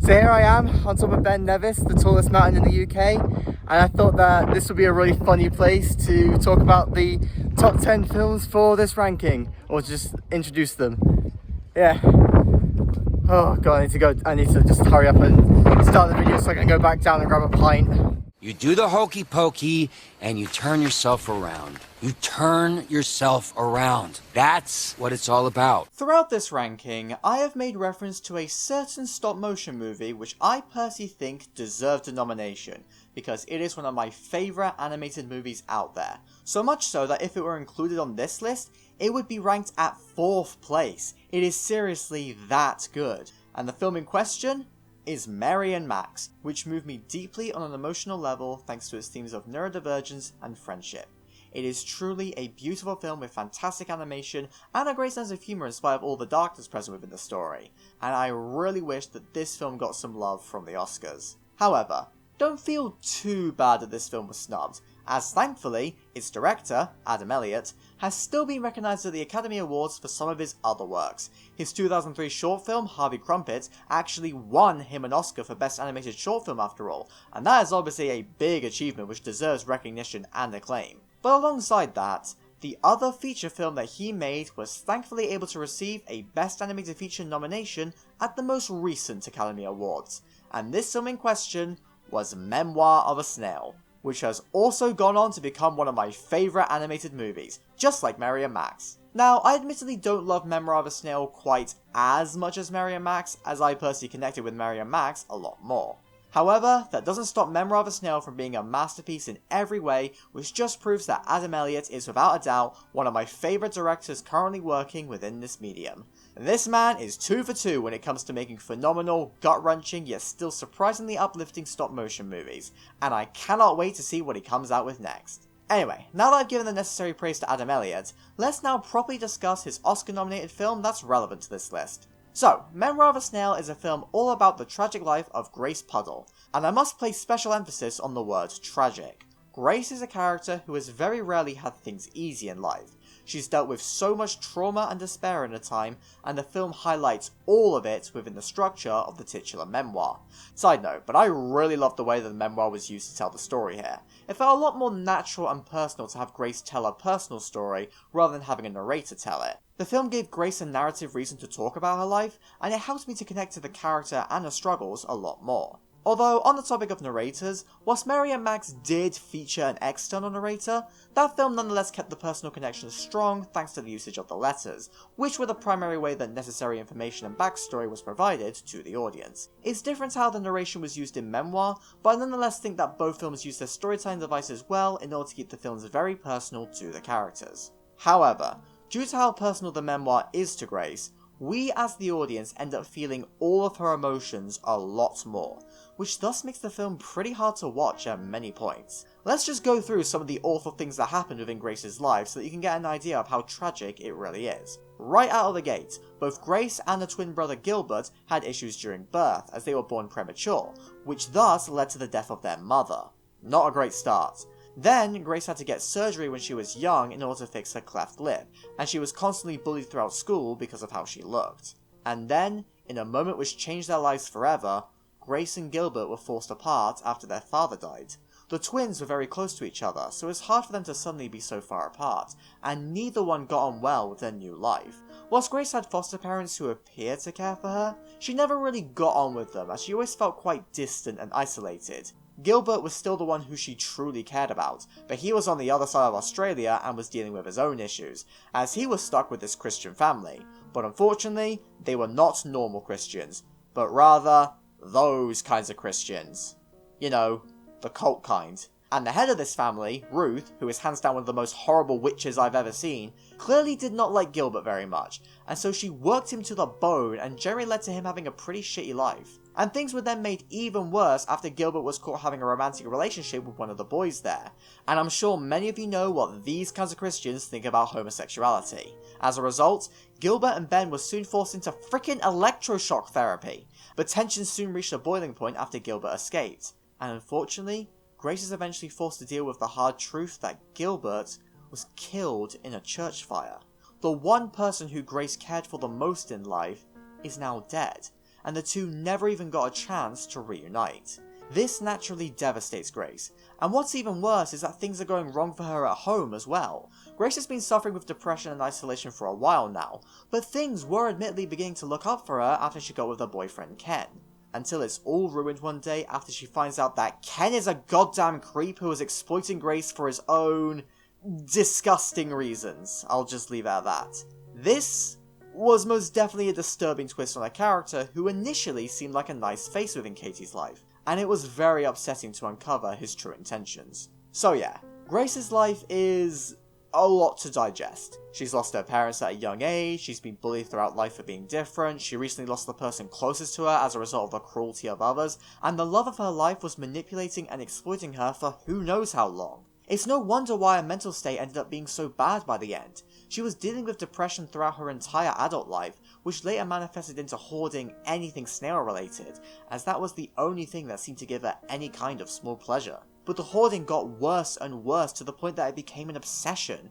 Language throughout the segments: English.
So here I am on top of Ben Nevis, the tallest mountain in the UK, and I thought that this would be a really funny place to talk about the top 10 films for this ranking, or just introduce them. Yeah. Oh god, I need to just hurry up and start the video so I can go back down and grab a pint. You do the hokey pokey and you turn yourself around. You turn yourself around. That's what it's all about. Throughout this ranking, I have made reference to a certain stop motion movie which I personally think deserved a nomination, because it is one of my favourite animated movies out there. So much so that if it were included on this list, it would be ranked at 4th place. It is seriously that good. And the film in question is Mary and Max, which moved me deeply on an emotional level thanks to its themes of neurodivergence and friendship. It is truly a beautiful film with fantastic animation and a great sense of humour in spite of all the darkness present within the story, and I really wish that this film got some love from the Oscars. However, don't feel too bad that this film was snubbed, as thankfully, its director, Adam Elliott, has still been recognised at the Academy Awards for some of his other works. His 2003 short film, Harvey Crumpet, actually won him an Oscar for Best Animated Short Film after all, and that is obviously a big achievement which deserves recognition and acclaim. But alongside that, the other feature film that he made was thankfully able to receive a Best Animated Feature nomination at the most recent Academy Awards, and this film in question was Memoir of a Snail, which has also gone on to become one of my favourite animated movies, just like Mary and Max. Now, I admittedly don't love Memoir of a Snail quite as much as Mary and Max, as I personally connected with Mary and Max a lot more. However, that doesn't stop Memoir of a Snail from being a masterpiece in every way, which just proves that Adam Elliott is without a doubt one of my favourite directors currently working within this medium. This man is 2 for 2 when it comes to making phenomenal, gut-wrenching, yet still surprisingly uplifting stop-motion movies, and I cannot wait to see what he comes out with next. Anyway, now that I've given the necessary praise to Adam Elliott, let's now properly discuss his Oscar-nominated film that's relevant to this list. So, Memoir of a Snail is a film all about the tragic life of Grace Puddle, and I must place special emphasis on the word tragic. Grace is a character who has very rarely had things easy in life. She's dealt with so much trauma and despair in her time, and the film highlights all of it within the structure of the titular memoir. Side note, but I really loved the way that the memoir was used to tell the story here. It felt a lot more natural and personal to have Grace tell her personal story, rather than having a narrator tell it. The film gave Grace a narrative reason to talk about her life, and it helped me to connect to the character and her struggles a lot more. Although, on the topic of narrators, whilst Mary and Max did feature an external narrator, that film nonetheless kept the personal connection strong thanks to the usage of the letters, which were the primary way that necessary information and backstory was provided to the audience. It's different how the narration was used in Memoir, but I nonetheless think that both films used their storytelling devices well in order to keep the films very personal to the characters. However, due to how personal the memoir is to Grace, we as the audience end up feeling all of her emotions a lot more, which thus makes the film pretty hard to watch at many points. Let's just go through some of the awful things that happened within Grace's life so that you can get an idea of how tragic it really is. Right out of the gate, both Grace and her twin brother Gilbert had issues during birth as they were born premature, which thus led to the death of their mother. Not a great start. Then, Grace had to get surgery when she was young in order to fix her cleft lip, and she was constantly bullied throughout school because of how she looked. And then, in a moment which changed their lives forever, Grace and Gilbert were forced apart after their father died. The twins were very close to each other, so it was hard for them to suddenly be so far apart, and neither one got on well with their new life. Whilst Grace had foster parents who appeared to care for her, she never really got on with them as she always felt quite distant and isolated. Gilbert was still the one who she truly cared about, but he was on the other side of Australia and was dealing with his own issues, as he was stuck with this Christian family. But unfortunately, they were not normal Christians, but rather, those kinds of Christians. You know, the cult kind. And the head of this family, Ruth, who is hands down one of the most horrible witches I've ever seen, clearly did not like Gilbert very much, and so she worked him to the bone and generally led to him having a pretty shitty life. And things were then made even worse after Gilbert was caught having a romantic relationship with one of the boys there. And I'm sure many of you know what these kinds of Christians think about homosexuality. As a result, Gilbert and Ben were soon forced into frickin' electroshock therapy, but tensions soon reached a boiling point after Gilbert escaped. And unfortunately, Grace is eventually forced to deal with the hard truth that Gilbert was killed in a church fire. The one person who Grace cared for the most in life is now dead, and the two never even got a chance to reunite. This naturally devastates Grace, and what's even worse is that things are going wrong for her at home as well. Grace has been suffering with depression and isolation for a while now, but things were admittedly beginning to look up for her after she got with her boyfriend Ken. Until it's all ruined one day after she finds out that Ken is a goddamn creep who is exploiting Grace for his own disgusting reasons. I'll just leave it at that. This was most definitely a disturbing twist on a character who initially seemed like a nice face within Katie's life, and it was very upsetting to uncover his true intentions. So yeah, Grace's life is a lot to digest. She's lost her parents at a young age, she's been bullied throughout life for being different, she recently lost the person closest to her as a result of the cruelty of others, and the love of her life was manipulating and exploiting her for who knows how long. It's no wonder why her mental state ended up being so bad by the end. She was dealing with depression throughout her entire adult life, which later manifested into hoarding anything snail related, as that was the only thing that seemed to give her any kind of small pleasure. But the hoarding got worse and worse to the point that it became an obsession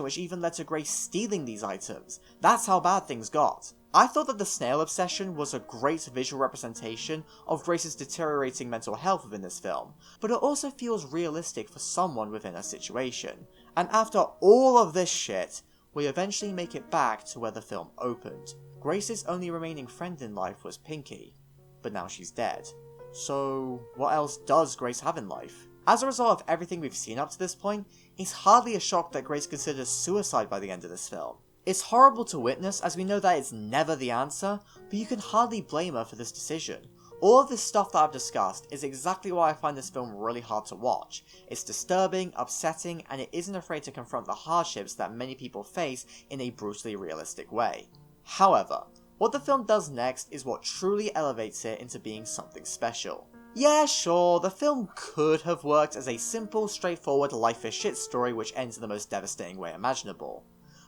which even led to Grace stealing these items. That's how bad things got. I thought that the snail obsession was a great visual representation of Grace's deteriorating mental health within this film, but it also feels realistic for someone within her situation. And after all of this shit, we eventually make it back to where the film opened. Grace's only remaining friend in life was Pinky, but now she's dead. So what else does Grace have in life? As a result of everything we've seen up to this point, it's hardly a shock that Grace considers suicide by the end of this film. It's horrible to witness, as we know that it's never the answer, but you can hardly blame her for this decision. All of this stuff that I've discussed is exactly why I find this film really hard to watch. It's disturbing, upsetting, and it isn't afraid to confront the hardships that many people face in a brutally realistic way. However, what the film does next is what truly elevates it into being something special. Yeah, sure, the film could have worked as a simple, straightforward life is shit story which ends in the most devastating way imaginable.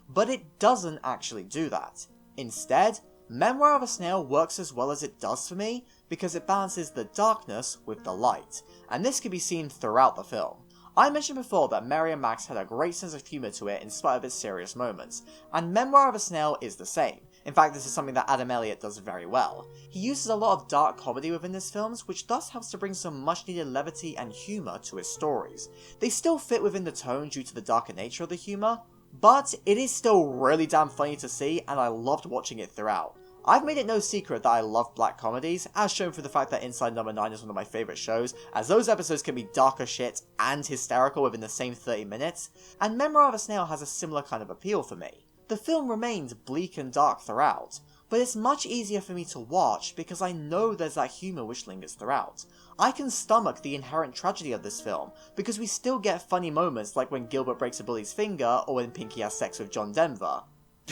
But it doesn't actually do that. Instead, Memoir of a Snail works as well as it does for me because it balances the darkness with the light, and this can be seen throughout the film. I mentioned before that Mary and Max had a great sense of humour to it in spite of its serious moments, and Memoir of a Snail is the same. In fact, this is something that Adam Elliott does very well. He uses a lot of dark comedy within his films, which thus helps to bring some much needed levity and humour to his stories. They still fit within the tone due to the darker nature of the humour, but it is still really damn funny to see, and I loved watching it throughout. I've made it no secret that I love black comedies, as shown through the fact that Inside Number 9 is one of my favourite shows, as those episodes can be dark as shit and hysterical within the same 30 minutes, and Memoir of a Snail has a similar kind of appeal for me. The film remains bleak and dark throughout, but it's much easier for me to watch because I know there's that humour which lingers throughout. I can stomach the inherent tragedy of this film, because we still get funny moments like when Gilbert breaks a bully's finger or when Pinky has sex with John Denver.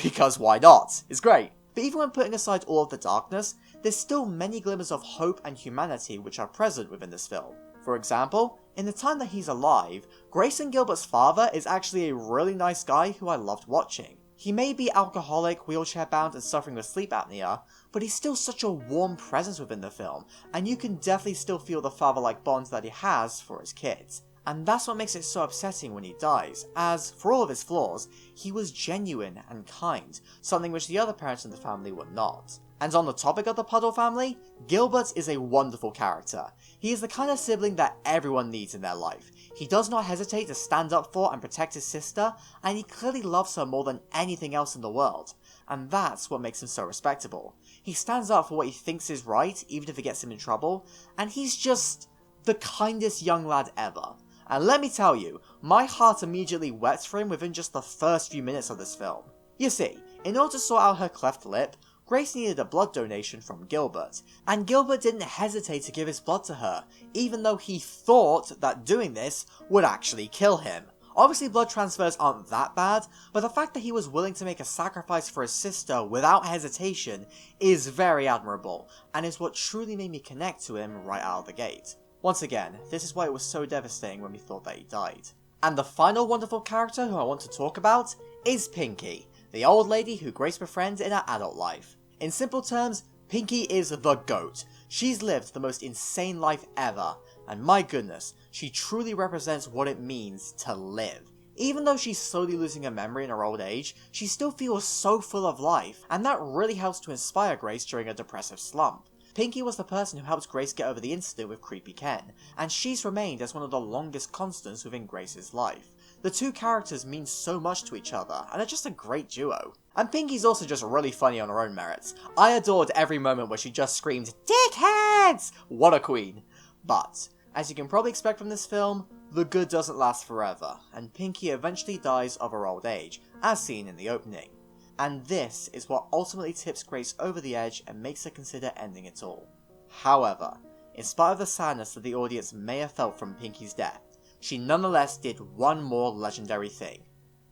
Because why not? It's great. But even when putting aside all of the darkness, there's still many glimmers of hope and humanity which are present within this film. For example, in the time that he's alive, Grayson Gilbert's father is actually a really nice guy who I loved watching. He may be alcoholic, wheelchair-bound, and suffering with sleep apnea, but he's still such a warm presence within the film, and you can definitely still feel the father-like bonds that he has for his kids. And that's what makes it so upsetting when he dies, as, for all of his flaws, he was genuine and kind, something which the other parents in the family were not. And on the topic of the Puddle family, Gilbert is a wonderful character. He is the kind of sibling that everyone needs in their life. He does not hesitate to stand up for and protect his sister, and he clearly loves her more than anything else in the world. And that's what makes him so respectable. He stands up for what he thinks is right, even if it gets him in trouble, and he's just the kindest young lad ever. And let me tell you, my heart immediately wept for him within just the first few minutes of this film. You see, in order to sort out her cleft lip, Grace needed a blood donation from Gilbert, and Gilbert didn't hesitate to give his blood to her, even though he thought that doing this would actually kill him. Obviously blood transfers aren't that bad, but the fact that he was willing to make a sacrifice for his sister without hesitation is very admirable, and is what truly made me connect to him right out of the gate. Once again, this is why it was so devastating when we thought that he died. And the final wonderful character who I want to talk about is Pinky, the old lady who Grace befriends in her adult life. In simple terms, Pinky is the GOAT. She's lived the most insane life ever, and my goodness, she truly represents what it means to live. Even though she's slowly losing her memory in her old age, she still feels so full of life, and that really helps to inspire Grace during a depressive slump. Pinky was the person who helped Grace get over the incident with Creepy Ken, and she's remained as one of the longest constants within Grace's life. The two characters mean so much to each other, and are just a great duo. And Pinky's also just really funny on her own merits. I adored every moment where she just screamed, "Dickheads!" What a queen. But, as you can probably expect from this film, the good doesn't last forever, and Pinky eventually dies of her old age, as seen in the opening. And this is what ultimately tips Grace over the edge and makes her consider ending it all. However, in spite of the sadness that the audience may have felt from Pinky's death, she nonetheless did one more legendary thing.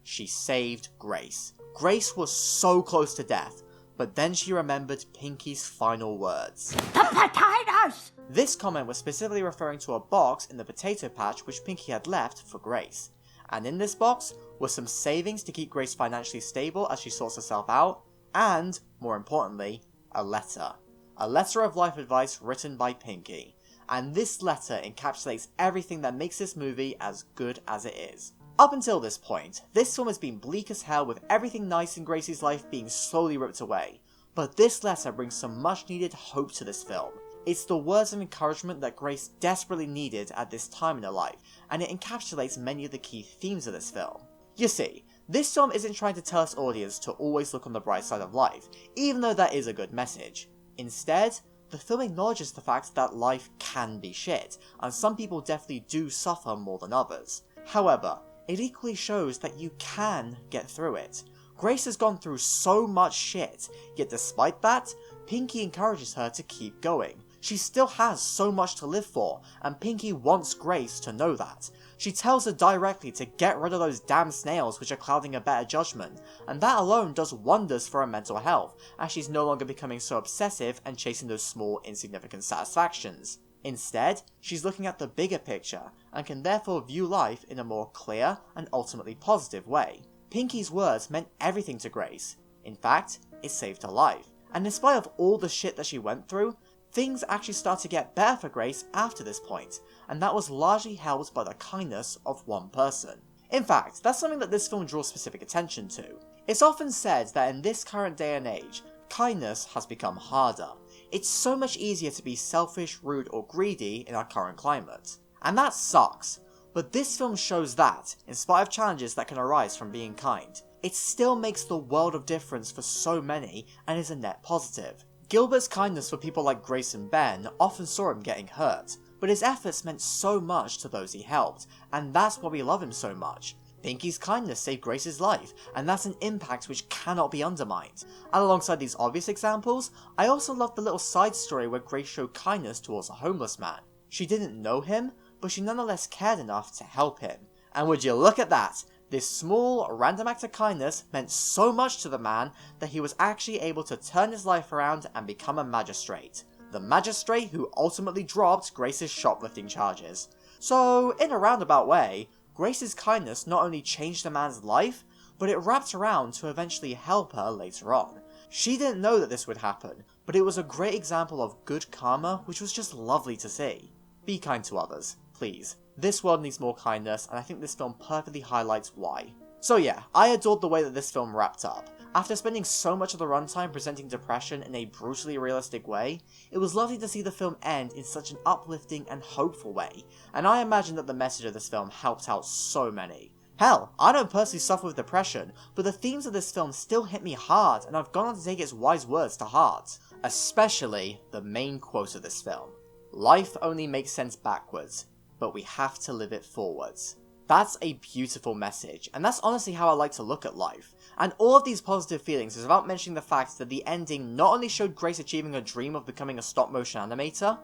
She saved Grace. Grace was so close to death, but then she remembered Pinky's final words. The potatoes! This comment was specifically referring to a box in the potato patch which Pinky had left for Grace. And in this box were some savings to keep Grace financially stable as she sorts herself out, and, more importantly, a letter. A letter of life advice written by Pinky. And this letter encapsulates everything that makes this movie as good as it is. Up until this point, this film has been bleak as hell with everything nice in Gracie's life being slowly ripped away. But this letter brings some much needed hope to this film. It's the words of encouragement that Grace desperately needed at this time in her life, and it encapsulates many of the key themes of this film. You see, this film isn't trying to tell its audience to always look on the bright side of life, even though that is a good message. Instead, the film acknowledges the fact that life can be shit, and some people definitely do suffer more than others. However, it equally shows that you can get through it. Grace has gone through so much shit, yet despite that, Pinky encourages her to keep going. She still has so much to live for, and Pinky wants Grace to know that. She tells her directly to get rid of those damn snails which are clouding her better judgment, and that alone does wonders for her mental health, as she's no longer becoming so obsessive and chasing those small, insignificant satisfactions. Instead, she's looking at the bigger picture, and can therefore view life in a more clear and ultimately positive way. Pinky's words meant everything to Grace. In fact, it saved her life. And in spite of all the shit that she went through, things actually start to get better for Grace after this point, and that was largely helped by the kindness of one person. In fact, that's something that this film draws specific attention to. It's often said that in this current day and age, kindness has become harder. It's so much easier to be selfish, rude, or greedy in our current climate. And that sucks. But this film shows that, in spite of challenges that can arise from being kind, it still makes the world of difference for so many and is a net positive. Gilbert's kindness for people like Grace and Ben often saw him getting hurt, but his efforts meant so much to those he helped, and that's why we love him so much. Pinky's kindness saved Grace's life, and that's an impact which cannot be undermined. And alongside these obvious examples, I also love the little side story where Grace showed kindness towards a homeless man. She didn't know him, but she nonetheless cared enough to help him. And would you look at that? This small, random act of kindness meant so much to the man that he was actually able to turn his life around and become a magistrate. The magistrate who ultimately dropped Grace's shoplifting charges. So, in a roundabout way, Grace's kindness not only changed the man's life, but it wrapped around to eventually help her later on. She didn't know that this would happen, but it was a great example of good karma, which was just lovely to see. Be kind to others, please. This world needs more kindness, and I think this film perfectly highlights why. So yeah, I adored the way that this film wrapped up. After spending so much of the runtime presenting depression in a brutally realistic way, it was lovely to see the film end in such an uplifting and hopeful way, and I imagine that the message of this film helped out so many. Hell, I don't personally suffer with depression, but the themes of this film still hit me hard, and I've gone on to take its wise words to heart. Especially the main quote of this film. Life only makes sense backwards, but we have to live it forwards. That's a beautiful message, and that's honestly how I like to look at life. And all of these positive feelings is without mentioning the fact that the ending not only showed Grace achieving her dream of becoming a stop-motion animator,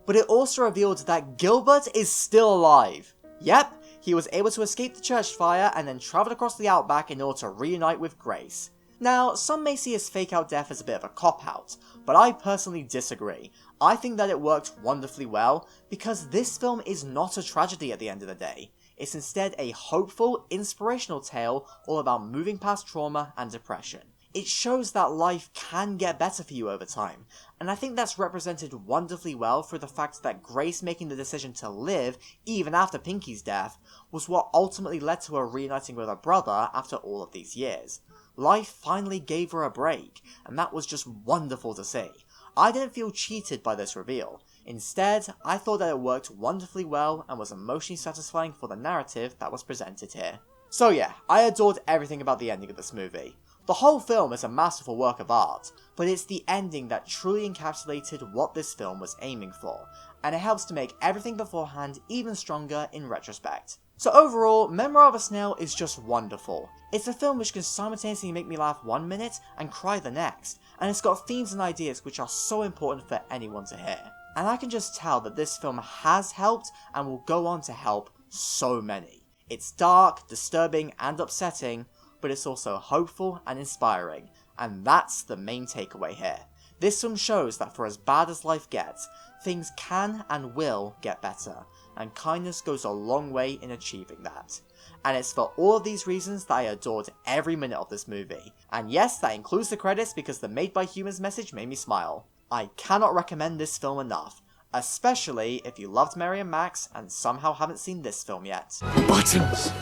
but it also revealed that Gilbert is still alive. Yep, he was able to escape the church fire and then travelled across the outback in order to reunite with Grace. Now, some may see his fake-out death as a bit of a cop-out, but I personally disagree. I think that it worked wonderfully well, because this film is not a tragedy at the end of the day. It's instead a hopeful, inspirational tale all about moving past trauma and depression. It shows that life can get better for you over time, and I think that's represented wonderfully well through the fact that Grace making the decision to live, even after Pinky's death, was what ultimately led to her reuniting with her brother after all of these years. Life finally gave her a break, and that was just wonderful to see. I didn't feel cheated by this reveal. Instead, I thought that it worked wonderfully well and was emotionally satisfying for the narrative that was presented here. So yeah, I adored everything about the ending of this movie. The whole film is a masterful work of art, but it's the ending that truly encapsulated what this film was aiming for, and it helps to make everything beforehand even stronger in retrospect. So overall, Memoir of a Snail is just wonderful. It's a film which can simultaneously make me laugh one minute and cry the next, and it's got themes and ideas which are so important for anyone to hear. And I can just tell that this film has helped and will go on to help so many. It's dark, disturbing, and upsetting, but it's also hopeful and inspiring, and that's the main takeaway here. This film shows that for as bad as life gets, things can and will get better, and kindness goes a long way in achieving that. And it's for all of these reasons that I adored every minute of this movie. And yes, that includes the credits because the Made by Humans message made me smile. I cannot recommend this film enough, especially if you loved Mary and Max and somehow haven't seen this film yet. Buttons!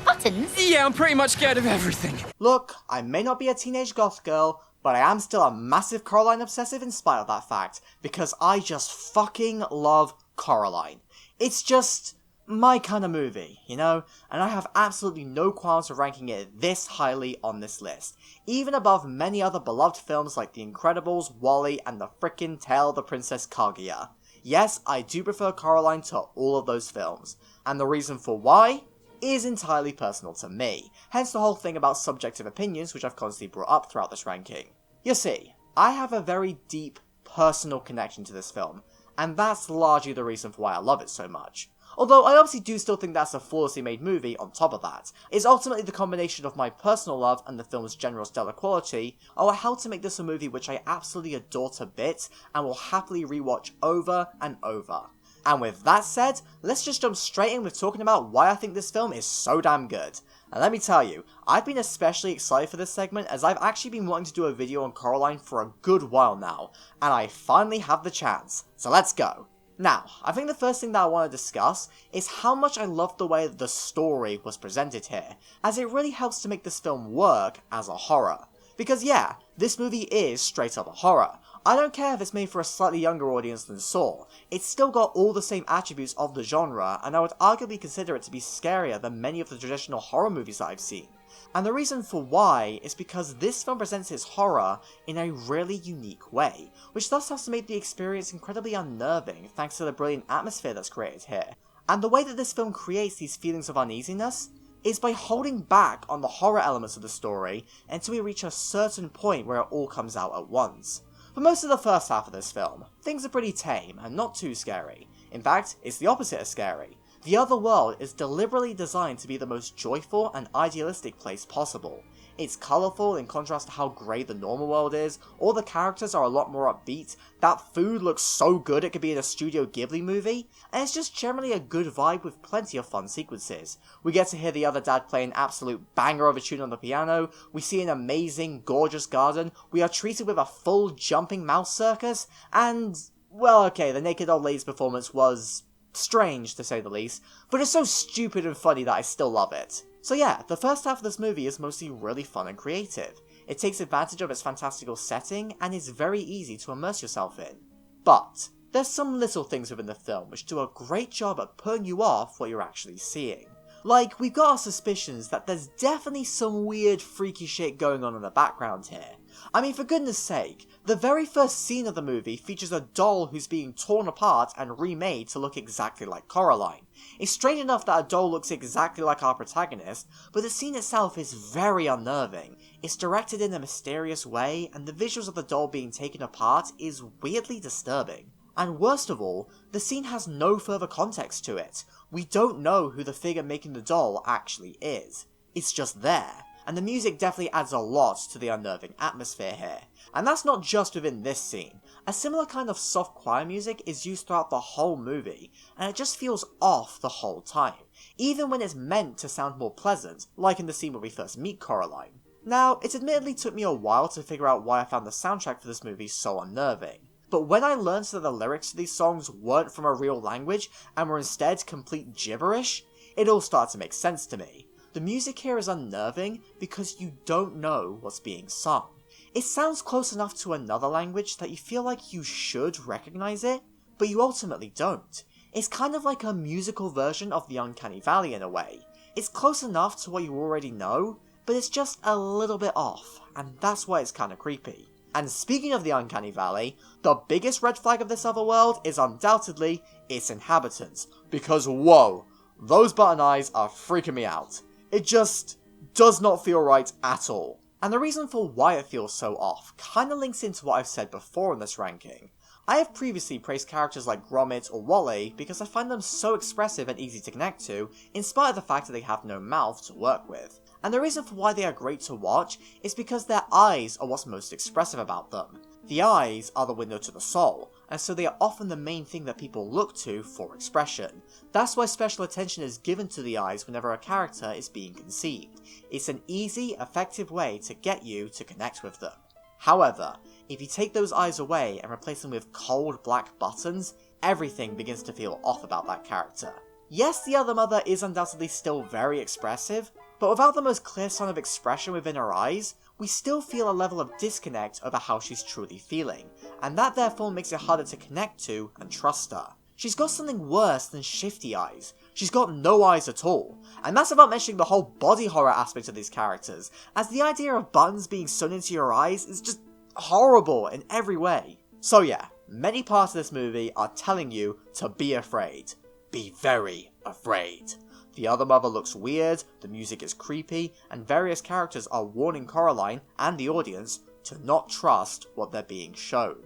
Buttons? Yeah, I'm pretty much scared of everything. Look, I may not be a teenage goth girl, but I am still a massive Coraline obsessive in spite of that fact, because I just fucking love Coraline. It's just my kind of movie, you know? And I have absolutely no qualms of ranking it this highly on this list, even above many other beloved films like The Incredibles, WALL-E, and the frickin' Tale of the Princess Kaguya. Yes, I do prefer Coraline to all of those films, and the reason for why is entirely personal to me, hence the whole thing about subjective opinions which I've constantly brought up throughout this ranking. You see, I have a very deep, personal connection to this film, and that's largely the reason for why I love it so much. Although I obviously do still think that's a flawlessly made movie on top of that. It's ultimately the combination of my personal love and the film's general stellar quality are what helped to make this a movie which I absolutely adore to bits and will happily rewatch over and over. And with that said, let's just jump straight in with talking about why I think this film is so damn good. And let me tell you, I've been especially excited for this segment as I've actually been wanting to do a video on Coraline for a good while now, and I finally have the chance, so let's go. Now, I think the first thing that I want to discuss is how much I love the way that the story was presented here, as it really helps to make this film work as a horror. Because yeah, this movie is straight up a horror. I don't care if it's made for a slightly younger audience than Saw, it's still got all the same attributes of the genre, and I would arguably consider it to be scarier than many of the traditional horror movies that I've seen. And the reason for why is because this film presents its horror in a really unique way, which thus has to make the experience incredibly unnerving thanks to the brilliant atmosphere that's created here. And the way that this film creates these feelings of uneasiness is by holding back on the horror elements of the story until we reach a certain point where it all comes out at once. For most of the first half of this film, things are pretty tame and not too scary. In fact, it's the opposite of scary. The other world is deliberately designed to be the most joyful and idealistic place possible. It's colourful in contrast to how grey the normal world is, all the characters are a lot more upbeat, that food looks so good it could be in a Studio Ghibli movie, and it's just generally a good vibe with plenty of fun sequences. We get to hear the other dad play an absolute banger of a tune on the piano, we see an amazing, gorgeous garden, we are treated with a full jumping mouse circus, and, well okay, the naked old lady's performance was strange, to say the least, but it's so stupid and funny that I still love it. So yeah, the first half of this movie is mostly really fun and creative. It takes advantage of its fantastical setting, and is very easy to immerse yourself in. But there's some little things within the film which do a great job at putting you off what you're actually seeing. Like, we've got our suspicions that there's definitely some weird freaky shit going on in the background here. I mean, for goodness sake, the very first scene of the movie features a doll who's being torn apart and remade to look exactly like Coraline. It's strange enough that a doll looks exactly like our protagonist, but the scene itself is very unnerving. It's directed in a mysterious way, and the visuals of the doll being taken apart is weirdly disturbing. And worst of all, the scene has no further context to it. We don't know who the figure making the doll actually is. It's just there. And the music definitely adds a lot to the unnerving atmosphere here. And that's not just within this scene. A similar kind of soft choir music is used throughout the whole movie, and it just feels off the whole time, even when it's meant to sound more pleasant, like in the scene where we first meet Coraline. Now, it admittedly took me a while to figure out why I found the soundtrack for this movie so unnerving, but when I learned that the lyrics to these songs weren't from a real language and were instead complete gibberish, it all started to make sense to me. The music here is unnerving because you don't know what's being sung. It sounds close enough to another language that you feel like you should recognize it, but you ultimately don't. It's kind of like a musical version of the Uncanny Valley in a way. It's close enough to what you already know, but it's just a little bit off, and that's why it's kinda creepy. And speaking of the Uncanny Valley, the biggest red flag of this other world is undoubtedly its inhabitants, because whoa, those button eyes are freaking me out. It just does not feel right at all. And the reason for why it feels so off kinda links into what I've said before in this ranking. I have previously praised characters like Gromit or Wally because I find them so expressive and easy to connect to, in spite of the fact that they have no mouth to work with. And the reason for why they are great to watch is because their eyes are what's most expressive about them. The eyes are the window to the soul, and so they are often the main thing that people look to for expression. That's why special attention is given to the eyes whenever a character is being conceived. It's an easy, effective way to get you to connect with them. However, if you take those eyes away and replace them with cold black buttons, everything begins to feel off about that character. Yes, the other mother is undoubtedly still very expressive, but without the most clear sign of expression within her eyes, we still feel a level of disconnect over how she's truly feeling, and that therefore makes it harder to connect to and trust her. She's got something worse than shifty eyes. She's got no eyes at all, and that's without mentioning the whole body horror aspect of these characters, as the idea of buttons being sewn into your eyes is just horrible in every way. So yeah, many parts of this movie are telling you to be afraid. Be very afraid. The other mother looks weird, the music is creepy, and various characters are warning Coraline and the audience to not trust what they're being shown.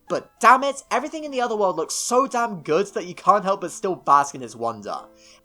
But damn it, everything in the other world looks so damn good that you can't help but still bask in its wonder.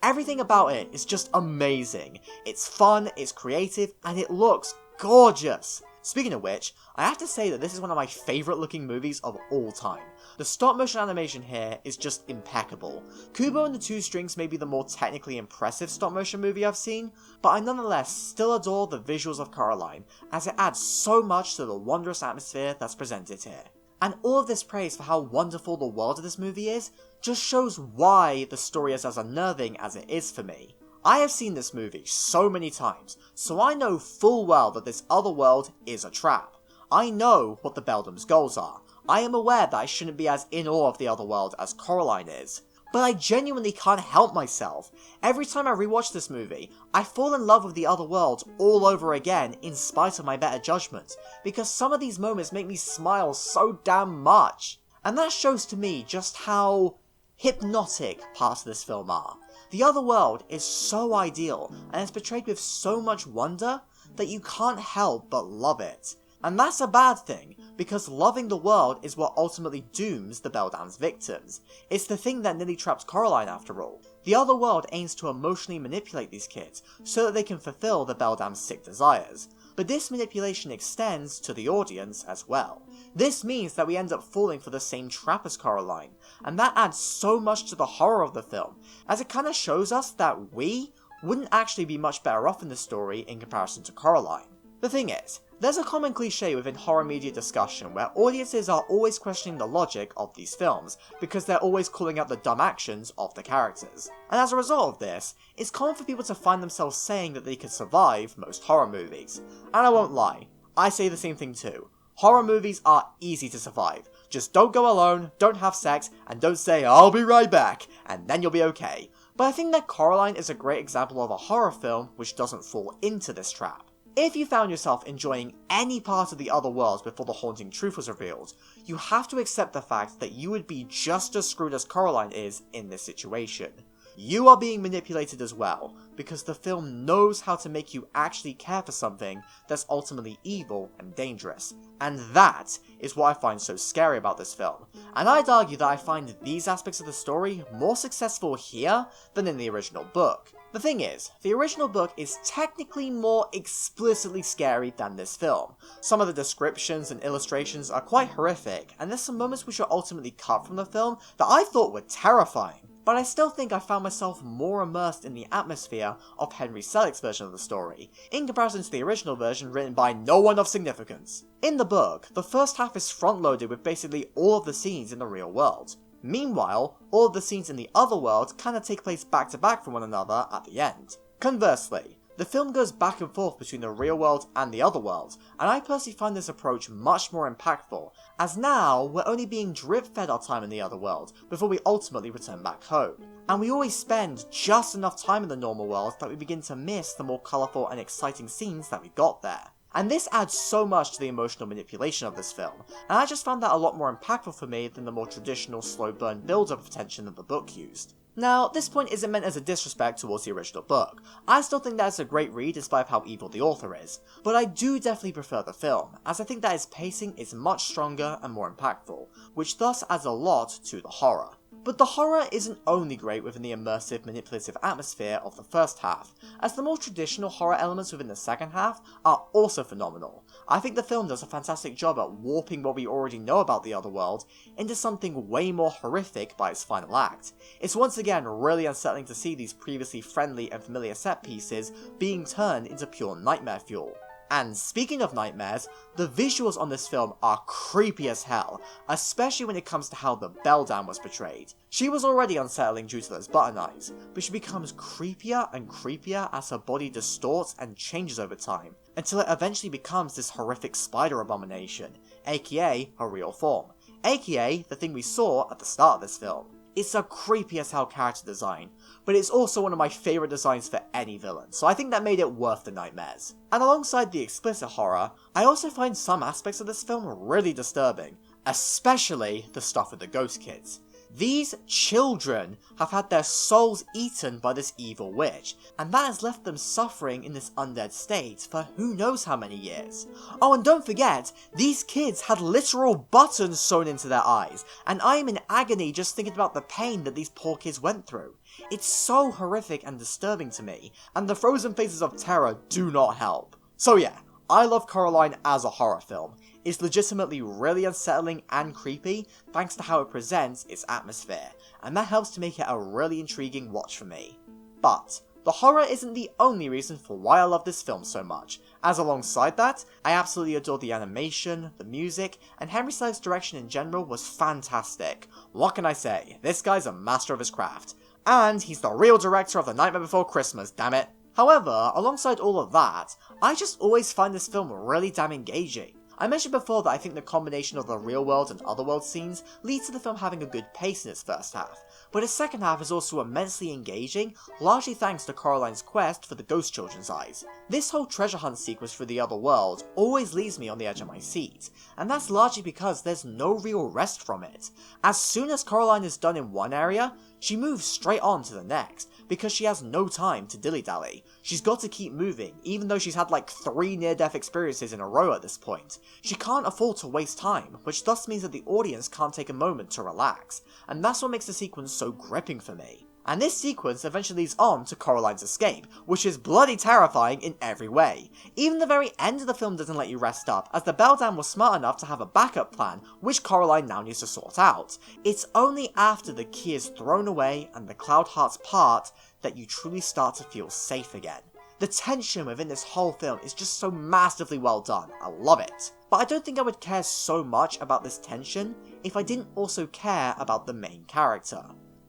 Everything about it is just amazing. It's fun, it's creative, and it looks gorgeous. Speaking of which, I have to say that this is one of my favourite looking movies of all time. The stop motion animation here is just impeccable. Kubo and the Two Strings may be the more technically impressive stop motion movie I've seen, but I nonetheless still adore the visuals of Coraline, as it adds so much to the wondrous atmosphere that's presented here. And all of this praise for how wonderful the world of this movie is just shows why the story is as unnerving as it is for me. I have seen this movie so many times, so I know full well that this other world is a trap. I know what the Beldam's goals are. I am aware that I shouldn't be as in awe of the other world as Coraline is. But I genuinely can't help myself. Every time I rewatch this movie, I fall in love with the other world all over again in spite of my better judgment, because some of these moments make me smile so damn much. And that shows to me just how hypnotic parts of this film are. The other world is so ideal, and it's portrayed with so much wonder that you can't help but love it. And that's a bad thing, because loving the world is what ultimately dooms the Beldam's victims. It's the thing that nearly traps Coraline after all. The other world aims to emotionally manipulate these kids, so that they can fulfill the Beldam's sick desires. But this manipulation extends to the audience as well. This means that we end up falling for the same trap as Coraline, and that adds so much to the horror of the film, as it kinda shows us that we wouldn't actually be much better off in the story in comparison to Coraline. The thing is, there's a common cliche within horror media discussion where audiences are always questioning the logic of these films, because they're always calling out the dumb actions of the characters. And as a result of this, it's common for people to find themselves saying that they could survive most horror movies. And I won't lie, I say the same thing too. Horror movies are easy to survive. Just don't go alone, don't have sex, and don't say, "I'll be right back," and then you'll be okay. But I think that Coraline is a great example of a horror film which doesn't fall into this trap. If you found yourself enjoying any part of the other world before the haunting truth was revealed, you have to accept the fact that you would be just as screwed as Coraline is in this situation. You are being manipulated as well, because the film knows how to make you actually care for something that's ultimately evil and dangerous. And that is what I find so scary about this film. And I'd argue that I find these aspects of the story more successful here than in the original book. The thing is, the original book is technically more explicitly scary than this film. Some of the descriptions and illustrations are quite horrific, and there's some moments which are ultimately cut from the film that I thought were terrifying. but I still think I found myself more immersed in the atmosphere of Henry Selick's version of the story, in comparison to the original version written by no one of significance. In the book, the first half is front-loaded with basically all of the scenes in the real world. Meanwhile, all of the scenes in the other world kinda take place back to back from one another at the end. Conversely, the film goes back and forth between the real world and the other world, and I personally find this approach much more impactful, as now we're only being drip-fed our time in the other world before we ultimately return back home. And we always spend just enough time in the normal world that we begin to miss the more colourful and exciting scenes that we got there. And this adds so much to the emotional manipulation of this film, and I just found that a lot more impactful for me than the more traditional slow burn build-up of tension that the book used. Now, this point isn't meant as a disrespect towards the original book. I still think that it's a great read in spite of how evil the author is, but I do definitely prefer the film, as I think that its pacing is much stronger and more impactful, which thus adds a lot to the horror. But the horror isn't only great within the immersive, manipulative atmosphere of the first half, as the more traditional horror elements within the second half are also phenomenal. I think the film does a fantastic job at warping what we already know about the other world into something way more horrific by its final act. It's once again really unsettling to see these previously friendly and familiar set pieces being turned into pure nightmare fuel. And speaking of nightmares, the visuals on this film are creepy as hell, especially when it comes to how the Beldam was portrayed. She was already unsettling due to those button eyes, but she becomes creepier and creepier as her body distorts and changes over time, until it eventually becomes this horrific spider abomination, aka her real form, aka the thing we saw at the start of this film. It's a creepy as hell character design, but it's also one of my favourite designs for any villain, so I think that made it worth the nightmares. And alongside the explicit horror, I also find some aspects of this film really disturbing, especially the stuff with the ghost kids. These children have had their souls eaten by this evil witch, and that has left them suffering in this undead state for who knows how many years. Oh, and don't forget, these kids had literal buttons sewn into their eyes, and I am in agony just thinking about the pain that these poor kids went through. It's so horrific and disturbing to me, and the frozen faces of terror do not help. So yeah, I love Coraline as a horror film. It's legitimately really unsettling and creepy thanks to how it presents its atmosphere, and that helps to make it a really intriguing watch for me. But the horror isn't the only reason for why I love this film so much, as alongside that, I absolutely adore the animation, the music, and Henry Selick's direction in general was fantastic. What can I say, this guy's a master of his craft. And he's the real director of The Nightmare Before Christmas, damn it. However, alongside all of that, I just always find this film really damn engaging. I mentioned before that I think the combination of the real world and otherworld scenes leads to the film having a good pace in its first half, but its second half is also immensely engaging, largely thanks to Coraline's quest for the ghost children's eyes. This whole treasure hunt sequence for the other world always leaves me on the edge of my seat, and that's largely because there's no real rest from it. As soon as Coraline is done in one area, she moves straight on to the next, because she has no time to dilly-dally. She's got to keep moving, even though she's had like 3 near-death experiences in a row at this point. She can't afford to waste time, which thus means that the audience can't take a moment to relax, and that's what makes the sequence so gripping for me. And this sequence eventually leads on to Coraline's escape, which is bloody terrifying in every way. Even the very end of the film doesn't let you rest up, as the Beldam was smart enough to have a backup plan, which Coraline now needs to sort out. It's only after the key is thrown away and the cloud hearts part that you truly start to feel safe again. The tension within this whole film is just so masterfully well done, I love it. But I don't think I would care so much about this tension if I didn't also care about the main character.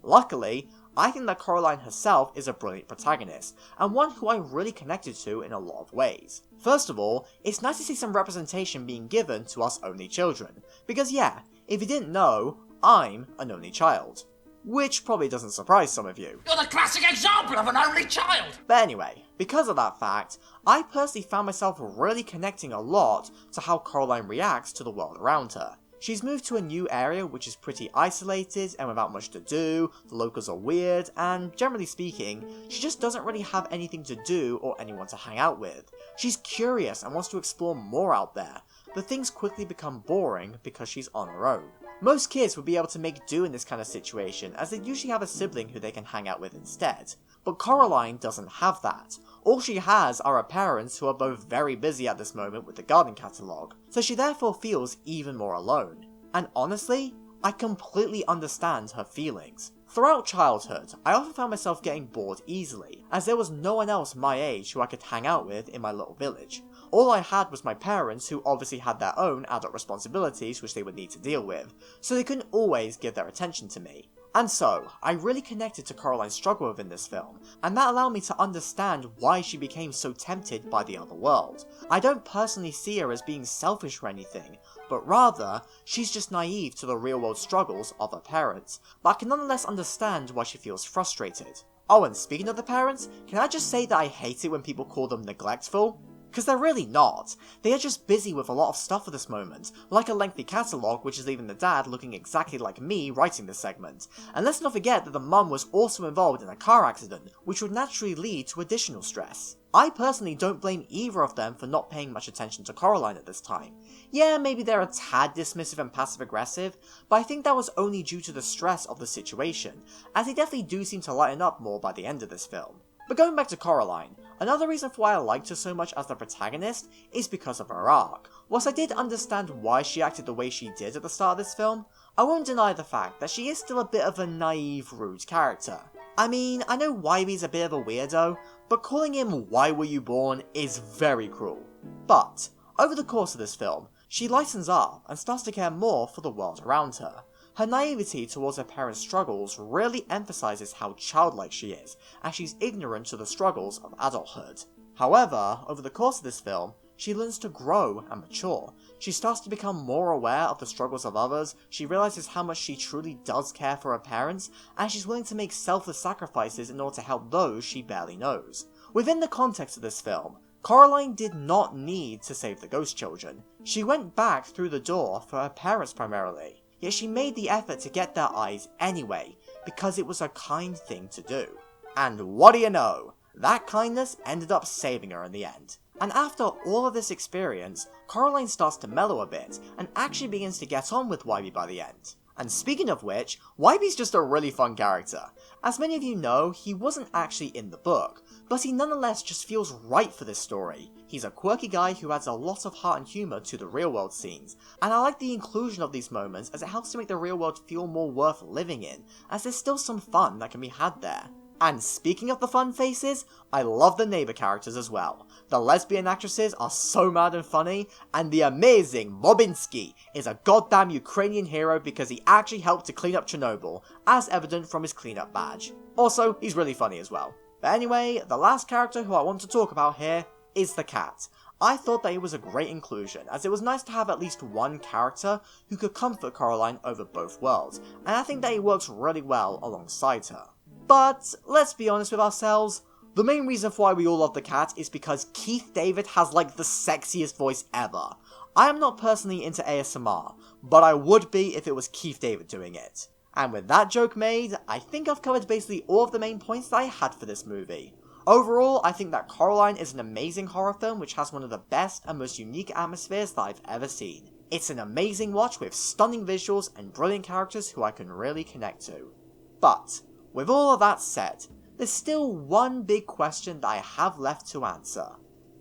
Luckily, I think that Coraline herself is a brilliant protagonist, and one who I really connected to in a lot of ways. First of all, it's nice to see some representation being given to us only children, because yeah, if you didn't know, I'm an only child. Which probably doesn't surprise some of you. You're the classic example of an only child! But anyway, because of that fact, I personally found myself really connecting a lot to how Coraline reacts to the world around her. She's moved to a new area which is pretty isolated and without much to do, the locals are weird, and generally speaking, she just doesn't really have anything to do or anyone to hang out with. She's curious and wants to explore more out there, but things quickly become boring because she's on her own. Most kids would be able to make do in this kind of situation, as they usually have a sibling who they can hang out with instead. But Coraline doesn't have that. All she has are her parents, who are both very busy at this moment with the garden catalogue, so she therefore feels even more alone. And honestly, I completely understand her feelings. Throughout childhood, I often found myself getting bored easily, as there was no one else my age who I could hang out with in my little village. All I had was my parents, who obviously had their own adult responsibilities which they would need to deal with, so they couldn't always give their attention to me. And so, I really connected to Coraline's struggle within this film, and that allowed me to understand why she became so tempted by the other world. I don't personally see her as being selfish or anything, but rather, she's just naive to the real world struggles of her parents, but I can nonetheless understand why she feels frustrated. Oh, and speaking of the parents, can I just say that I hate it when people call them neglectful? Because they're really not. They are just busy with a lot of stuff at this moment, like a lengthy catalogue which is leaving the dad looking exactly like me writing this segment. And let's not forget that the mum was also involved in a car accident, which would naturally lead to additional stress. I personally don't blame either of them for not paying much attention to Coraline at this time. Yeah, maybe they're a tad dismissive and passive aggressive, but I think that was only due to the stress of the situation, as they definitely do seem to lighten up more by the end of this film. But going back to Coraline, another reason for why I liked her so much as the protagonist is because of her arc. Whilst I did understand why she acted the way she did at the start of this film, I won't deny the fact that she is still a bit of a naive, rude character. I mean, I know Wybie's a bit of a weirdo, but calling him "Why were you born" is very cruel. But, over the course of this film, she lightens up and starts to care more for the world around her. Her naivety towards her parents' struggles really emphasises how childlike she is, as she's ignorant to the struggles of adulthood. However, over the course of this film, she learns to grow and mature. She starts to become more aware of the struggles of others, she realises how much she truly does care for her parents, and she's willing to make selfless sacrifices in order to help those she barely knows. Within the context of this film, Coraline did not need to save the ghost children. She went back through the door for her parents primarily. Yet she made the effort to get their eyes anyway, because it was a kind thing to do. And what do you know? That kindness ended up saving her in the end. And after all of this experience, Coraline starts to mellow a bit, and actually begins to get on with Wybie by the end. And speaking of which, Wybie's just a really fun character. As many of you know, he wasn't actually in the book, but he nonetheless just feels right for this story. He's a quirky guy who adds a lot of heart and humour to the real world scenes, and I like the inclusion of these moments as it helps to make the real world feel more worth living in, as there's still some fun that can be had there. And speaking of the fun faces, I love the neighbour characters as well. The lesbian actresses are so mad and funny, and the amazing Bobinsky is a goddamn Ukrainian hero because he actually helped to clean up Chernobyl, as evident from his cleanup badge. Also, he's really funny as well. But anyway, the last character who I want to talk about here is the cat. I thought that it was a great inclusion, as it was nice to have at least one character who could comfort Coraline over both worlds, and I think that he works really well alongside her. But, let's be honest with ourselves, the main reason for why we all love the cat is because Keith David has like the sexiest voice ever. I am not personally into ASMR, but I would be if it was Keith David doing it. And with that joke made, I think I've covered basically all of the main points that I had for this movie. Overall, I think that Coraline is an amazing horror film which has one of the best and most unique atmospheres that I've ever seen. It's an amazing watch with stunning visuals and brilliant characters who I can really connect to. But, with all of that said, there's still one big question that I have left to answer.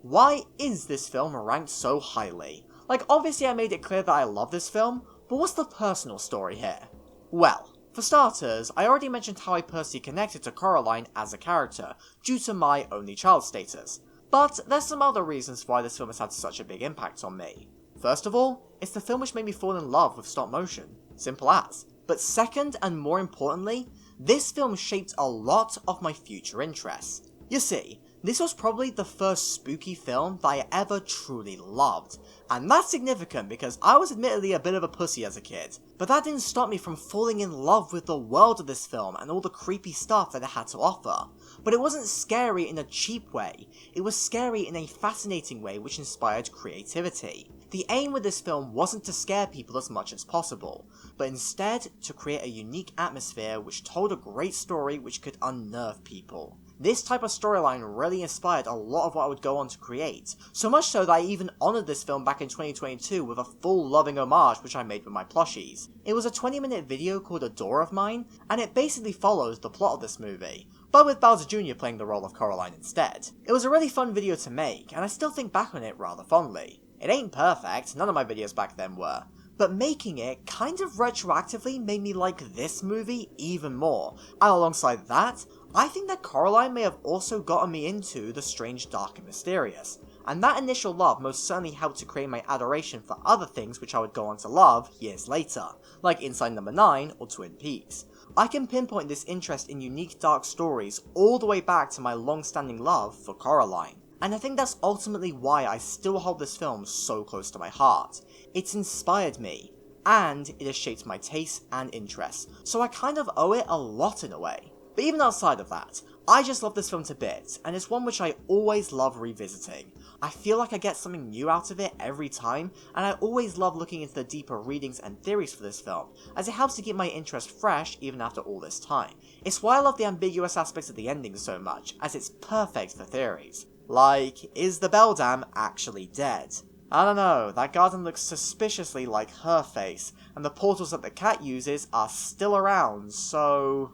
Why is this film ranked so highly? Like, obviously I made it clear that I love this film, but what's the personal story here? Well, for starters, I already mentioned how I personally connected to Coraline as a character, due to my only child status. But there's some other reasons why this film has had such a big impact on me. First of all, it's the film which made me fall in love with stop motion. Simple as. But second, and more importantly, this film shaped a lot of my future interests. You see, this was probably the first spooky film that I ever truly loved, and that's significant because I was admittedly a bit of a pussy as a kid, but that didn't stop me from falling in love with the world of this film and all the creepy stuff that it had to offer. But it wasn't scary in a cheap way, it was scary in a fascinating way which inspired creativity. The aim with this film wasn't to scare people as much as possible, but instead to create a unique atmosphere which told a great story which could unnerve people. This type of storyline really inspired a lot of what I would go on to create, so much so that I even honoured this film back in 2022 with a full loving homage which I made with my plushies. It was a 20-minute video called Adore of mine, and it basically follows the plot of this movie, but with Bowser Jr. playing the role of Coraline instead. It was a really fun video to make, and I still think back on it rather fondly. It ain't perfect, none of my videos back then were, but making it kind of retroactively made me like this movie even more. And alongside that, I think that Coraline may have also gotten me into the strange, dark and mysterious. And that initial love most certainly helped to create my adoration for other things which I would go on to love years later, like Inside Number 9 or Twin Peaks. I can pinpoint this interest in unique dark stories all the way back to my long-standing love for Coraline. And I think that's ultimately why I still hold this film so close to my heart. It's inspired me, and it has shaped my tastes and interests, so I kind of owe it a lot in a way. But even outside of that, I just love this film to bits, and it's one which I always love revisiting. I feel like I get something new out of it every time, and I always love looking into the deeper readings and theories for this film, as it helps to keep my interest fresh even after all this time. It's why I love the ambiguous aspects of the ending so much, as it's perfect for theories. Like, is the Beldam actually dead? I don't know, that garden looks suspiciously like her face, and the portals that the cat uses are still around, so...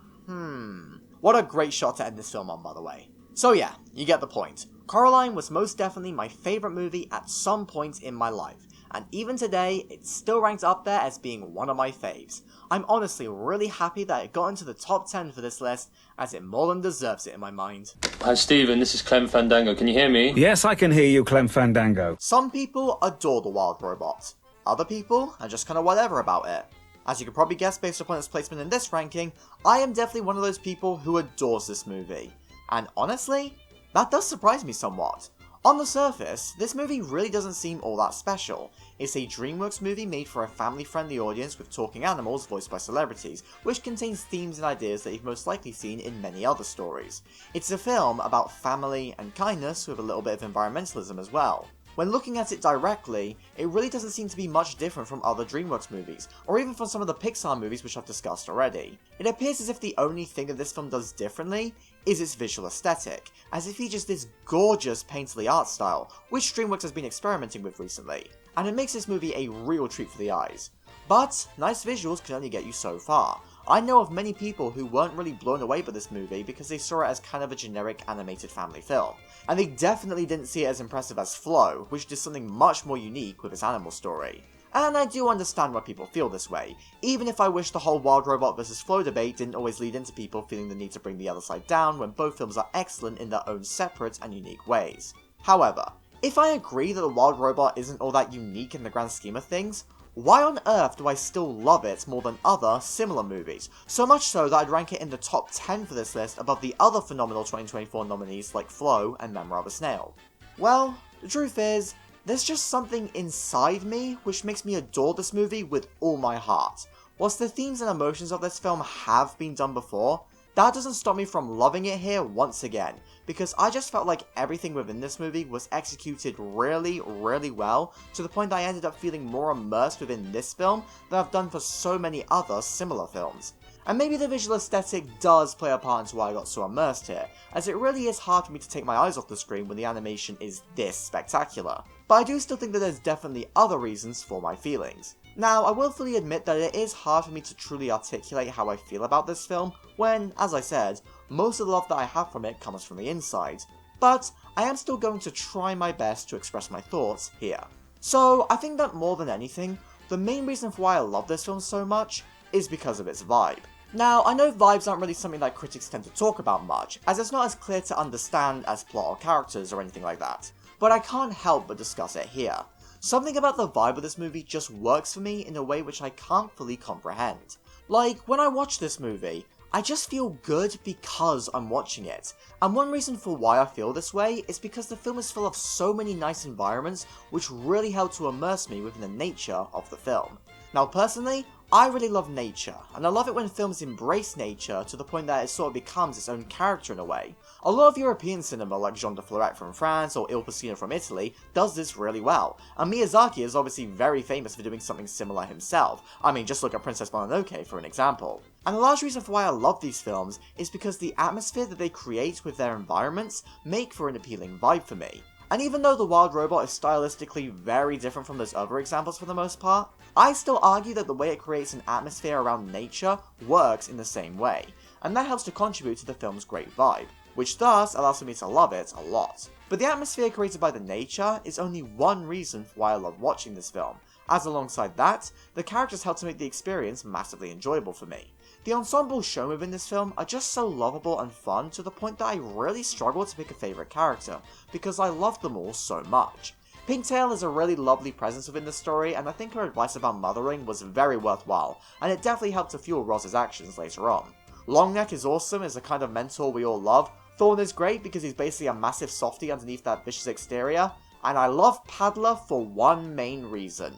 What a great shot to end this film on, by the way. So yeah, you get the point. Coraline was most definitely my favourite movie at some point in my life, and even today, it still ranks up there as being one of my faves. I'm honestly really happy that it got into the top 10 for this list, as it more than deserves it in my mind. Hi Stephen, this is Clem Fandango, can you hear me? Yes, I can hear you, Clem Fandango. Some people adore The Wild Robot. Other people are just kinda whatever about it. As you can probably guess based upon its placement in this ranking, I am definitely one of those people who adores this movie. And honestly, that does surprise me somewhat. On the surface, this movie really doesn't seem all that special. It's a DreamWorks movie made for a family-friendly audience with talking animals voiced by celebrities, which contains themes and ideas that you've most likely seen in many other stories. It's a film about family and kindness with a little bit of environmentalism as well. When looking at it directly, it really doesn't seem to be much different from other DreamWorks movies, or even from some of the Pixar movies which I've discussed already. It appears as if the only thing that this film does differently is its visual aesthetic, as it features this gorgeous painterly art style, which DreamWorks has been experimenting with recently, and it makes this movie a real treat for the eyes. But nice visuals can only get you so far. I know of many people who weren't really blown away by this movie because they saw it as kind of a generic animated family film, and they definitely didn't see it as impressive as Flow, which did something much more unique with its animal story. And I do understand why people feel this way, even if I wish the whole Wild Robot vs. Flow debate didn't always lead into people feeling the need to bring the other side down when both films are excellent in their own separate and unique ways. However, if I agree that the Wild Robot isn't all that unique in the grand scheme of things, why on earth do I still love it more than other similar movies? So much so that I'd rank it in the top 10 for this list above the other phenomenal 2024 nominees like Flow and Memoir of a Snail. Well, the truth is, there's just something inside me which makes me adore this movie with all my heart. Whilst the themes and emotions of this film have been done before, that doesn't stop me from loving it here once again, because I just felt like everything within this movie was executed really, really well, to the point that I ended up feeling more immersed within this film than I've done for so many other similar films. And maybe the visual aesthetic does play a part into why I got so immersed here, as it really is hard for me to take my eyes off the screen when the animation is this spectacular. But I do still think that there's definitely other reasons for my feelings. Now, I will fully admit that it is hard for me to truly articulate how I feel about this film, when, as I said, most of the love that I have from it comes from the inside. But I am still going to try my best to express my thoughts here. So, I think that more than anything, the main reason for why I love this film so much is because of its vibe. Now, I know vibes aren't really something that critics tend to talk about much, as it's not as clear to understand as plot or characters or anything like that, but I can't help but discuss it here. Something about the vibe of this movie just works for me in a way which I can't fully comprehend. Like, when I watch this movie, I just feel good because I'm watching it. And one reason for why I feel this way is because the film is full of so many nice environments which really help to immerse me within the nature of the film. Now personally, I really love nature, and I love it when films embrace nature to the point that it sort of becomes its own character in a way. A lot of European cinema like Jean de Florette from France or Il Pacino from Italy does this really well, and Miyazaki is obviously very famous for doing something similar himself. I mean, just look at Princess Mononoke for an example. And a large reason for why I love these films is because the atmosphere that they create with their environments make for an appealing vibe for me. And even though The Wild Robot is stylistically very different from those other examples for the most part, I still argue that the way it creates an atmosphere around nature works in the same way, and that helps to contribute to the film's great vibe, which thus allows me to love it a lot. But the atmosphere created by the nature is only one reason for why I love watching this film, as alongside that, the characters help to make the experience massively enjoyable for me. The ensemble shown within this film are just so lovable and fun to the point that I really struggle to pick a favourite character, because I love them all so much. Pigtail is a really lovely presence within the story, and I think her advice about mothering was very worthwhile, and it definitely helped to fuel Roz's actions later on. Longneck is awesome as the kind of mentor we all love. Thorn is great because he's basically a massive softie underneath that vicious exterior, and I love Paddler for one main reason.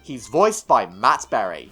He's voiced by Matt Berry.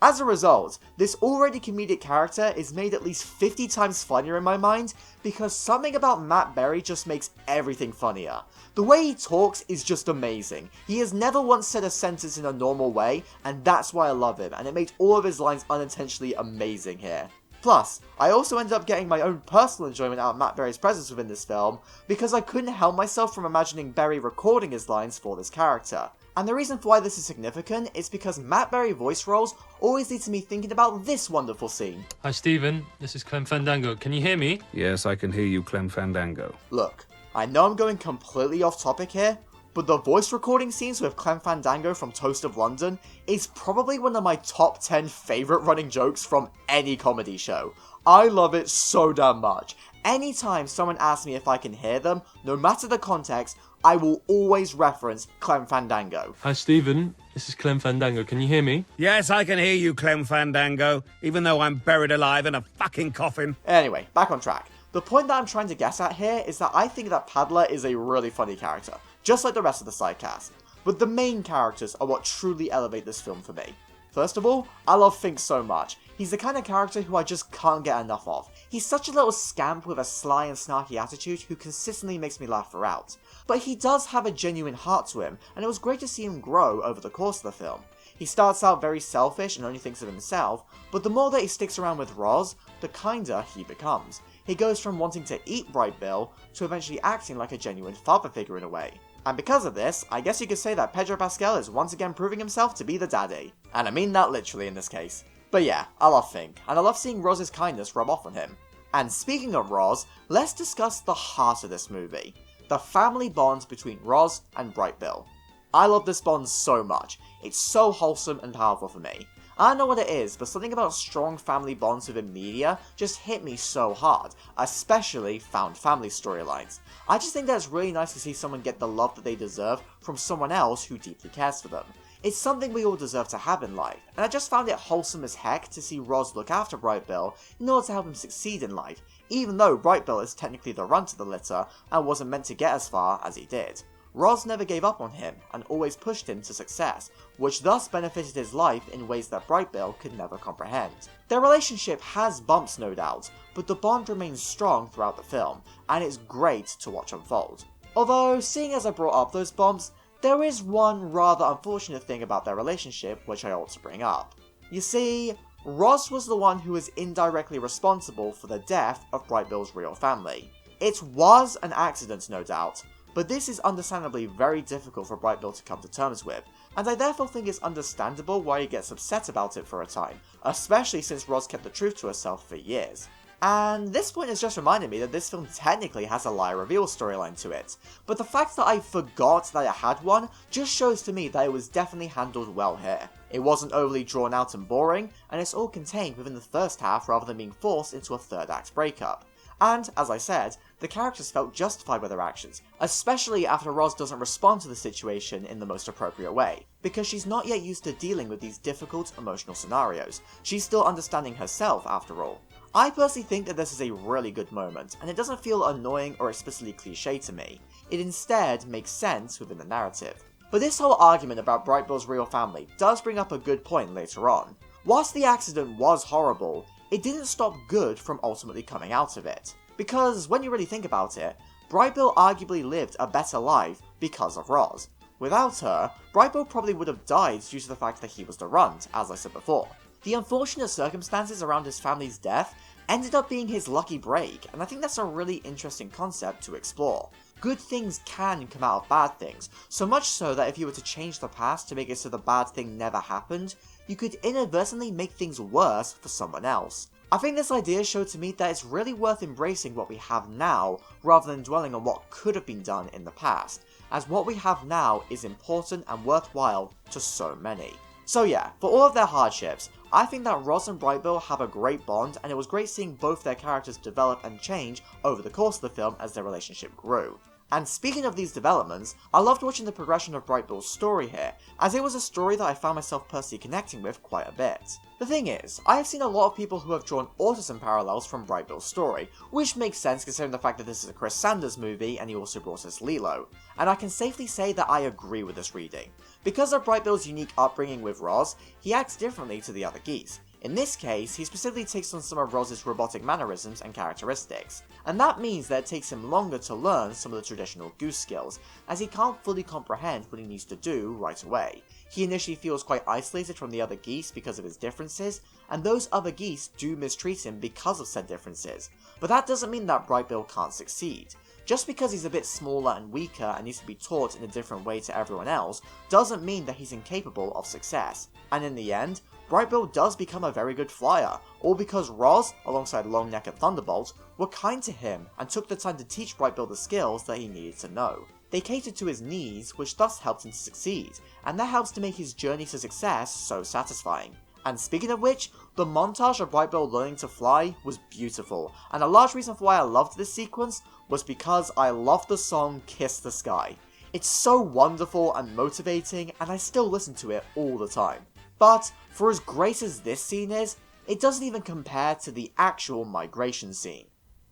As a result, this already comedic character is made at least 50 times funnier in my mind, because something about Matt Berry just makes everything funnier. The way he talks is just amazing. He has never once said a sentence in a normal way, and that's why I love him, and it made all of his lines unintentionally amazing here. Plus, I also ended up getting my own personal enjoyment out of Matt Berry's presence within this film, because I couldn't help myself from imagining Berry recording his lines for this character. And the reason for why this is significant is because Matt Berry voice roles always lead to me thinking about this wonderful scene. Hi, Stephen. This is Clem Fandango. Can you hear me? Yes, I can hear you, Clem Fandango. Look, I know I'm going completely off topic here, but the voice recording scenes with Clem Fandango from Toast of London is probably one of my top 10 favourite running jokes from any comedy show. I love it so damn much. Anytime someone asks me if I can hear them, no matter the context, I will always reference Clem Fandango. Hi, Stephen. This is Clem Fandango. Can you hear me? Yes, I can hear you, Clem Fandango, even though I'm buried alive in a fucking coffin. Anyway, back on track. The point that I'm trying to guess at here is that I think that Paddler is a really funny character, just like the rest of the side cast. But the main characters are what truly elevate this film for me. First of all, I love Fink so much. He's the kind of character who I just can't get enough of. He's such a little scamp with a sly and snarky attitude who consistently makes me laugh throughout. But he does have a genuine heart to him, and it was great to see him grow over the course of the film. He starts out very selfish and only thinks of himself, but the more that he sticks around with Roz, the kinder he becomes. He goes from wanting to eat Bright Bill to eventually acting like a genuine father figure in a way. And because of this, I guess you could say that Pedro Pascal is once again proving himself to be the daddy. And I mean that literally in this case. But yeah, I love Fink, and I love seeing Roz's kindness rub off on him. And speaking of Roz, let's discuss the heart of this movie. The family bond between Roz and Bright Bill. I love this bond so much. It's so wholesome and powerful for me. I don't know what it is, but something about strong family bonds within media just hit me so hard, especially found family storylines. I just think that it's really nice to see someone get the love that they deserve from someone else who deeply cares for them. It's something we all deserve to have in life, and I just found it wholesome as heck to see Roz look after Bright Bill in order to help him succeed in life, even though Bright Bill is technically the runt of the litter and wasn't meant to get as far as he did. Roz never gave up on him and always pushed him to success, which thus benefited his life in ways that Bright Bill could never comprehend. Their relationship has bumps no doubt, but the bond remains strong throughout the film, and it's great to watch unfold. Although, seeing as I brought up those bumps, there is one rather unfortunate thing about their relationship which I ought to bring up. You see, Roz was the one who was indirectly responsible for the death of Bright Bill's real family. It was an accident, no doubt, but this is understandably very difficult for Bright Bill to come to terms with, and I therefore think it's understandable why he gets upset about it for a time, especially since Roz kept the truth to herself for years. And this point has just reminded me that this film technically has a lie reveal storyline to it, but the fact that I forgot that it had one just shows to me that it was definitely handled well here. It wasn't overly drawn out and boring, and it's all contained within the first half rather than being forced into a third act breakup. And, as I said, the characters felt justified with their actions, especially after Roz doesn't respond to the situation in the most appropriate way, because she's not yet used to dealing with these difficult emotional scenarios. She's still understanding herself, after all. I personally think that this is a really good moment, and it doesn't feel annoying or explicitly cliche to me. It instead makes sense within the narrative. But this whole argument about Bright Bill's real family does bring up a good point later on. Whilst the accident was horrible, it didn't stop good from ultimately coming out of it. Because when you really think about it, Bright Bill arguably lived a better life because of Roz. Without her, Bright Bill probably would have died due to the fact that he was the runt, as I said before. The unfortunate circumstances around his family's death ended up being his lucky break, and I think that's a really interesting concept to explore. Good things can come out of bad things, so much so that if you were to change the past to make it so the bad thing never happened, you could inadvertently make things worse for someone else. I think this idea showed to me that it's really worth embracing what we have now, rather than dwelling on what could have been done in the past. as what we have now is important and worthwhile to so many. So yeah, for all of their hardships, I think that Roz and Brightbill have a great bond, and it was great seeing both their characters develop and change over the course of the film as their relationship grew. And speaking of these developments, I loved watching the progression of Brightbill's story here, as it was a story that I found myself personally connecting with quite a bit. The thing is, I have seen a lot of people who have drawn autism parallels from Brightbill's story, which makes sense considering the fact that this is a Chris Sanders movie and he also brought us Lilo, and I can safely say that I agree with this reading. Because of Brightbill's unique upbringing with Roz, he acts differently to the other geese. In this case, he specifically takes on some of Roz's robotic mannerisms and characteristics, and that means that it takes him longer to learn some of the traditional goose skills, as he can't fully comprehend what he needs to do right away. He initially feels quite isolated from the other geese because of his differences, and those other geese do mistreat him because of said differences, but that doesn't mean that Brightbill can't succeed. Just because he's a bit smaller and weaker and needs to be taught in a different way to everyone else, doesn't mean that he's incapable of success, and in the end, Brightbill does become a very good flyer, all because Roz, alongside Longneck and Thunderbolt, were kind to him and took the time to teach Brightbill the skills that he needed to know. They catered to his needs, which thus helped him to succeed, and that helps to make his journey to success so satisfying. And speaking of which, the montage of Brightbill learning to fly was beautiful, and a large reason for why I loved this sequence was because I loved the song Kiss the Sky. It's so wonderful and motivating, and I still listen to it all the time. But, for as great as this scene is, it doesn't even compare to the actual migration scene.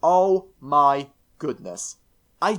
Oh my goodness. I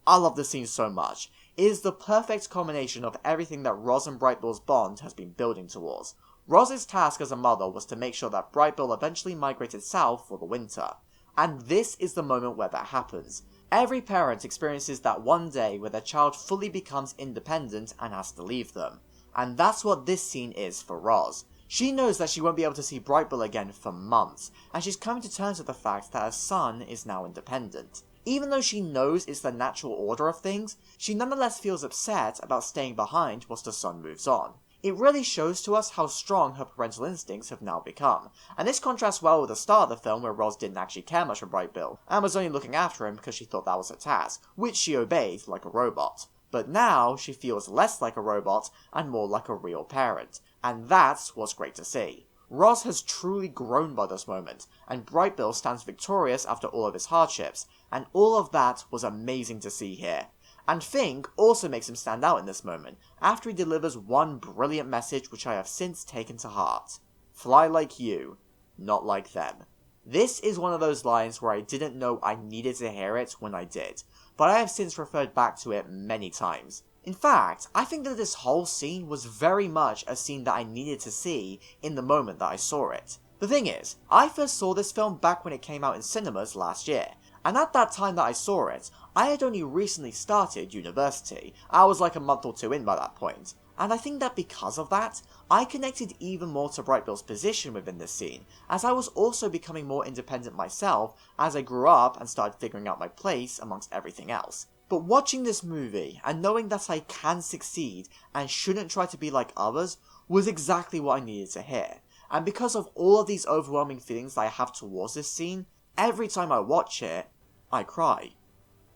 love this scene so much. It is the perfect combination of everything that Roz and Brightbill's bond has been building towards. Roz's task as a mother was to make sure that Brightbill eventually migrated south for the winter. And this is the moment where that happens. Every parent experiences that one day where their child fully becomes independent and has to leave them. And that's what this scene is for Roz. She knows that she won't be able to see Brightbill again for months, and she's coming to terms with the fact that her son is now independent. Even though she knows it's the natural order of things, she nonetheless feels upset about staying behind whilst her son moves on. It really shows to us how strong her parental instincts have now become, and this contrasts well with the start of the film where Roz didn't actually care much for Brightbill, and was only looking after him because she thought that was her task, which she obeyed like a robot. But now, she feels less like a robot and more like a real parent, and that's what's great to see. Roz has truly grown by this moment, and Brightbill stands victorious after all of his hardships, and all of that was amazing to see here. And Fink also makes him stand out in this moment, after he delivers one brilliant message which I have since taken to heart. Fly like you, not like them. This is one of those lines where I didn't know I needed to hear it when I did, but I have since referred back to it many times. In fact, I think that this whole scene was very much a scene that I needed to see in the moment that I saw it. The thing is, I first saw this film back when it came out in cinemas last year, and at that time that I saw it, I had only recently started university. I was like a month or two in by that point, and I think that because of that, I connected even more to Brightbill's position within this scene, as I was also becoming more independent myself as I grew up and started figuring out my place amongst everything else. But watching this movie, and knowing that I can succeed and shouldn't try to be like others, was exactly what I needed to hear. And because of all of these overwhelming feelings that I have towards this scene, every time I watch it, I cry.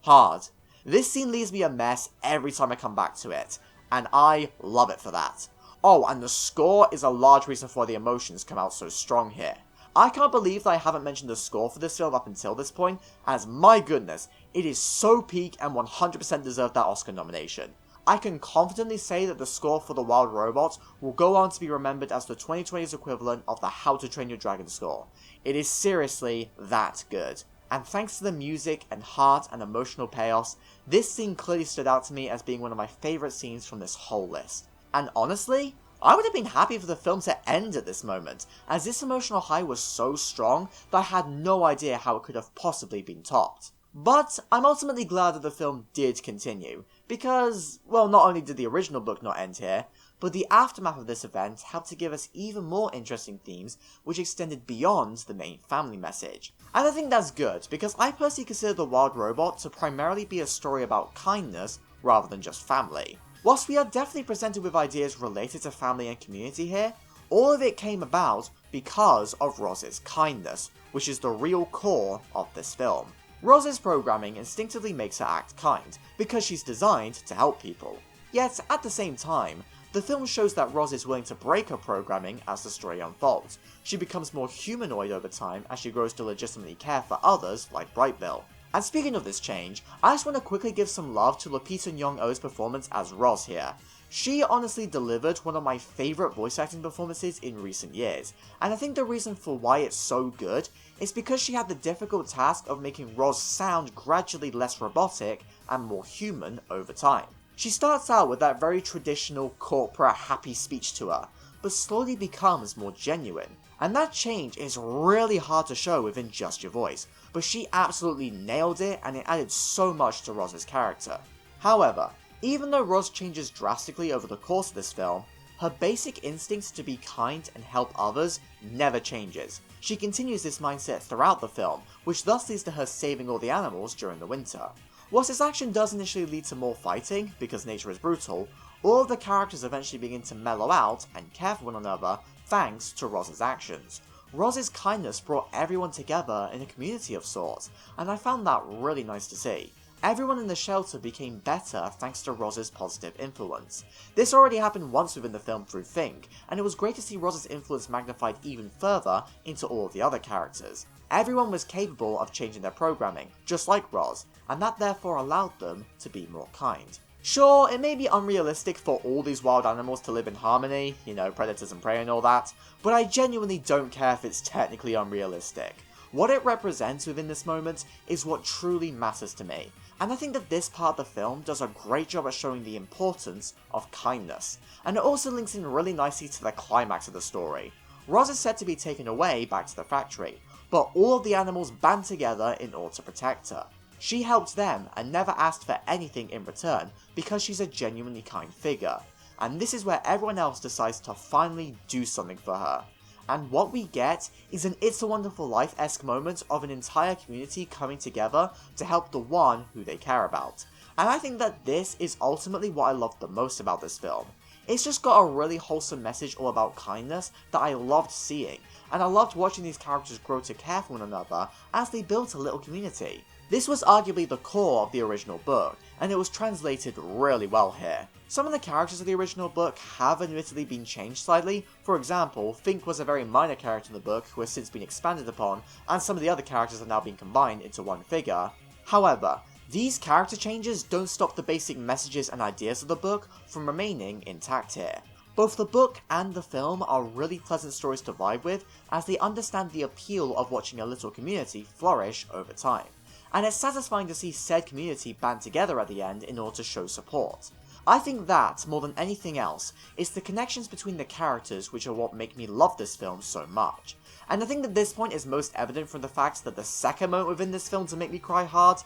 Hard. This scene leaves me a mess every time I come back to it, and I love it for that. Oh, and the score is a large reason for why the emotions come out so strong here. I can't believe that I haven't mentioned the score for this film up until this point, as my goodness, it is so peak and 100% deserved that Oscar nomination. I can confidently say that the score for The Wild Robot will go on to be remembered as the 2020's equivalent of the How to Train Your Dragon score. It is seriously that good. And thanks to the music and heart and emotional payoffs, this scene clearly stood out to me as being one of my favourite scenes from this whole list. And honestly, I would have been happy for the film to end at this moment, as this emotional high was so strong that I had no idea how it could have possibly been topped. But I'm ultimately glad that the film did continue, because, well, not only did the original book not end here, but the aftermath of this event helped to give us even more interesting themes which extended beyond the main family message. And I think that's good, because I personally consider The Wild Robot to primarily be a story about kindness rather than just family. Whilst we are definitely presented with ideas related to family and community here, all of it came about because of Roz's kindness, which is the real core of this film. Roz's programming instinctively makes her act kind, because she's designed to help people. Yet, at the same time, the film shows that Roz is willing to break her programming as the story unfolds. She becomes more humanoid over time as she grows to legitimately care for others like Brightbill. And speaking of this change, I just want to quickly give some love to Lupita Nyong'o's performance as Roz here. She honestly delivered one of my favourite voice acting performances in recent years, and I think the reason for why it's so good is because she had the difficult task of making Roz sound gradually less robotic and more human over time. She starts out with that very traditional corporate happy speech to her, but slowly becomes more genuine. And that change is really hard to show within just your voice, but she absolutely nailed it and it added so much to Roz's character. However, even though Roz changes drastically over the course of this film, her basic instinct to be kind and help others never changes. She continues this mindset throughout the film, which thus leads to her saving all the animals during the winter. Whilst this action does initially lead to more fighting, because nature is brutal, all of the characters eventually begin to mellow out and care for one another thanks to Roz's actions. Roz's kindness brought everyone together in a community of sorts, and I found that really nice to see. Everyone in the shelter became better thanks to Roz's positive influence. This already happened once within the film through Think, and it was great to see Roz's influence magnified even further into all of the other characters. Everyone was capable of changing their programming, just like Roz, and that therefore allowed them to be more kind. Sure, it may be unrealistic for all these wild animals to live in harmony, predators and prey and all that, but I genuinely don't care if it's technically unrealistic. What it represents within this moment is what truly matters to me, and I think that this part of the film does a great job at showing the importance of kindness, and it also links in really nicely to the climax of the story. Roz is said to be taken away back to the factory, but all of the animals band together in order to protect her. She helped them and never asked for anything in return because she's a genuinely kind figure, and this is where everyone else decides to finally do something for her. And what we get is an It's a Wonderful Life-esque moment of an entire community coming together to help the one who they care about. And I think that this is ultimately what I love the most about this film. It's just got a really wholesome message all about kindness that I loved seeing, and I loved watching these characters grow to care for one another as they built a little community. This was arguably the core of the original book, and it was translated really well here. Some of the characters of the original book have admittedly been changed slightly. For example, Fink was a very minor character in the book who has since been expanded upon, and some of the other characters have now been combined into one figure. However, these character changes don't stop the basic messages and ideas of the book from remaining intact here. Both the book and the film are really pleasant stories to vibe with, as they understand the appeal of watching a little community flourish over time. And it's satisfying to see said community band together at the end in order to show support. I think that, more than anything else, is the connections between the characters which are what make me love this film so much. And I think that this point is most evident from the fact that the second moment within this film to make me cry hard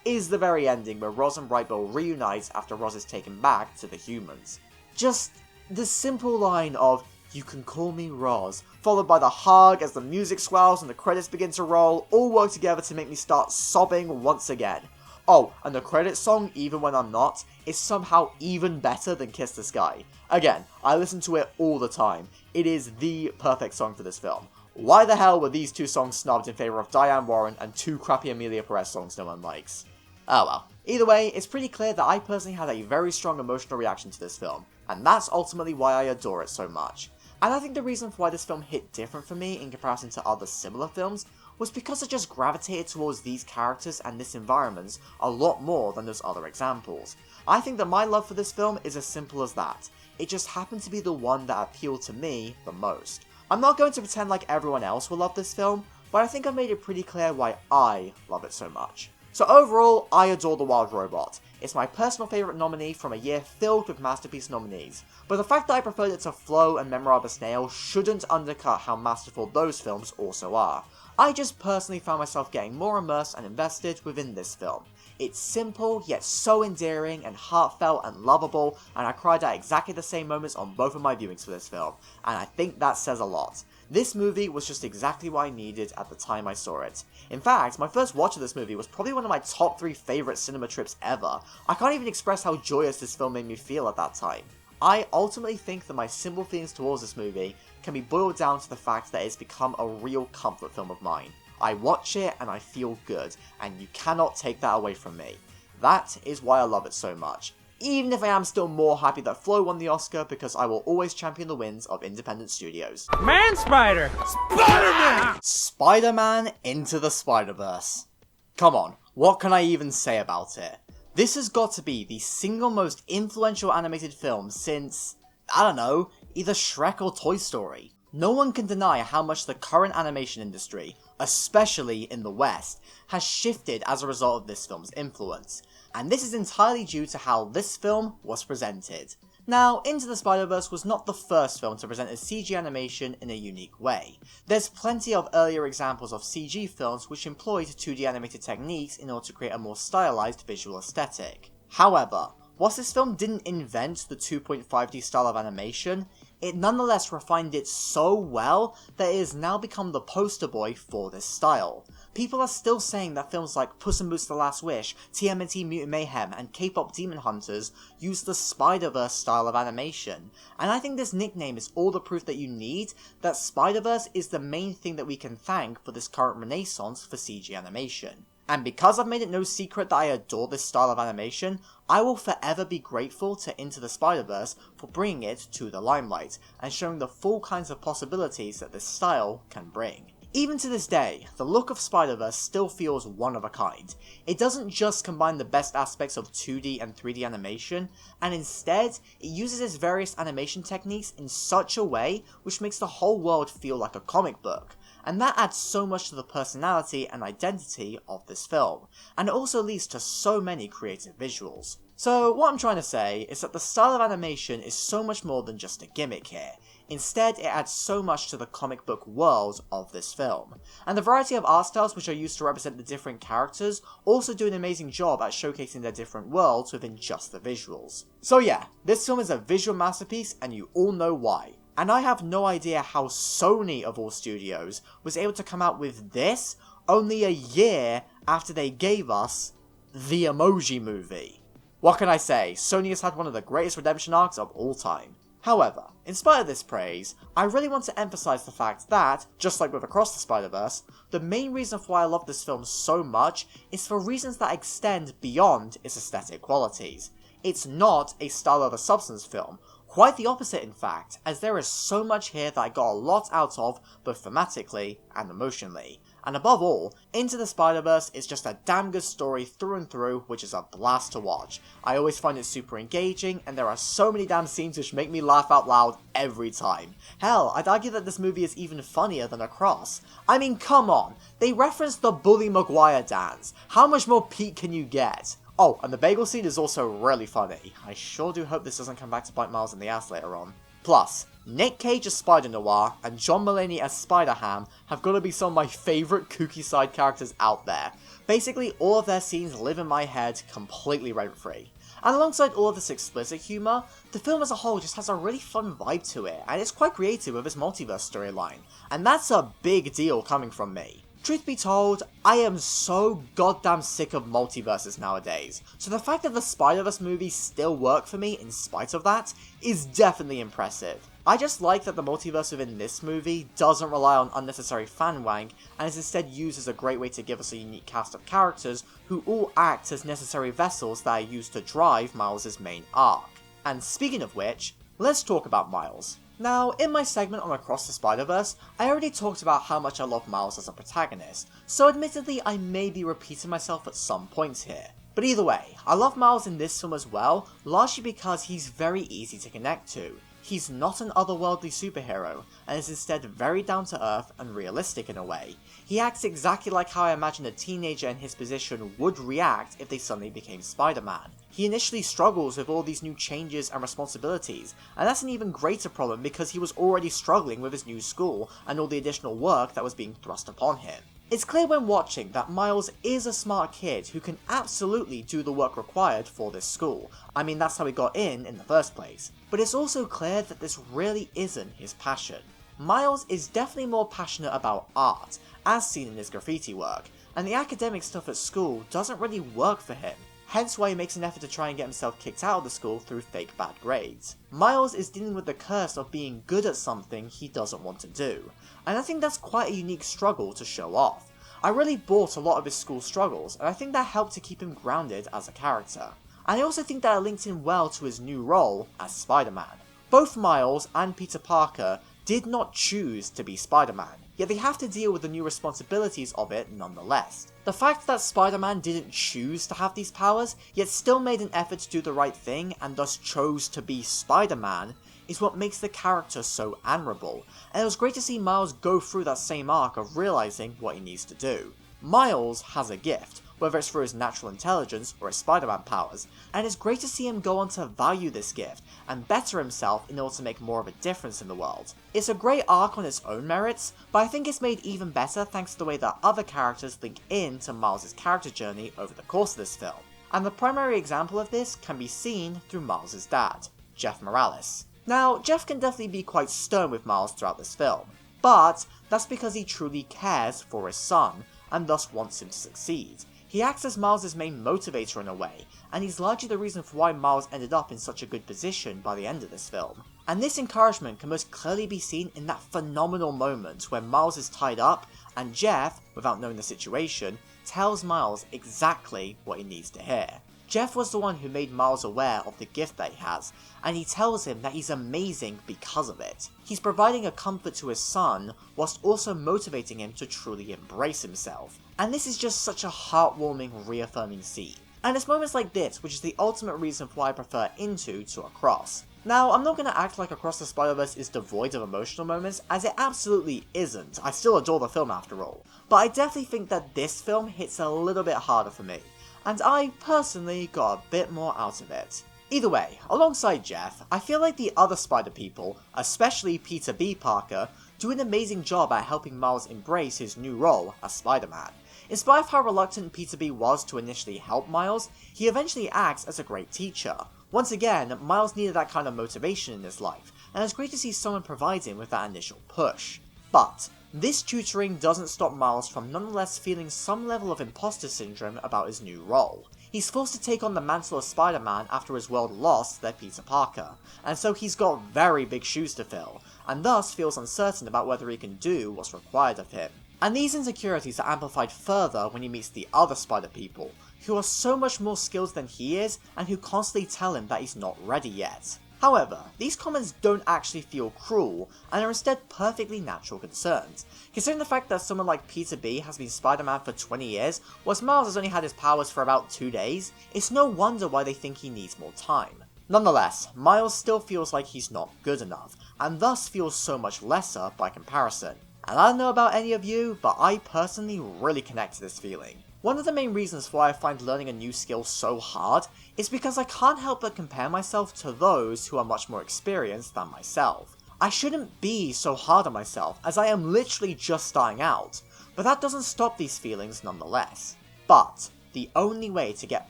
is the very ending where Roz and Brightbill reunite after Roz is taken back to the humans. Just the simple line of, "You can call me Roz," followed by the hug as the music swells and the credits begin to roll, all work together to make me start sobbing once again. Oh, and the credits song, Even When I'm Not, is somehow even better than Kiss the Sky. Again, I listen to it all the time. It is the perfect song for this film. Why the hell were these two songs snubbed in favour of Diane Warren and two crappy Amelia Perez songs no one likes? Oh well. Either way, it's pretty clear that I personally had a very strong emotional reaction to this film, and that's ultimately why I adore it so much. And I think the reason for why this film hit different for me in comparison to other similar films was because I just gravitated towards these characters and this environment a lot more than those other examples. I think that my love for this film is as simple as that. It just happened to be the one that appealed to me the most. I'm not going to pretend like everyone else will love this film, but I think I've made it pretty clear why I love it so much. So overall, I adore The Wild Robot. It's my personal favourite nominee from a year filled with masterpiece nominees, but the fact that I preferred it to Flow and Memorable Snail shouldn't undercut how masterful those films also are. I just personally found myself getting more immersed and invested within this film. It's simple, yet so endearing and heartfelt and lovable, and I cried at exactly the same moments on both of my viewings for this film, and I think that says a lot. This movie was just exactly what I needed at the time I saw it. In fact, my first watch of this movie was probably one of my top 3 favourite cinema trips ever. I can't even express how joyous this film made me feel at that time. I ultimately think that my simple feelings towards this movie can be boiled down to the fact that it's become a real comfort film of mine. I watch it and I feel good, and you cannot take that away from me. That is why I love it so much. Even if I am still more happy that Flo won the Oscar, because I will always champion the wins of independent studios. Man-Spider! Spider-Man! Spider-Man Into the Spider-Verse. Come on, what can I even say about it? This has got to be the single most influential animated film since, I don't know, either Shrek or Toy Story. No one can deny how much the current animation industry, especially in the West, has shifted as a result of this film's influence, and this is entirely due to how this film was presented. Now, Into the Spider-Verse was not the first film to present a CG animation in a unique way. There's plenty of earlier examples of CG films which employed 2D animated techniques in order to create a more stylized visual aesthetic. However, whilst this film didn't invent the 2.5D style of animation, it nonetheless refined it so well that it has now become the poster boy for this style. People are still saying that films like Puss in Boots: The Last Wish, TMNT Mutant Mayhem, and K-pop Demon Hunters use the Spider-Verse style of animation, and I think this nickname is all the proof that you need that Spider-Verse is the main thing that we can thank for this current renaissance for CG animation. And because I've made it no secret that I adore this style of animation, I will forever be grateful to Into the Spider-Verse for bringing it to the limelight, and showing the full kinds of possibilities that this style can bring. Even to this day, the look of Spider-Verse still feels one of a kind. It doesn't just combine the best aspects of 2D and 3D animation, and instead, it uses its various animation techniques in such a way which makes the whole world feel like a comic book. And that adds so much to the personality and identity of this film, and it also leads to so many creative visuals. So what I'm trying to say is that the style of animation is so much more than just a gimmick here. Instead, it adds so much to the comic book world of this film. And the variety of art styles which are used to represent the different characters also do an amazing job at showcasing their different worlds within just the visuals. So yeah, this film is a visual masterpiece, and you all know why. And I have no idea how Sony of all studios was able to come out with this only a year after they gave us the Emoji Movie. What can I say, Sony has had one of the greatest redemption arcs of all time. However, in spite of this praise, I really want to emphasize the fact that, just like with Across the Spider-Verse, the main reason for why I love this film so much is for reasons that extend beyond its aesthetic qualities. It's not a style over substance film. Quite the opposite in fact, as there is so much here that I got a lot out of, both thematically and emotionally. And above all, Into the Spider-Verse is just a damn good story through and through, which is a blast to watch. I always find it super engaging, and there are so many damn scenes which make me laugh out loud every time. Hell, I'd argue that this movie is even funnier than Across. I mean, come on, they reference the Bully Maguire dance. How much more peak can you get? Oh, and the bagel scene is also really funny. I sure do hope this doesn't come back to bite Miles in the ass later on. Plus, Nick Cage as Spider-Noir and John Mulaney as Spider-Ham have got to be some of my favourite kooky side characters out there. Basically, all of their scenes live in my head completely rent-free. And alongside all of this explicit humour, the film as a whole just has a really fun vibe to it, and it's quite creative with its multiverse storyline. And that's a big deal coming from me. Truth be told, I am so goddamn sick of multiverses nowadays, so the fact that the Spider-Verse movies still work for me in spite of that is definitely impressive. I just like that the multiverse within this movie doesn't rely on unnecessary fanwang, and is instead used as a great way to give us a unique cast of characters who all act as necessary vessels that are used to drive Miles' main arc. And speaking of which, let's talk about Miles. Now, in my segment on Across the Spider-Verse, I already talked about how much I love Miles as a protagonist, so admittedly I may be repeating myself at some points here. But either way, I love Miles in this film as well, largely because he's very easy to connect to. He's not an otherworldly superhero, and is instead very down to earth and realistic in a way. He acts exactly like how I imagine a teenager in his position would react if they suddenly became Spider-Man. He initially struggles with all these new changes and responsibilities, and that's an even greater problem because he was already struggling with his new school and all the additional work that was being thrust upon him. It's clear when watching that Miles is a smart kid who can absolutely do the work required for this school. I mean, that's how he got in the first place. But it's also clear that this really isn't his passion. Miles is definitely more passionate about art, as seen in his graffiti work, and the academic stuff at school doesn't really work for him. Hence why he makes an effort to try and get himself kicked out of the school through fake bad grades. Miles is dealing with the curse of being good at something he doesn't want to do, and I think that's quite a unique struggle to show off. I really bought a lot of his school struggles, and I think that helped to keep him grounded as a character. And I also think that it linked in well to his new role as Spider-Man. Both Miles and Peter Parker did not choose to be Spider-Man, yet they have to deal with the new responsibilities of it nonetheless. The fact that Spider-Man didn't choose to have these powers, yet still made an effort to do the right thing and thus chose to be Spider-Man, is what makes the character so admirable, and it was great to see Miles go through that same arc of realizing what he needs to do. Miles has a gift, whether it's for his natural intelligence or his Spider-Man powers, and it's great to see him go on to value this gift and better himself in order to make more of a difference in the world. It's a great arc on its own merits, but I think it's made even better thanks to the way that other characters link in to Miles' character journey over the course of this film. And the primary example of this can be seen through Miles' dad, Jeff Morales. Now, Jeff can definitely be quite stern with Miles throughout this film, but that's because he truly cares for his son, and thus wants him to succeed. He acts as Miles' main motivator in a way, and he's largely the reason for why Miles ended up in such a good position by the end of this film. And this encouragement can most clearly be seen in that phenomenal moment where Miles is tied up, and Jeff, without knowing the situation, tells Miles exactly what he needs to hear. Jeff was the one who made Miles aware of the gift that he has, and he tells him that he's amazing because of it. He's providing a comfort to his son, whilst also motivating him to truly embrace himself. And this is just such a heartwarming, reaffirming scene. And it's moments like this which is the ultimate reason for why I prefer Into to Across. Now, I'm not going to act like Across the Spider-Verse is devoid of emotional moments, as it absolutely isn't. I still adore the film after all. But I definitely think that this film hits a little bit harder for me, and I personally got a bit more out of it. Either way, alongside Jeff, I feel like the other Spider people, especially Peter B. Parker, do an amazing job at helping Miles embrace his new role as Spider-Man. In spite of how reluctant Peter B was to initially help Miles, he eventually acts as a great teacher. Once again, Miles needed that kind of motivation in his life, and it's great to see someone provide him with that initial push. But this tutoring doesn't stop Miles from nonetheless feeling some level of imposter syndrome about his new role. He's forced to take on the mantle of Spider-Man after his world lost their Peter Parker, and so he's got very big shoes to fill, and thus feels uncertain about whether he can do what's required of him. And these insecurities are amplified further when he meets the other Spider people, who are so much more skilled than he is, and who constantly tell him that he's not ready yet. However, these comments don't actually feel cruel, and are instead perfectly natural concerns. Considering the fact that someone like Peter B has been Spider-Man for 20 years, whilst Miles has only had his powers for about 2 days, it's no wonder why they think he needs more time. Nonetheless, Miles still feels like he's not good enough, and thus feels so much lesser by comparison. And I don't know about any of you, but I personally really connect to this feeling. One of the main reasons why I find learning a new skill so hard is because I can't help but compare myself to those who are much more experienced than myself. I shouldn't be so hard on myself, as I am literally just starting out, but that doesn't stop these feelings nonetheless. But the only way to get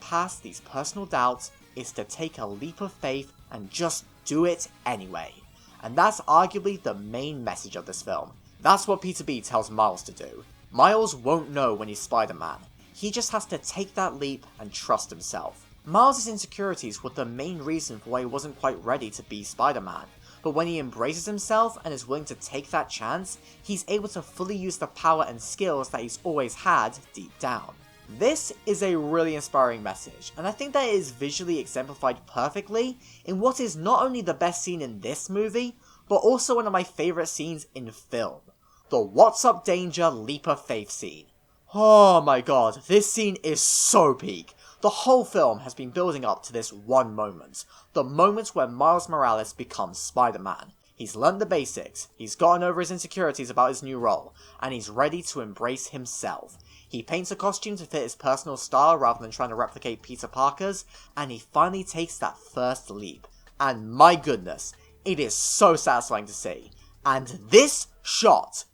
past these personal doubts is to take a leap of faith and just do it anyway. And that's arguably the main message of this film. That's what Peter B tells Miles to do. Miles won't know when he's Spider-Man. He just has to take that leap and trust himself. Miles' insecurities were the main reason for why he wasn't quite ready to be Spider-Man, but when he embraces himself and is willing to take that chance, he's able to fully use the power and skills that he's always had deep down. This is a really inspiring message, and I think that it is visually exemplified perfectly in what is not only the best scene in this movie, but also one of my favourite scenes in film. The What's Up Danger Leap of Faith scene. Oh my god, this scene is so peak. The whole film has been building up to this one moment. The moment where Miles Morales becomes Spider-Man. He's learned the basics, he's gotten over his insecurities about his new role, and he's ready to embrace himself. He paints a costume to fit his personal style rather than trying to replicate Peter Parker's, and he finally takes that first leap. And my goodness, it is so satisfying to see. And this shot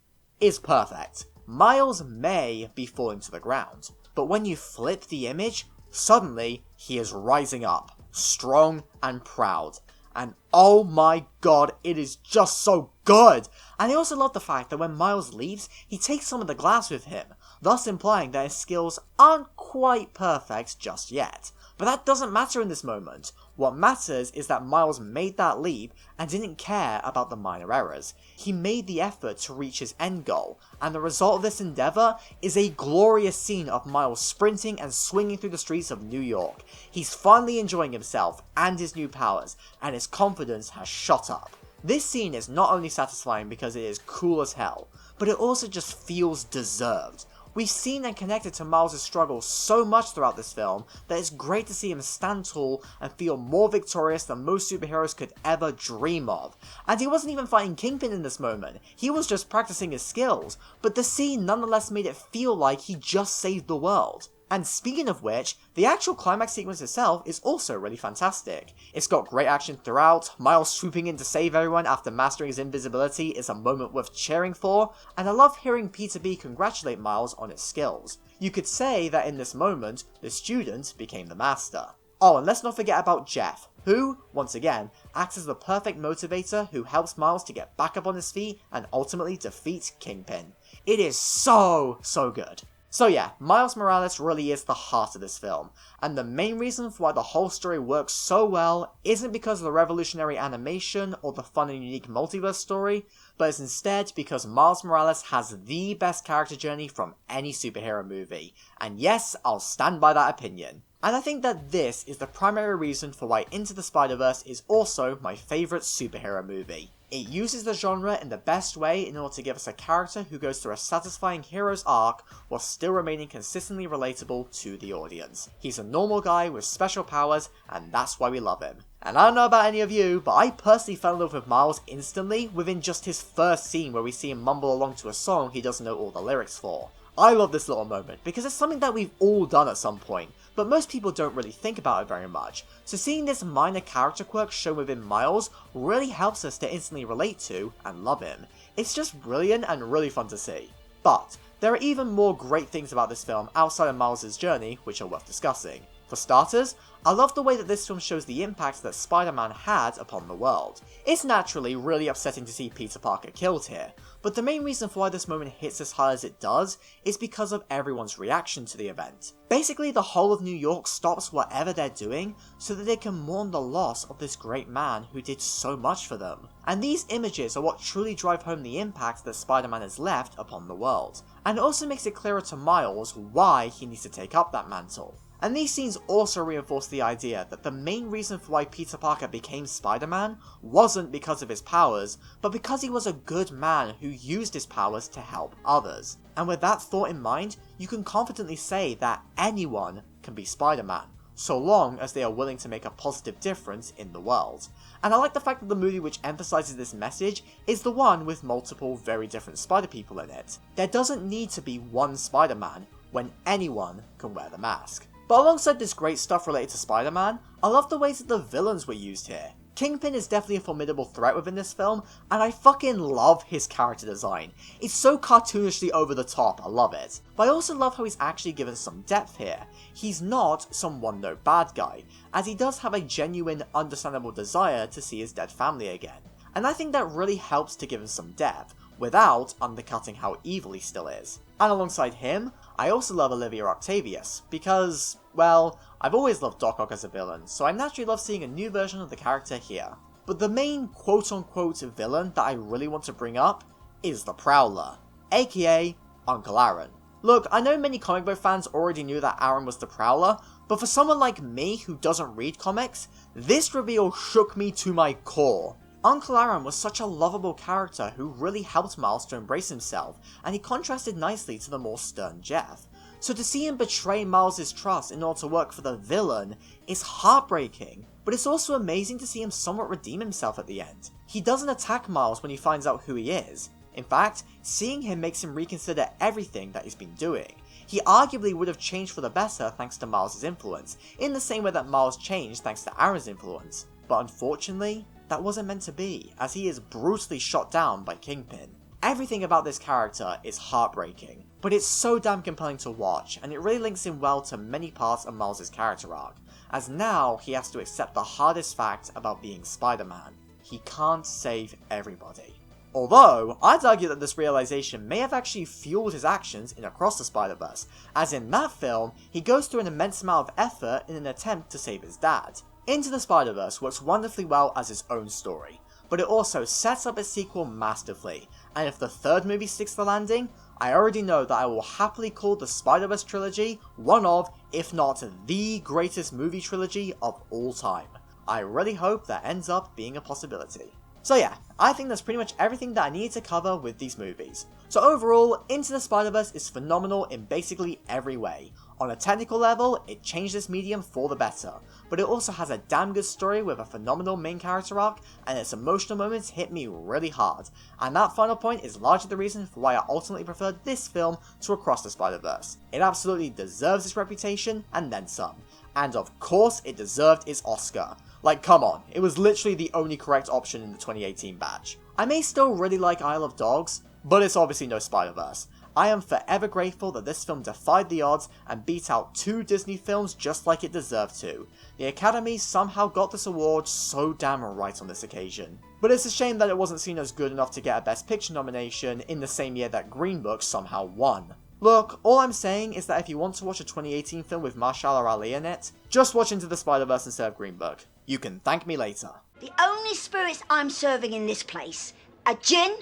is perfect. Miles may be falling to the ground, but when you flip the image, suddenly he is rising up, strong and proud. And oh my god, it is just so good! And I also love the fact that when Miles leaves, he takes some of the glass with him, thus implying that his skills aren't quite perfect just yet. But that doesn't matter in this moment. What matters is that Miles made that leap and didn't care about the minor errors. He made the effort to reach his end goal, and the result of this endeavour is a glorious scene of Miles sprinting and swinging through the streets of New York. He's finally enjoying himself and his new powers, and his confidence has shot up. This scene is not only satisfying because it is cool as hell, but it also just feels deserved. We've seen and connected to Miles' struggle so much throughout this film that it's great to see him stand tall and feel more victorious than most superheroes could ever dream of. And he wasn't even fighting Kingpin in this moment, he was just practicing his skills, but the scene nonetheless made it feel like he just saved the world. And speaking of which, the actual climax sequence itself is also really fantastic. It's got great action throughout, Miles swooping in to save everyone after mastering his invisibility is a moment worth cheering for, and I love hearing Peter B congratulate Miles on his skills. You could say that in this moment, the student became the master. Oh, and let's not forget about Jeff, who, once again, acts as the perfect motivator who helps Miles to get back up on his feet and ultimately defeat Kingpin. It is so good. So yeah, Miles Morales really is the heart of this film, and the main reason for why the whole story works so well isn't because of the revolutionary animation or the fun and unique multiverse story, but is instead because Miles Morales has the best character journey from any superhero movie, and yes, I'll stand by that opinion. And I think that this is the primary reason for why Into the Spider-Verse is also my favourite superhero movie. It uses the genre in the best way in order to give us a character who goes through a satisfying hero's arc while still remaining consistently relatable to the audience. He's a normal guy with special powers, and that's why we love him. And I don't know about any of you, but I personally fell in love with Miles instantly within just his first scene where we see him mumble along to a song he doesn't know all the lyrics for. I love this little moment because it's something that we've all done at some point, but most people don't really think about it very much, so seeing this minor character quirk shown within Miles really helps us to instantly relate to and love him. It's just brilliant and really fun to see. But there are even more great things about this film outside of Miles' journey which are worth discussing. For starters, I love the way that this film shows the impact that Spider-Man had upon the world. It's naturally really upsetting to see Peter Parker killed here, but the main reason for why this moment hits as hard as it does is because of everyone's reaction to the event. Basically, the whole of New York stops whatever they're doing so that they can mourn the loss of this great man who did so much for them. And these images are what truly drive home the impact that Spider-Man has left upon the world. And it also makes it clearer to Miles why he needs to take up that mantle. And these scenes also reinforce the idea that the main reason for why Peter Parker became Spider-Man wasn't because of his powers, but because he was a good man who used his powers to help others. And with that thought in mind, you can confidently say that anyone can be Spider-Man, so long as they are willing to make a positive difference in the world. And I like the fact that the movie which emphasizes this message is the one with multiple very different Spider-People in it. There doesn't need to be one Spider-Man when anyone can wear the mask. But alongside this great stuff related to Spider-Man, I love the ways that the villains were used here. Kingpin is definitely a formidable threat within this film, and I fucking love his character design. It's so cartoonishly over the top, I love it. But I also love how he's actually given some depth here. He's not some one-note bad guy, as he does have a genuine, understandable desire to see his dead family again. And I think that really helps to give him some depth, without undercutting how evil he still is. And alongside him, I also love Olivia Octavius, because, well, I've always loved Doc Ock as a villain, so I naturally love seeing a new version of the character here. But the main quote-unquote villain that I really want to bring up is the Prowler, aka Uncle Aaron. Look, I know many comic book fans already knew that Aaron was the Prowler, but for someone like me who doesn't read comics, this reveal shook me to my core. Uncle Aaron was such a lovable character who really helped Miles to embrace himself, and he contrasted nicely to the more stern Jeff. So to see him betray Miles' trust in order to work for the villain is heartbreaking, but it's also amazing to see him somewhat redeem himself at the end. He doesn't attack Miles when he finds out who he is. In fact, seeing him makes him reconsider everything that he's been doing. He arguably would have changed for the better thanks to Miles' influence, in the same way that Miles changed thanks to Aaron's influence. But unfortunately, that wasn't meant to be, as he is brutally shot down by Kingpin. Everything about this character is heartbreaking, but it's so damn compelling to watch, and it really links in well to many parts of Miles' character arc, as now he has to accept the hardest fact about being Spider-Man. He can't save everybody. Although, I'd argue that this realization may have actually fueled his actions in Across the Spider-Verse, as in that film, he goes through an immense amount of effort in an attempt to save his dad. Into the Spider-Verse works wonderfully well as its own story, but it also sets up its sequel masterfully, and if the third movie sticks the landing, I already know that I will happily call the Spider-Verse trilogy one of, if not the greatest movie trilogy of all time. I really hope that ends up being a possibility. So yeah, I think that's pretty much everything that I needed to cover with these movies. So overall, Into the Spider-Verse is phenomenal in basically every way. On a technical level, it changed this medium for the better, but it also has a damn good story with a phenomenal main character arc, and its emotional moments hit me really hard, and that final point is largely the reason for why I ultimately preferred this film to Across the Spider-Verse. It absolutely deserves its reputation, and then some. And of course, it deserved its Oscar. Like, come on, it was literally the only correct option in the 2018 batch. I may still really like Isle of Dogs, but it's obviously no Spider-Verse. I am forever grateful that this film defied the odds and beat out 2 Disney films just like it deserved to. The Academy somehow got this award so damn right on this occasion. But it's a shame that it wasn't seen as good enough to get a Best Picture nomination in the same year that Green Book somehow won. Look, all I'm saying is that if you want to watch a 2018 film with Mahershala Ali in it, just watch Into the Spider-Verse instead of Green Book. You can thank me later. The only spirits I'm serving in this place are gin,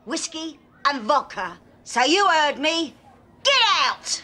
whiskey, and vodka. So you heard me. Get out!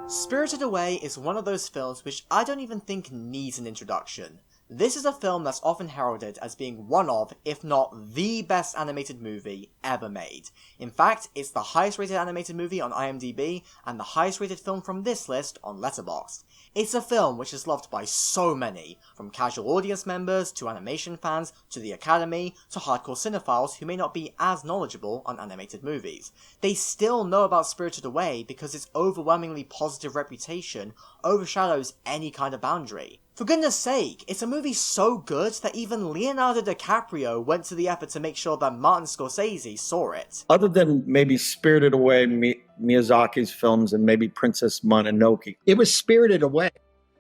Spirited Away is one of those films which I don't even think needs an introduction. This is a film that's often heralded as being one of, if not the best animated movie ever made. In fact, it's the highest rated animated movie on IMDb, and the highest rated film from this list on Letterboxd. It's a film which is loved by so many, from casual audience members, to animation fans, to the Academy, to hardcore cinephiles who may not be as knowledgeable on animated movies. They still know about Spirited Away because its overwhelmingly positive reputation overshadows any kind of boundary. For goodness sake, it's a movie so good that even Leonardo DiCaprio went to the effort to make sure that Martin Scorsese saw it. Other than maybe Spirited Away, Miyazaki's films, and maybe Princess Mononoke, it was Spirited Away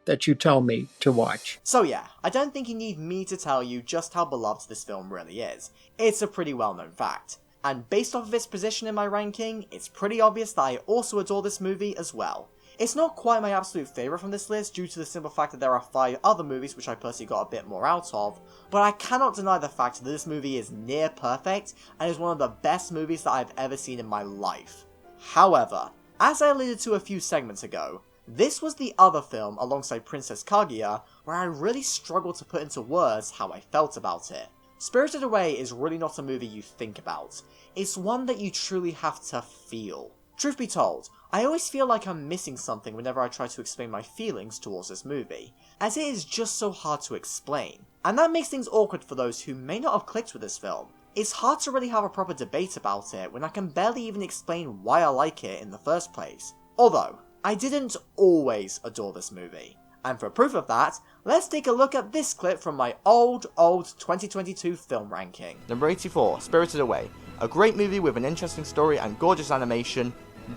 that you tell me to watch. So yeah, I don't think you need me to tell you just how beloved this film really is. It's a pretty well-known fact. And based off of its position in my ranking, it's pretty obvious that I also adore this movie as well. It's not quite my absolute favourite from this list due to the simple fact that there are 5 other movies which I personally got a bit more out of, but I cannot deny the fact that this movie is near perfect and is one of the best movies that I've ever seen in my life. However, as I alluded to a few segments ago, this was the other film alongside Princess Kaguya where I really struggled to put into words how I felt about it. Spirited Away is really not a movie you think about, it's one that you truly have to feel. Truth be told, I always feel like I'm missing something whenever I try to explain my feelings towards this movie, as it is just so hard to explain. And that makes things awkward for those who may not have clicked with this film. It's hard to really have a proper debate about it when I can barely even explain why I like it in the first place. Although, I didn't always adore this movie. And for proof of that, let's take a look at this clip from my old 2022 film ranking. Number 84, Spirited Away. A great movie with an interesting story and gorgeous animation,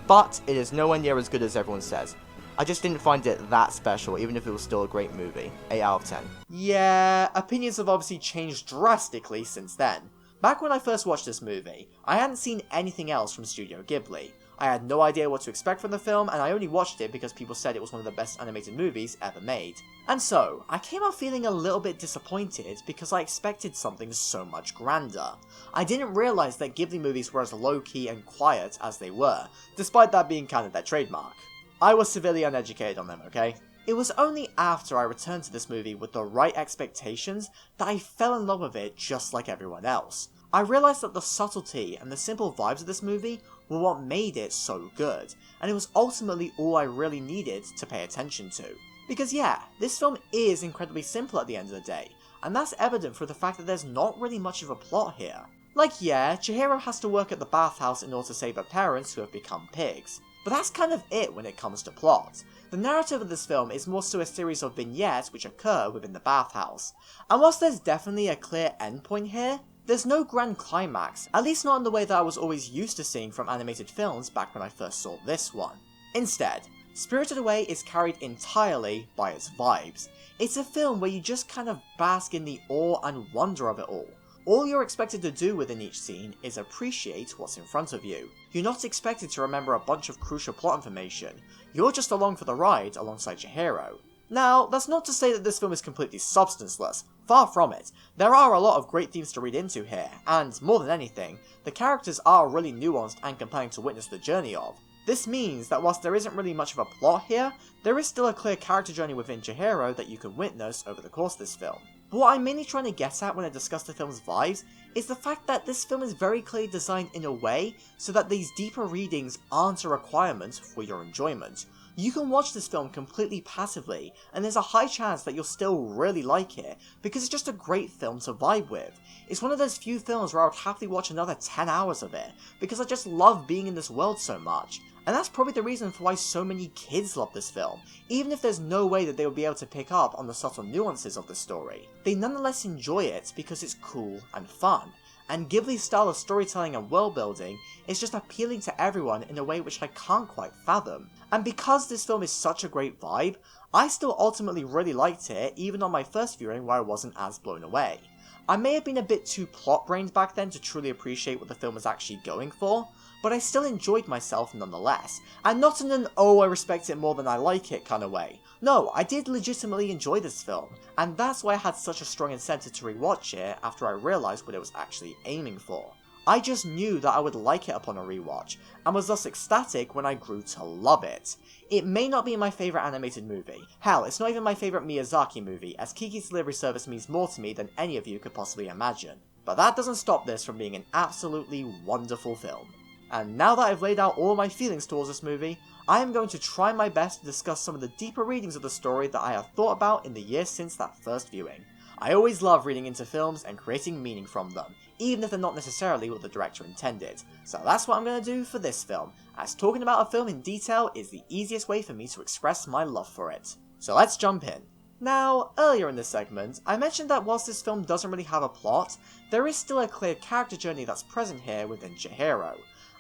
but it is nowhere near as good as everyone says. I just didn't find it that special, even if it was still a great movie. 8 out of 10. Yeah, opinions have obviously changed drastically since then. Back when I first watched this movie, I hadn't seen anything else from Studio Ghibli. I had no idea what to expect from the film, and I only watched it because people said it was one of the best animated movies ever made. And so, I came out feeling a little bit disappointed because I expected something so much grander. I didn't realise that Ghibli movies were as low-key and quiet as they were, despite that being kind of their trademark. I was severely uneducated on them, okay? It was only after I returned to this movie with the right expectations that I fell in love with it just like everyone else. I realised that the subtlety and the simple vibes of this movie were what made it so good, and it was ultimately all I really needed to pay attention to. Because yeah, this film is incredibly simple at the end of the day, and that's evident through the fact that there's not really much of a plot here. Like yeah, Chihiro has to work at the bathhouse in order to save her parents who have become pigs, but that's kind of it when it comes to plot. The narrative of this film is more so a series of vignettes which occur within the bathhouse, and whilst there's definitely a clear endpoint here, there's no grand climax, at least not in the way that I was always used to seeing from animated films back when I first saw this one. Instead, Spirited Away is carried entirely by its vibes. It's a film where you just kind of bask in the awe and wonder of it all. All you're expected to do within each scene is appreciate what's in front of you. You're not expected to remember a bunch of crucial plot information, you're just along for the ride alongside your hero. Now, that's not to say that this film is completely substanceless, far from it. There are a lot of great themes to read into here, and more than anything, the characters are really nuanced and compelling to witness the journey of. This means that whilst there isn't really much of a plot here, there is still a clear character journey within Chihiro that you can witness over the course of this film. But what I'm mainly trying to get at when I discuss the film's vibes is the fact that this film is very clearly designed in a way so that these deeper readings aren't a requirement for your enjoyment. You can watch this film completely passively, and there's a high chance that you'll still really like it, because it's just a great film to vibe with. It's one of those few films where I would happily watch another 10 hours of it, because I just love being in this world so much. And that's probably the reason for why so many kids love this film, even if there's no way that they would be able to pick up on the subtle nuances of the story. They nonetheless enjoy it because it's cool and fun. And Ghibli's style of storytelling and world building is just appealing to everyone in a way which I can't quite fathom. And because this film is such a great vibe, I still ultimately really liked it even on my first viewing where I wasn't as blown away. I may have been a bit too plot-brained back then to truly appreciate what the film was actually going for, but I still enjoyed myself nonetheless, and not in an "oh, I respect it more than I like it" kind of way. No, I did legitimately enjoy this film, and that's why I had such a strong incentive to rewatch it after I realised what it was actually aiming for. I just knew that I would like it upon a rewatch, and was thus ecstatic when I grew to love it. It may not be my favourite animated movie. Hell, it's not even my favourite Miyazaki movie, as Kiki's Delivery Service means more to me than any of you could possibly imagine. But that doesn't stop this from being an absolutely wonderful film. And now that I've laid out all my feelings towards this movie, I am going to try my best to discuss some of the deeper readings of the story that I have thought about in the years since that first viewing. I always love reading into films and creating meaning from them, even if they're not necessarily what the director intended. So that's what I'm going to do for this film, as talking about a film in detail is the easiest way for me to express my love for it. So let's jump in. Now, earlier in this segment, I mentioned that whilst this film doesn't really have a plot, there is still a clear character journey that's present here within Chihiro.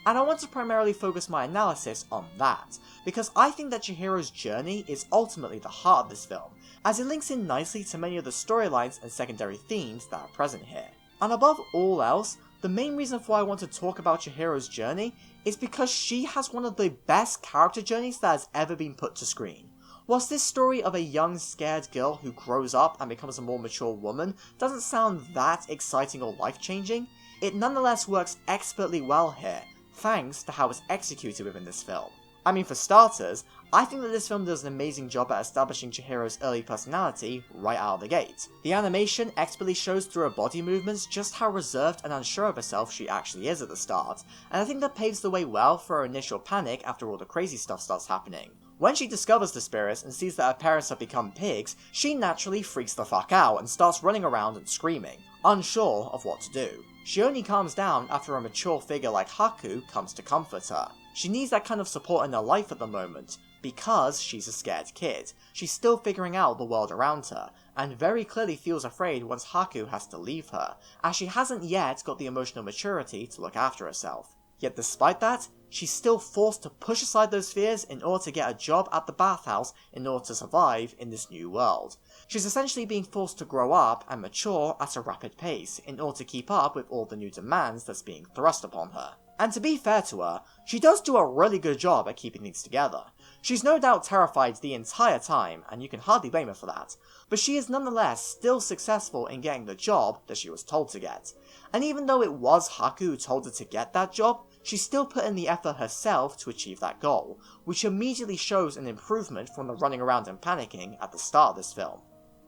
And I want to primarily focus my analysis on that, because I think that Chihiro's journey is ultimately the heart of this film, as it links in nicely to many of the storylines and secondary themes that are present here. And above all else, the main reason for why I want to talk about Chihiro's journey is because she has one of the best character journeys that has ever been put to screen. Whilst this story of a young, scared girl who grows up and becomes a more mature woman doesn't sound that exciting or life-changing, it nonetheless works expertly well here, thanks to how it's executed within this film. I mean, for starters, I think that this film does an amazing job at establishing Chihiro's early personality right out of the gate. The animation expertly shows through her body movements just how reserved and unsure of herself she actually is at the start, and I think that paves the way well for her initial panic after all the crazy stuff starts happening. When she discovers the spirits and sees that her parents have become pigs, she naturally freaks the fuck out and starts running around and screaming, unsure of what to do. She only calms down after a mature figure like Haku comes to comfort her. She needs that kind of support in her life at the moment, because she's a scared kid. She's still figuring out the world around her, and very clearly feels afraid once Haku has to leave her, as she hasn't yet got the emotional maturity to look after herself. Yet despite that, she's still forced to push aside those fears in order to get a job at the bathhouse in order to survive in this new world. She's essentially being forced to grow up and mature at a rapid pace in order to keep up with all the new demands that's being thrust upon her. And to be fair to her, she does do a really good job at keeping things together. She's no doubt terrified the entire time, and you can hardly blame her for that, but she is nonetheless still successful in getting the job that she was told to get. And even though it was Haku who told her to get that job, she still put in the effort herself to achieve that goal, which immediately shows an improvement from the running around and panicking at the start of this film.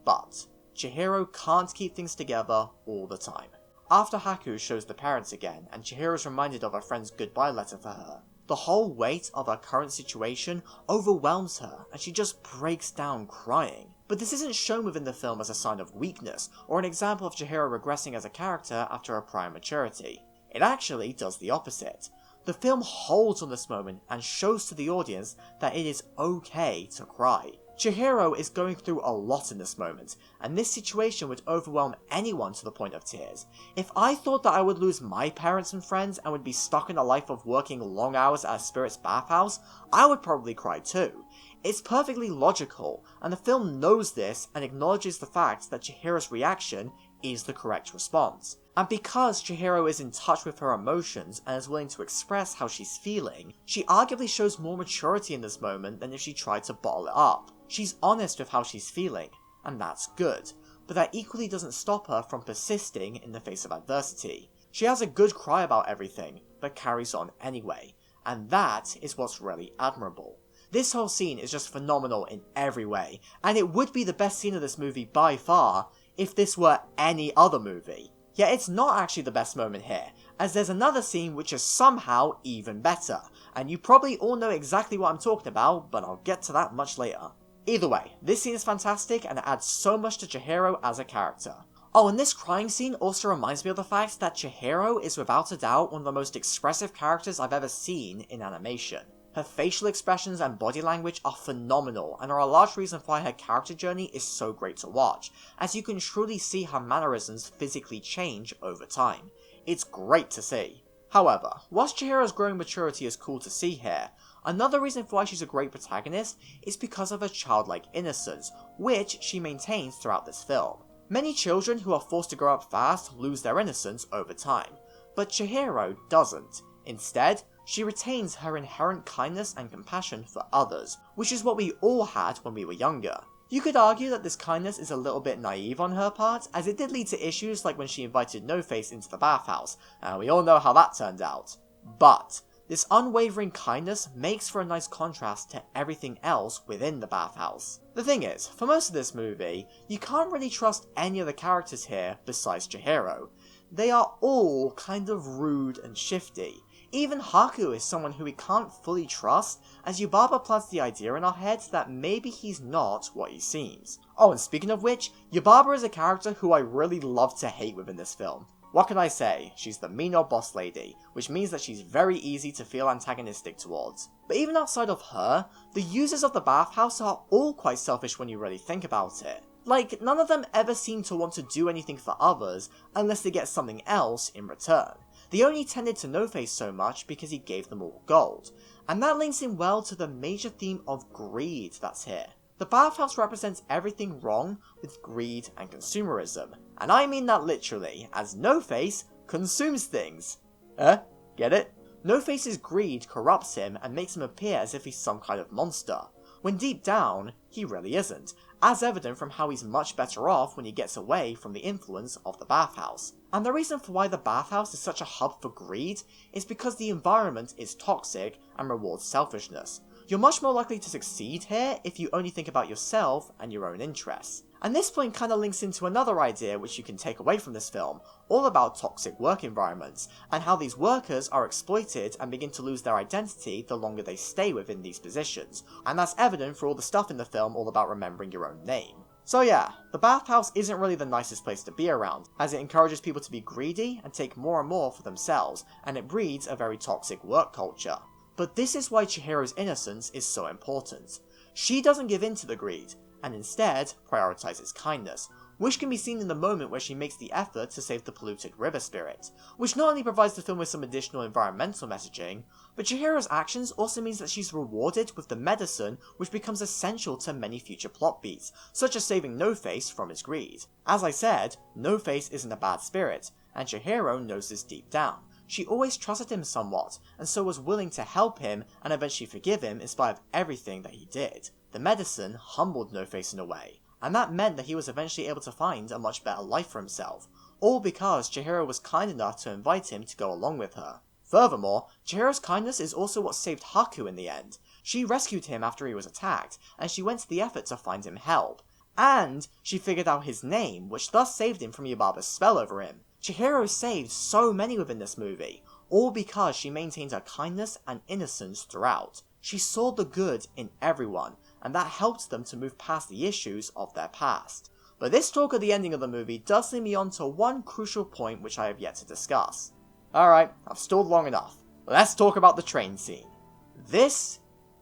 But Chihiro can't keep things together all the time. After Haku shows the parents again, and Chihiro is reminded of her friend's goodbye letter for her, the whole weight of her current situation overwhelms her, and she just breaks down crying. But this isn't shown within the film as a sign of weakness, or an example of Chihiro regressing as a character after her prior maturity. It actually does the opposite. The film holds on this moment and shows to the audience that it is okay to cry. Chihiro is going through a lot in this moment, and this situation would overwhelm anyone to the point of tears. If I thought that I would lose my parents and friends and would be stuck in a life of working long hours at a spirit's bathhouse, I would probably cry too. It's perfectly logical, and the film knows this and acknowledges the fact that Chihiro's reaction is the correct response. And because Chihiro is in touch with her emotions and is willing to express how she's feeling, she arguably shows more maturity in this moment than if she tried to bottle it up. She's honest with how she's feeling, and that's good, but that equally doesn't stop her from persisting in the face of adversity. She has a good cry about everything, but carries on anyway, and that is what's really admirable. This whole scene is just phenomenal in every way, and it would be the best scene of this movie by far if this were any other movie. Yet it's not actually the best moment here, as there's another scene which is somehow even better, and you probably all know exactly what I'm talking about, but I'll get to that much later. Either way, this scene is fantastic and it adds so much to Chihiro as a character. Oh, and this crying scene also reminds me of the fact that Chihiro is without a doubt one of the most expressive characters I've ever seen in animation. Her facial expressions and body language are phenomenal and are a large reason why her character journey is so great to watch, as you can truly see her mannerisms physically change over time. It's great to see. However, whilst Chihiro's growing maturity is cool to see here, another reason for why she's a great protagonist is because of her childlike innocence, which she maintains throughout this film. Many children who are forced to grow up fast lose their innocence over time, but Chihiro doesn't. Instead, she retains her inherent kindness and compassion for others, which is what we all had when we were younger. You could argue that this kindness is a little bit naive on her part, as it did lead to issues like when she invited No-Face into the bathhouse, and we all know how that turned out. But this unwavering kindness makes for a nice contrast to everything else within the bathhouse. The thing is, for most of this movie, you can't really trust any of the characters here besides Chihiro. They are all kind of rude and shifty. Even Haku is someone who we can't fully trust, as Yubaba plants the idea in our heads that maybe he's not what he seems. Oh, and speaking of which, Yubaba is a character who I really love to hate within this film. What can I say? She's the mean old boss lady, which means that she's very easy to feel antagonistic towards. But even outside of her, the users of the bathhouse are all quite selfish when you really think about it. Like, none of them ever seem to want to do anything for others unless they get something else in return. They only tended to No-Face so much because he gave them all gold, and that links in well to the major theme of greed that's here. The bathhouse represents everything wrong with greed and consumerism, and I mean that literally, as No-Face consumes things. Get it? No-Face's greed corrupts him and makes him appear as if he's some kind of monster, when deep down, he really isn't, as evident from how he's much better off when he gets away from the influence of the bathhouse. And the reason for why the bathhouse is such a hub for greed is because the environment is toxic and rewards selfishness. You're much more likely to succeed here if you only think about yourself and your own interests. And this point kind of links into another idea which you can take away from this film, all about toxic work environments, and how these workers are exploited and begin to lose their identity the longer they stay within these positions, and that's evident for all the stuff in the film all about remembering your own name. So yeah, the bathhouse isn't really the nicest place to be around, as it encourages people to be greedy and take more and more for themselves, and it breeds a very toxic work culture. But this is why Chihiro's innocence is so important. She doesn't give in to the greed, and instead prioritizes kindness, which can be seen in the moment where she makes the effort to save the polluted river spirit, which not only provides the film with some additional environmental messaging, but Chihiro's actions also means that she's rewarded with the medicine which becomes essential to many future plot beats, such as saving No-Face from his greed. As I said, No-Face isn't a bad spirit, and Chihiro knows this deep down. She always trusted him somewhat, and so was willing to help him and eventually forgive him in spite of everything that he did. The medicine humbled No-Face in a way, and that meant that he was eventually able to find a much better life for himself, all because Chihiro was kind enough to invite him to go along with her. Furthermore, Chihiro's kindness is also what saved Haku in the end. She rescued him after he was attacked, and she went to the effort to find him help. And she figured out his name, which thus saved him from Yubaba's spell over him. Chihiro saved so many within this movie, all because she maintained her kindness and innocence throughout. She saw the good in everyone, and that helped them to move past the issues of their past. But this talk of the ending of the movie does lead me on to one crucial point which I have yet to discuss. Alright, I've stalled long enough. Let's talk about the train scene. This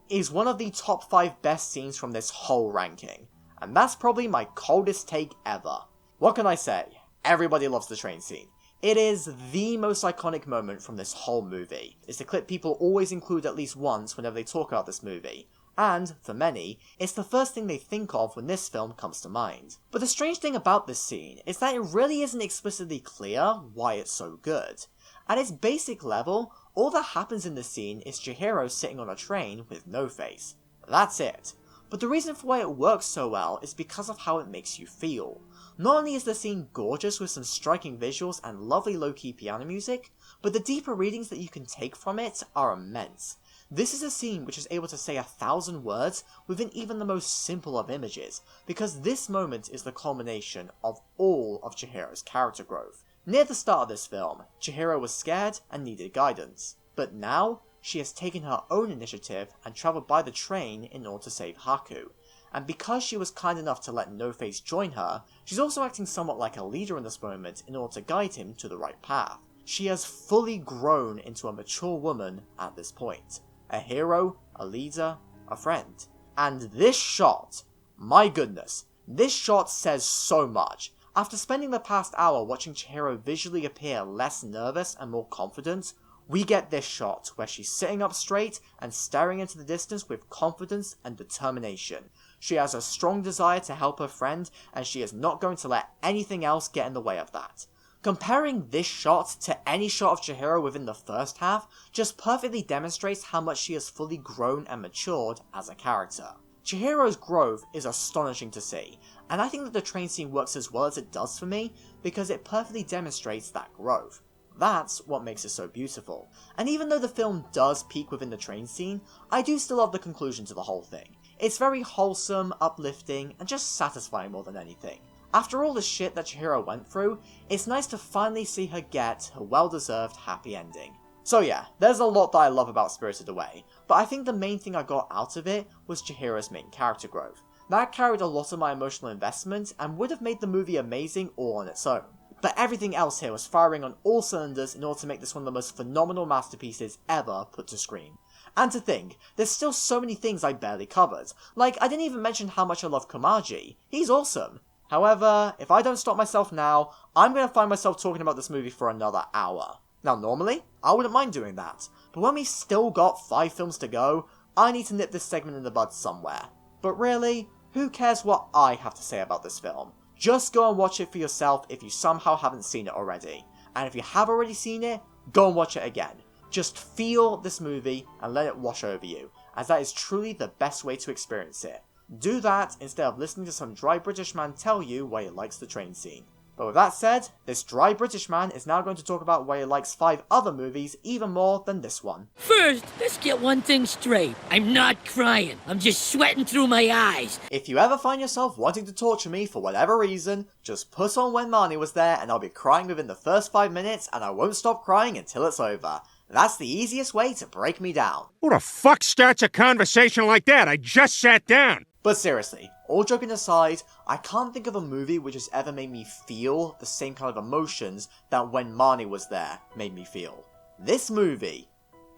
is one of the top 5 best scenes from this whole ranking, and that's probably my coldest take ever. What can I say? Everybody loves the train scene. It is the most iconic moment from this whole movie. It's the clip people always include at least once whenever they talk about this movie. and, for many, it's the first thing they think of when this film comes to mind. But the strange thing about this scene is that it really isn't explicitly clear why it's so good. At its basic level, all that happens in the scene is Chihiro sitting on a train with no face. That's it. But the reason for why it works so well is because of how it makes you feel. Not only is the scene gorgeous with some striking visuals and lovely low-key piano music, but the deeper readings that you can take from it are immense. This is a scene which is able to say 1,000 words within even the most simple of images, because this moment is the culmination of all of Chihiro's character growth. Near the start of this film, Chihiro was scared and needed guidance, but now she has taken her own initiative and travelled by the train in order to save Haku, and because she was kind enough to let No-Face join her, she's also acting somewhat like a leader in this moment in order to guide him to the right path. She has fully grown into a mature woman at this point. A hero, a leader, a friend. And this shot, my goodness, this shot says so much. After spending the past hour watching Chihiro visually appear less nervous and more confident, we get this shot where she's sitting up straight and staring into the distance with confidence and determination. She has a strong desire to help her friend, and she is not going to let anything else get in the way of that. Comparing this shot to any shot of Chihiro within the first half just perfectly demonstrates how much she has fully grown and matured as a character. Chihiro's growth is astonishing to see, and I think that the train scene works as well as it does for me because it perfectly demonstrates that growth. That's what makes it so beautiful. And even though the film does peak within the train scene, I do still love the conclusion to the whole thing. It's very wholesome, uplifting, and just satisfying more than anything. After all the shit that Chihiro went through, it's nice to finally see her get her well-deserved happy ending. So yeah, there's a lot that I love about Spirited Away, but I think the main thing I got out of it was Chihiro's main character growth. That carried a lot of my emotional investment and would have made the movie amazing all on its own. But everything else here was firing on all cylinders in order to make this one of the most phenomenal masterpieces ever put to screen. And to think, there's still so many things I barely covered. Like, I didn't even mention how much I love Komaji. He's awesome. However, if I don't stop myself now, I'm going to find myself talking about this movie for another hour. Now normally, I wouldn't mind doing that, but when we've still got 5 films to go, I need to nip this segment in the bud somewhere. But really, who cares what I have to say about this film? Just go and watch it for yourself if you somehow haven't seen it already. And if you have already seen it, go and watch it again. Just feel this movie and let it wash over you, as that is truly the best way to experience it. Do that instead of listening to some dry British man tell you why he likes the train scene. But with that said, this dry British man is now going to talk about why he likes 5 other movies even more than this one. First, let's get one thing straight. I'm not crying. I'm just sweating through my eyes. If you ever find yourself wanting to torture me for whatever reason, just put on When Marnie Was There and I'll be crying within the first 5 minutes and I won't stop crying until it's over. That's the easiest way to break me down. Who the fuck starts a conversation like that? I just sat down. But seriously, all joking aside, I can't think of a movie which has ever made me feel the same kind of emotions that When Marnie Was There made me feel. This movie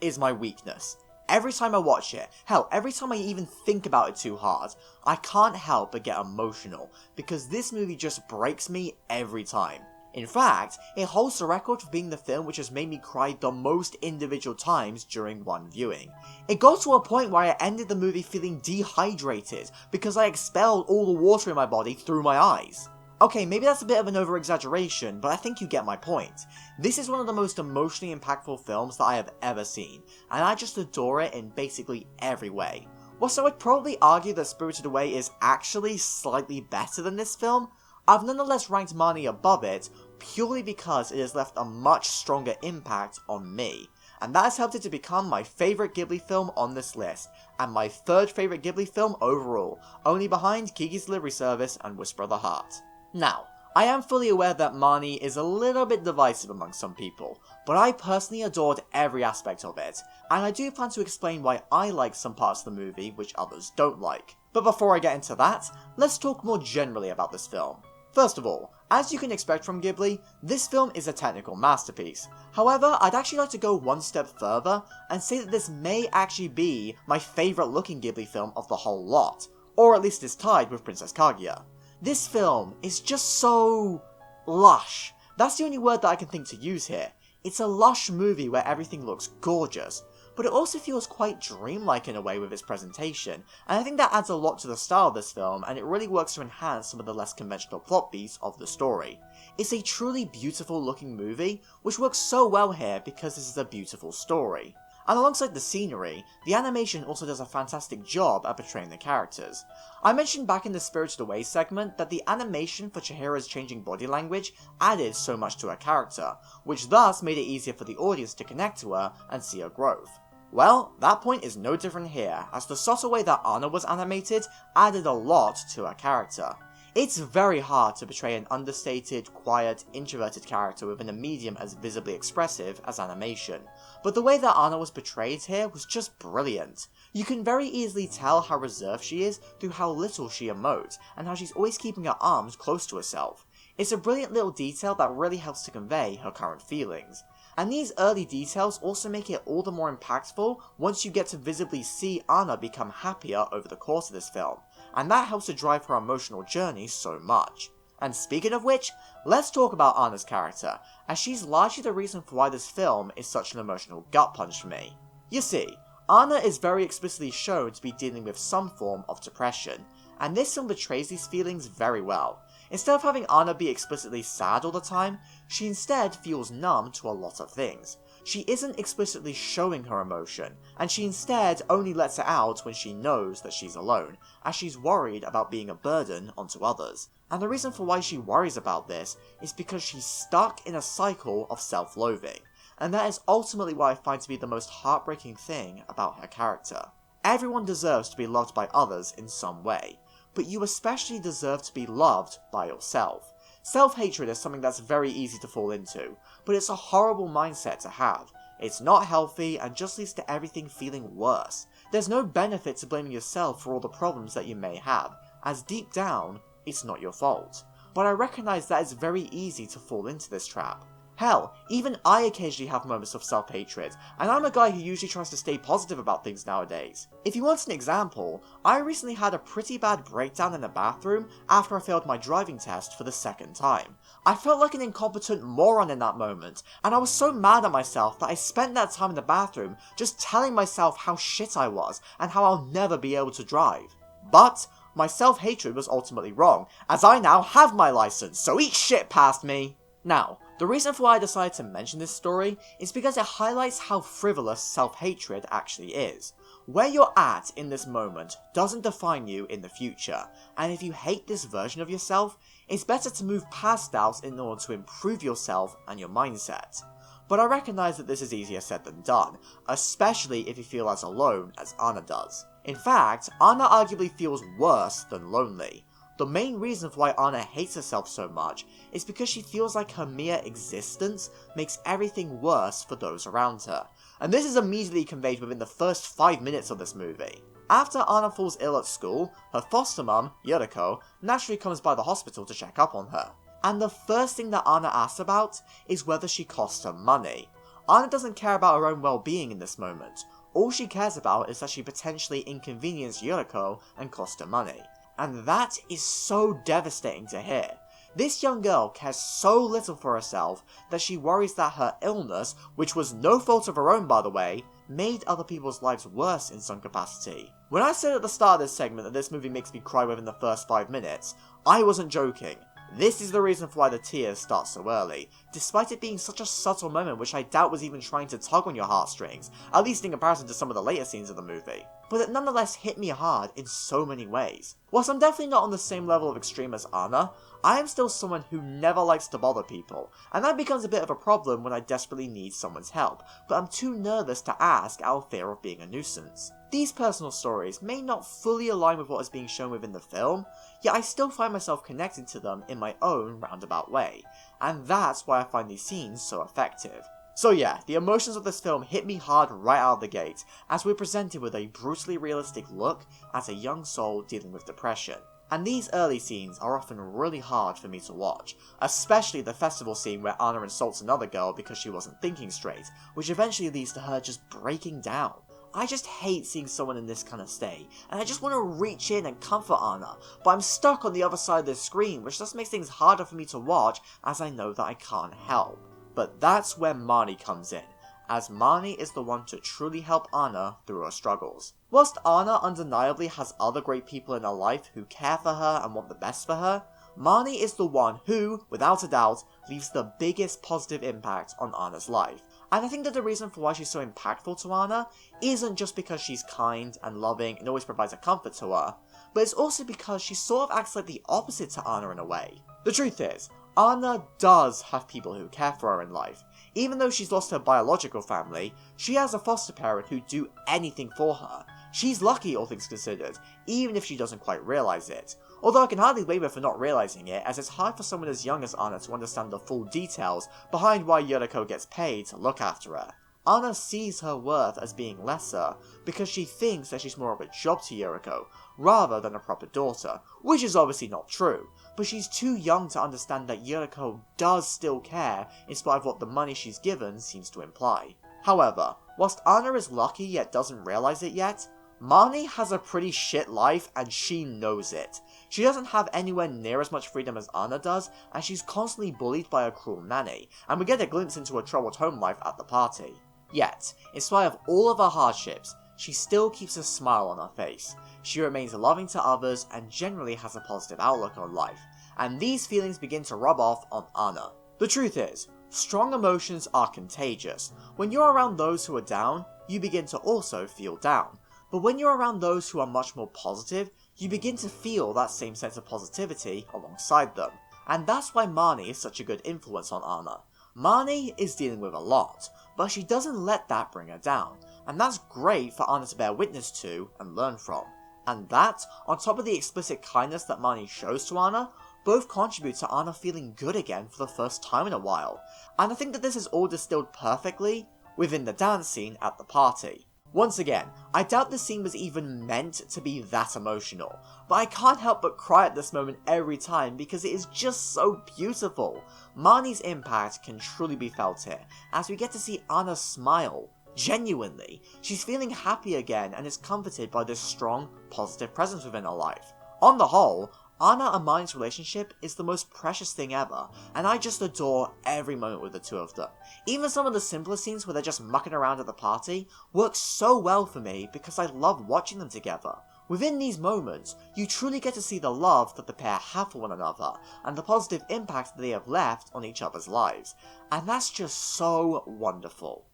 is my weakness. Every time I watch it, hell, every time I even think about it too hard, I can't help but get emotional, because this movie just breaks me every time. In fact, it holds the record for being the film which has made me cry the most individual times during one viewing. It got to a point where I ended the movie feeling dehydrated because I expelled all the water in my body through my eyes. Okay, maybe that's a bit of an over-exaggeration, but I think you get my point. This is one of the most emotionally impactful films that I have ever seen, and I just adore it in basically every way. Whilst I would probably argue that Spirited Away is actually slightly better than this film, I've nonetheless ranked Marnie above it purely because it has left a much stronger impact on me, and that has helped it to become my favourite Ghibli film on this list, and my 3rd favourite Ghibli film overall, only behind Kiki's Delivery Service and Whisper of the Heart. Now, I am fully aware that Marnie is a little bit divisive among some people, but I personally adored every aspect of it, and I do plan to explain why I like some parts of the movie which others don't like. But before I get into that, let's talk more generally about this film. First of all, as you can expect from Ghibli, this film is a technical masterpiece. However, I'd actually like to go one step further and say that this may actually be my favourite looking Ghibli film of the whole lot, or at least is tied with Princess Kaguya. This film is just so lush. That's the only word that I can think to use here. It's a lush movie where everything looks gorgeous. but it also feels quite dreamlike in a way with its presentation, and I think that adds a lot to the style of this film, and it really works to enhance some of the less conventional plot beats of the story. It's a truly beautiful looking movie, which works so well here because this is a beautiful story. And alongside the scenery, the animation also does a fantastic job at portraying the characters. I mentioned back in the Spirited Away segment that the animation for Chihira's changing body language added so much to her character, which thus made it easier for the audience to connect to her and see her growth. Well, that point is no different here, as the subtle way that Anna was animated added a lot to her character. It's very hard to portray an understated, quiet, introverted character within a medium as visibly expressive as animation, but the way that Anna was portrayed here was just brilliant. You can very easily tell how reserved she is through how little she emotes, and how she's always keeping her arms close to herself. It's a brilliant little detail that really helps to convey her current feelings. And these early details also make it all the more impactful once you get to visibly see Anna become happier over the course of this film, and that helps to drive her emotional journey so much. And speaking of which, let's talk about Anna's character, as she's largely the reason for why this film is such an emotional gut punch for me. You see, Anna is very explicitly shown to be dealing with some form of depression, and this film portrays these feelings very well. Instead of having Anna be explicitly sad all the time, she instead feels numb to a lot of things. She isn't explicitly showing her emotion, and she instead only lets it out when she knows that she's alone, as she's worried about being a burden onto others. And the reason for why she worries about this is because she's stuck in a cycle of self-loathing, and that is ultimately what I find to be the most heartbreaking thing about her character. Everyone deserves to be loved by others in some way, but you especially deserve to be loved by yourself. Self-hatred is something that's very easy to fall into, but it's a horrible mindset to have. It's not healthy and just leads to everything feeling worse. There's no benefit to blaming yourself for all the problems that you may have, as deep down, it's not your fault. But I recognise that it's very easy to fall into this trap. Hell, even I occasionally have moments of self-hatred, and I'm a guy who usually tries to stay positive about things nowadays. If you want an example, I recently had a pretty bad breakdown in the bathroom after I failed my driving test for the second time. I felt like an incompetent moron in that moment, and I was so mad at myself that I spent that time in the bathroom just telling myself how shit I was and how I'll never be able to drive. But my self-hatred was ultimately wrong, as I now have my license, so eat shit past me! Now, the reason for why I decided to mention this story is because it highlights how frivolous self-hatred actually is. Where you're at in this moment doesn't define you in the future, and if you hate this version of yourself, it's better to move past doubts in order to improve yourself and your mindset. But I recognise that this is easier said than done, especially if you feel as alone as Anna does. In fact, Anna arguably feels worse than lonely. The main reason for why Anna hates herself so much is because she feels like her mere existence makes everything worse for those around her, and this is immediately conveyed within the first 5 minutes of this movie. After Anna falls ill at school, her foster mum, Yuriko, naturally comes by the hospital to check up on her, and the first thing that Anna asks about is whether she costs her money. Anna doesn't care about her own well-being in this moment. All she cares about is that she potentially inconvenienced Yuriko and cost her money. And that is so devastating to hear. This young girl cares so little for herself that she worries that her illness, which was no fault of her own by the way, made other people's lives worse in some capacity. When I said at the start of this segment that this movie makes me cry within the first 5 minutes, I wasn't joking. This is the reason for why the tears start so early, despite it being such a subtle moment which I doubt was even trying to tug on your heartstrings, at least in comparison to some of the later scenes of the movie. But it nonetheless hit me hard in so many ways. Whilst I'm definitely not on the same level of extreme as Anna, I am still someone who never likes to bother people, and that becomes a bit of a problem when I desperately need someone's help, but I'm too nervous to ask out of fear of being a nuisance. These personal stories may not fully align with what is being shown within the film, yet I still find myself connecting to them in my own roundabout way, and that's why I find these scenes so effective. So yeah, the emotions of this film hit me hard right out of the gate, as we're presented with a brutally realistic look at a young soul dealing with depression. And these early scenes are often really hard for me to watch, especially the festival scene where Anna insults another girl because she wasn't thinking straight, which eventually leads to her just breaking down. I just hate seeing someone in this kind of state, and I just want to reach in and comfort Anna, but I'm stuck on the other side of the screen, which just makes things harder for me to watch as I know that I can't help. But that's where Marnie comes in, as Marnie is the one to truly help Anna through her struggles. Whilst Anna undeniably has other great people in her life who care for her and want the best for her, Marnie is the one who, without a doubt, leaves the biggest positive impact on Anna's life. And I think that the reason for why she's so impactful to Anna isn't just because she's kind and loving and always provides a comfort to her, but it's also because she sort of acts like the opposite to Anna in a way. The truth is, Anna does have people who care for her in life. Even though she's lost her biological family, she has a foster parent who'd do anything for her. She's lucky, all things considered, even if she doesn't quite realise it. Although I can hardly blame her for not realising it, as it's hard for someone as young as Anna to understand the full details behind why Yuriko gets paid to look after her. Anna sees her worth as being lesser because she thinks that she's more of a job to Yuriko, rather than a proper daughter, which is obviously not true, but she's too young to understand that Yuriko does still care in spite of what the money she's given seems to imply. However, whilst Anna is lucky yet doesn't realise it yet, Marnie has a pretty shit life and she knows it. She doesn't have anywhere near as much freedom as Anna does, and she's constantly bullied by a cruel nanny, and we get a glimpse into her troubled home life at the party. Yet, in spite of all of her hardships, she still keeps a smile on her face. She remains loving to others and generally has a positive outlook on life, and these feelings begin to rub off on Anna. The truth is, strong emotions are contagious. When you're around those who are down, you begin to also feel down. But when you're around those who are much more positive, you begin to feel that same sense of positivity alongside them. And that's why Marnie is such a good influence on Anna. Marnie is dealing with a lot, but she doesn't let that bring her down, and that's great for Anna to bear witness to and learn from. And that, on top of the explicit kindness that Marnie shows to Anna, both contribute to Anna feeling good again for the first time in a while. And I think that this is all distilled perfectly within the dance scene at the party. Once again, I doubt this scene was even meant to be that emotional, but I can't help but cry at this moment every time because it is just so beautiful. Marnie's impact can truly be felt here, as we get to see Anna smile. Genuinely, she's feeling happy again and is comforted by this strong, positive presence within her life. On the whole, Anna and Marnie's relationship is the most precious thing ever, and I just adore every moment with the two of them. Even some of the simpler scenes where they're just mucking around at the party work so well for me because I love watching them together. Within these moments, you truly get to see the love that the pair have for one another, and the positive impact that they have left on each other's lives, and that's just so wonderful.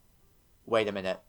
Wait a minute.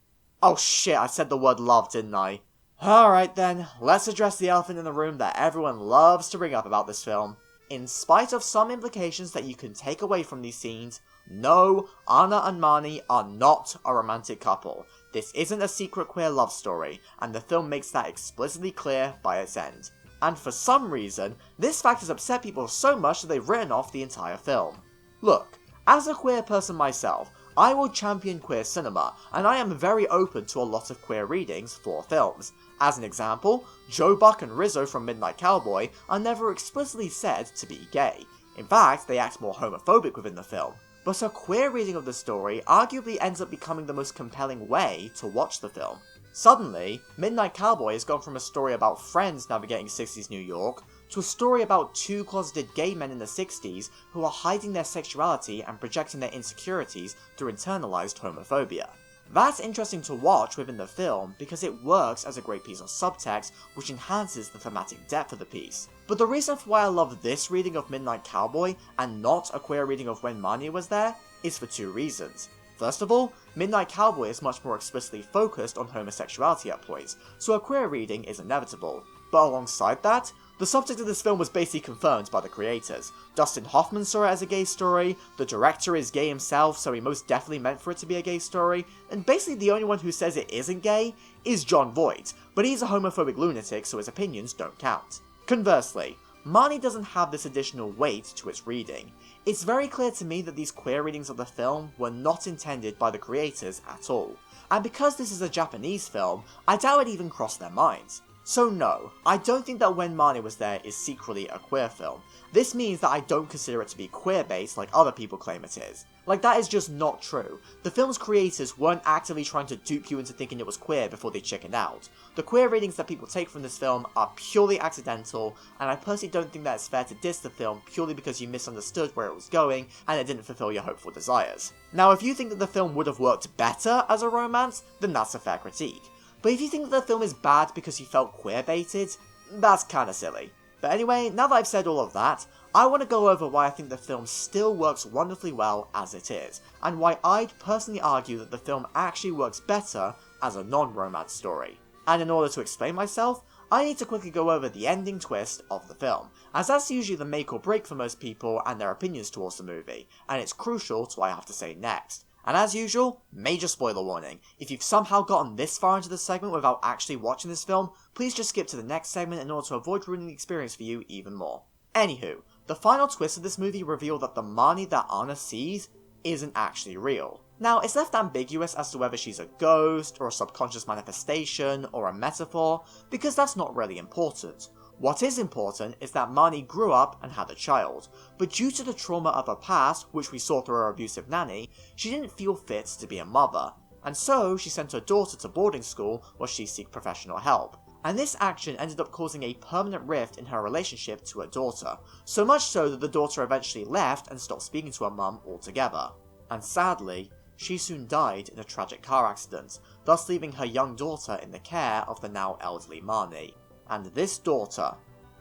Oh shit, I said the word love, didn't I? Alright then, let's address the elephant in the room that everyone loves to bring up about this film. In spite of some implications that you can take away from these scenes, no, Anna and Marnie are not a romantic couple. This isn't a secret queer love story, and the film makes that explicitly clear by its end. And for some reason, this fact has upset people so much that they've written off the entire film. Look, as a queer person myself, I will champion queer cinema, and I am very open to a lot of queer readings for films. As an example, Joe Buck and Rizzo from Midnight Cowboy are never explicitly said to be gay. In fact, they act more homophobic within the film. But a queer reading of the story arguably ends up becoming the most compelling way to watch the film. Suddenly, Midnight Cowboy has gone from a story about friends navigating 60s New York to a story about two closeted gay men in the 60s who are hiding their sexuality and projecting their insecurities through internalized homophobia. That's interesting to watch within the film because it works as a great piece of subtext which enhances the thematic depth of the piece. But the reason for why I love this reading of Midnight Cowboy and not a queer reading of When Marnie Was There is for two reasons. First of all, Midnight Cowboy is much more explicitly focused on homosexuality at points, so a queer reading is inevitable. But alongside that, the subject of this film was basically confirmed by the creators. Dustin Hoffman saw it as a gay story, the director is gay himself, so he most definitely meant for it to be a gay story, and basically the only one who says it isn't gay is Jon Voight, but he's a homophobic lunatic so his opinions don't count. Conversely, Marnie doesn't have this additional weight to its reading. It's very clear to me that these queer readings of the film were not intended by the creators at all, and because this is a Japanese film, I doubt it even crossed their minds. So no, I don't think that When Marnie Was There is secretly a queer film. This means that I don't consider it to be queer-based like other people claim it is. Like, that is just not true. The film's creators weren't actively trying to dupe you into thinking it was queer before they chickened out. The queer ratings that people take from this film are purely accidental, and I personally don't think that it's fair to diss the film purely because you misunderstood where it was going and it didn't fulfill your hopeful desires. Now, if you think that the film would have worked better as a romance, then that's a fair critique. But if you think that the film is bad because you felt queer-baited, that's kinda silly. But anyway, now that I've said all of that, I want to go over why I think the film still works wonderfully well as it is, and why I'd personally argue that the film actually works better as a non-romance story. And in order to explain myself, I need to quickly go over the ending twist of the film, as that's usually the make or break for most people and their opinions towards the movie, and it's crucial to what I have to say next. And as usual, major spoiler warning. If you've somehow gotten this far into the segment without actually watching this film, please just skip to the next segment in order to avoid ruining the experience for you even more. Anywho, the final twist of this movie revealed that the Marnie that Anna sees isn't actually real. Now, it's left ambiguous as to whether she's a ghost, or a subconscious manifestation, or a metaphor, because that's not really important. What is important is that Marnie grew up and had a child, but due to the trauma of her past, which we saw through her abusive nanny, she didn't feel fit to be a mother, and so she sent her daughter to boarding school while she sought professional help. And this action ended up causing a permanent rift in her relationship to her daughter, so much so that the daughter eventually left and stopped speaking to her mum altogether. And sadly, she soon died in a tragic car accident, thus leaving her young daughter in the care of the now elderly Marnie. And this daughter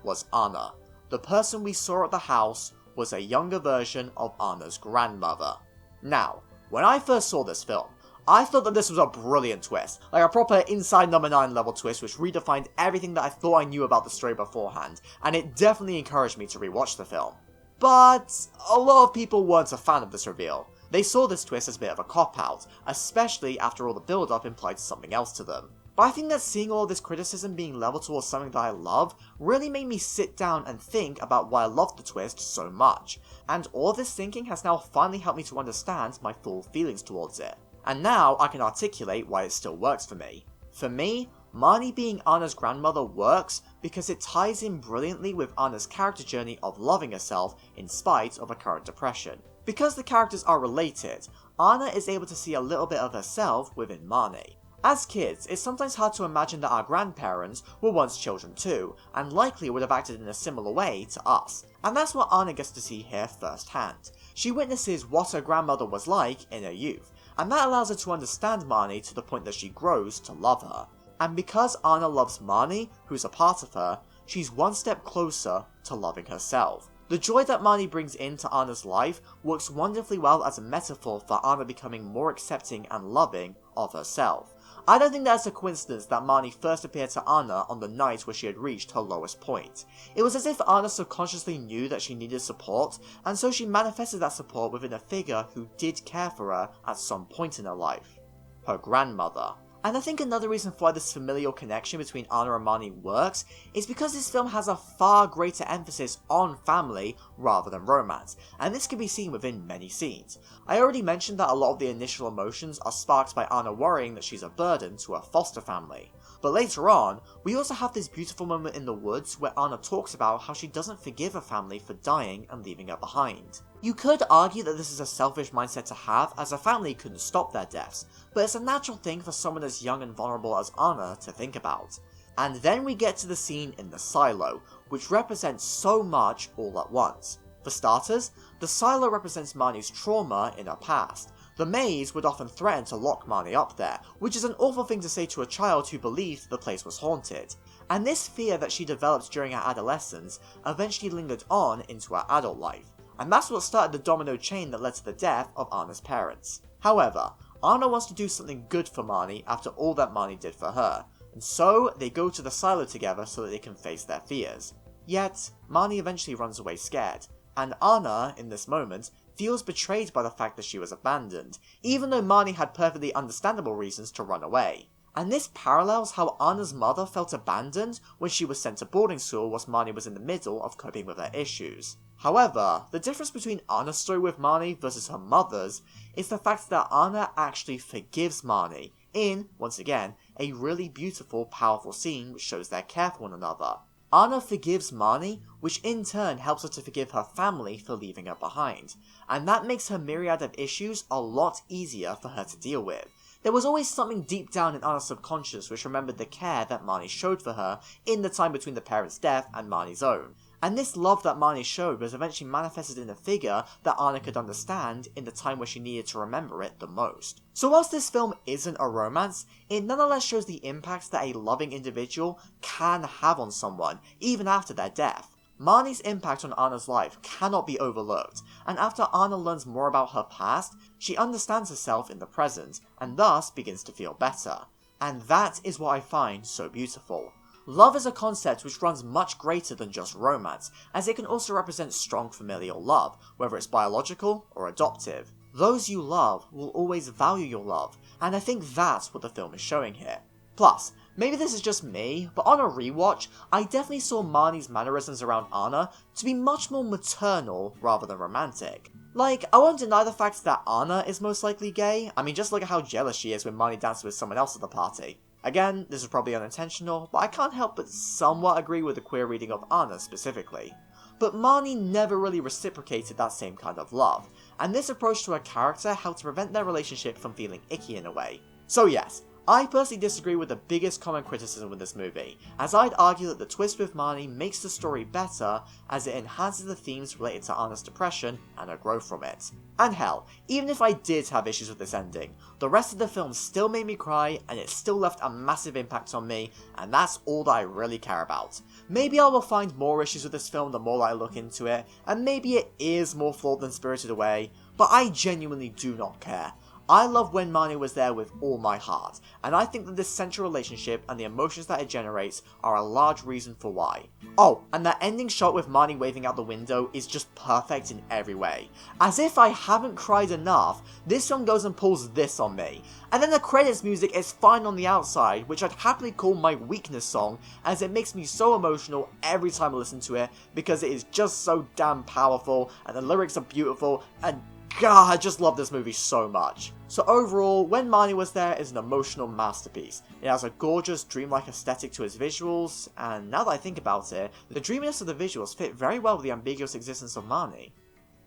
was Anna. The person we saw at the house was a younger version of Anna's grandmother. Now, when I first saw this film, I thought that this was a brilliant twist, like a proper Inside Number 9 level twist which redefined everything that I thought I knew about the story beforehand, and it definitely encouraged me to rewatch the film. But a lot of people weren't a fan of this reveal. They saw this twist as a bit of a cop-out, especially after all the build-up implied something else to them. But I think that seeing all of this criticism being leveled towards something that I love really made me sit down and think about why I loved the twist so much, and all of this thinking has now finally helped me to understand my full feelings towards it. And now I can articulate why it still works for me. For me, Marnie being Anna's grandmother works because it ties in brilliantly with Anna's character journey of loving herself in spite of her current depression. Because the characters are related, Anna is able to see a little bit of herself within Marnie. As kids, it's sometimes hard to imagine that our grandparents were once children too, and likely would have acted in a similar way to us. And that's what Anna gets to see here firsthand. She witnesses what her grandmother was like in her youth, and that allows her to understand Marnie to the point that she grows to love her. And because Anna loves Marnie, who's a part of her, she's one step closer to loving herself. The joy that Marnie brings into Anna's life works wonderfully well as a metaphor for Anna becoming more accepting and loving of herself. I don't think that's a coincidence that Marnie first appeared to Anna on the night where she had reached her lowest point. It was as if Anna subconsciously knew that she needed support, and so she manifested that support within a figure who did care for her at some point in her life. Her grandmother. And I think another reason for why this familial connection between Anna and Marnie works is because this film has a far greater emphasis on family rather than romance, and this can be seen within many scenes. I already mentioned that a lot of the initial emotions are sparked by Anna worrying that she's a burden to her foster family. But later on, we also have this beautiful moment in the woods where Anna talks about how she doesn't forgive her family for dying and leaving her behind. You could argue that this is a selfish mindset to have, as her family couldn't stop their deaths, but it's a natural thing for someone as young and vulnerable as Anna to think about. And then we get to the scene in the silo, which represents so much all at once. For starters, the silo represents Marnie's trauma in her past. The maze would often threaten to lock Marnie up there, which is an awful thing to say to a child who believed the place was haunted. And this fear that she developed during her adolescence eventually lingered on into her adult life. And that's what started the domino chain that led to the death of Anna's parents. However, Anna wants to do something good for Marnie after all that Marnie did for her, and so they go to the silo together so that they can face their fears. Yet, Marnie eventually runs away scared, and Anna, in this moment, feels betrayed by the fact that she was abandoned, even though Marnie had perfectly understandable reasons to run away. And this parallels how Anna's mother felt abandoned when she was sent to boarding school whilst Marnie was in the middle of coping with her issues. However, the difference between Anna's story with Marnie versus her mother's is the fact that Anna actually forgives Marnie in, once again, a really beautiful, powerful scene which shows their care for one another. Anna forgives Marnie, which in turn helps her to forgive her family for leaving her behind, and that makes her myriad of issues a lot easier for her to deal with. There was always something deep down in Anna's subconscious which remembered the care that Marnie showed for her in the time between the parents' death and Marnie's own. And this love that Marnie showed was eventually manifested in a figure that Anna could understand in the time where she needed to remember it the most. So whilst this film isn't a romance, it nonetheless shows the impact that a loving individual can have on someone, even after their death. Marnie's impact on Anna's life cannot be overlooked, and after Anna learns more about her past, she understands herself in the present, and thus begins to feel better. And that is what I find so beautiful. Love is a concept which runs much greater than just romance, as it can also represent strong familial love, whether it's biological or adoptive. Those you love will always value your love, and I think that's what the film is showing here. Plus, maybe this is just me, but on a rewatch, I definitely saw Marnie's mannerisms around Anna to be much more maternal rather than romantic. Like, I won't deny the fact that Anna is most likely gay. I mean, just look at how jealous she is when Marnie dances with someone else at the party. Again, this is probably unintentional, but I can't help but somewhat agree with the queer reading of Anna specifically. But Marnie never really reciprocated that same kind of love, and this approach to her character helped to prevent their relationship from feeling icky in a way. So yes, I personally disagree with the biggest common criticism with this movie, as I'd argue that the twist with Marnie makes the story better as it enhances the themes related to Anna's depression and her growth from it. And hell, even if I did have issues with this ending, the rest of the film still made me cry and it still left a massive impact on me, and that's all that I really care about. Maybe I will find more issues with this film the more I look into it, and maybe it is more flawed than Spirited Away, but I genuinely do not care. I love When Marnie Was There with all my heart, and I think that this central relationship and the emotions that it generates are a large reason for why. Oh, and that ending shot with Marnie waving out the window is just perfect in every way. As if I haven't cried enough, this film goes and pulls this on me. And then the credits music is fine on the outside, which I'd happily call my weakness song, as it makes me so emotional every time I listen to it, because it is just so damn powerful, and the lyrics are beautiful, and God, I just love this movie so much. So overall, When Marnie Was There is an emotional masterpiece. It has a gorgeous, dreamlike aesthetic to its visuals, and now that I think about it, the dreaminess of the visuals fit very well with the ambiguous existence of Marnie.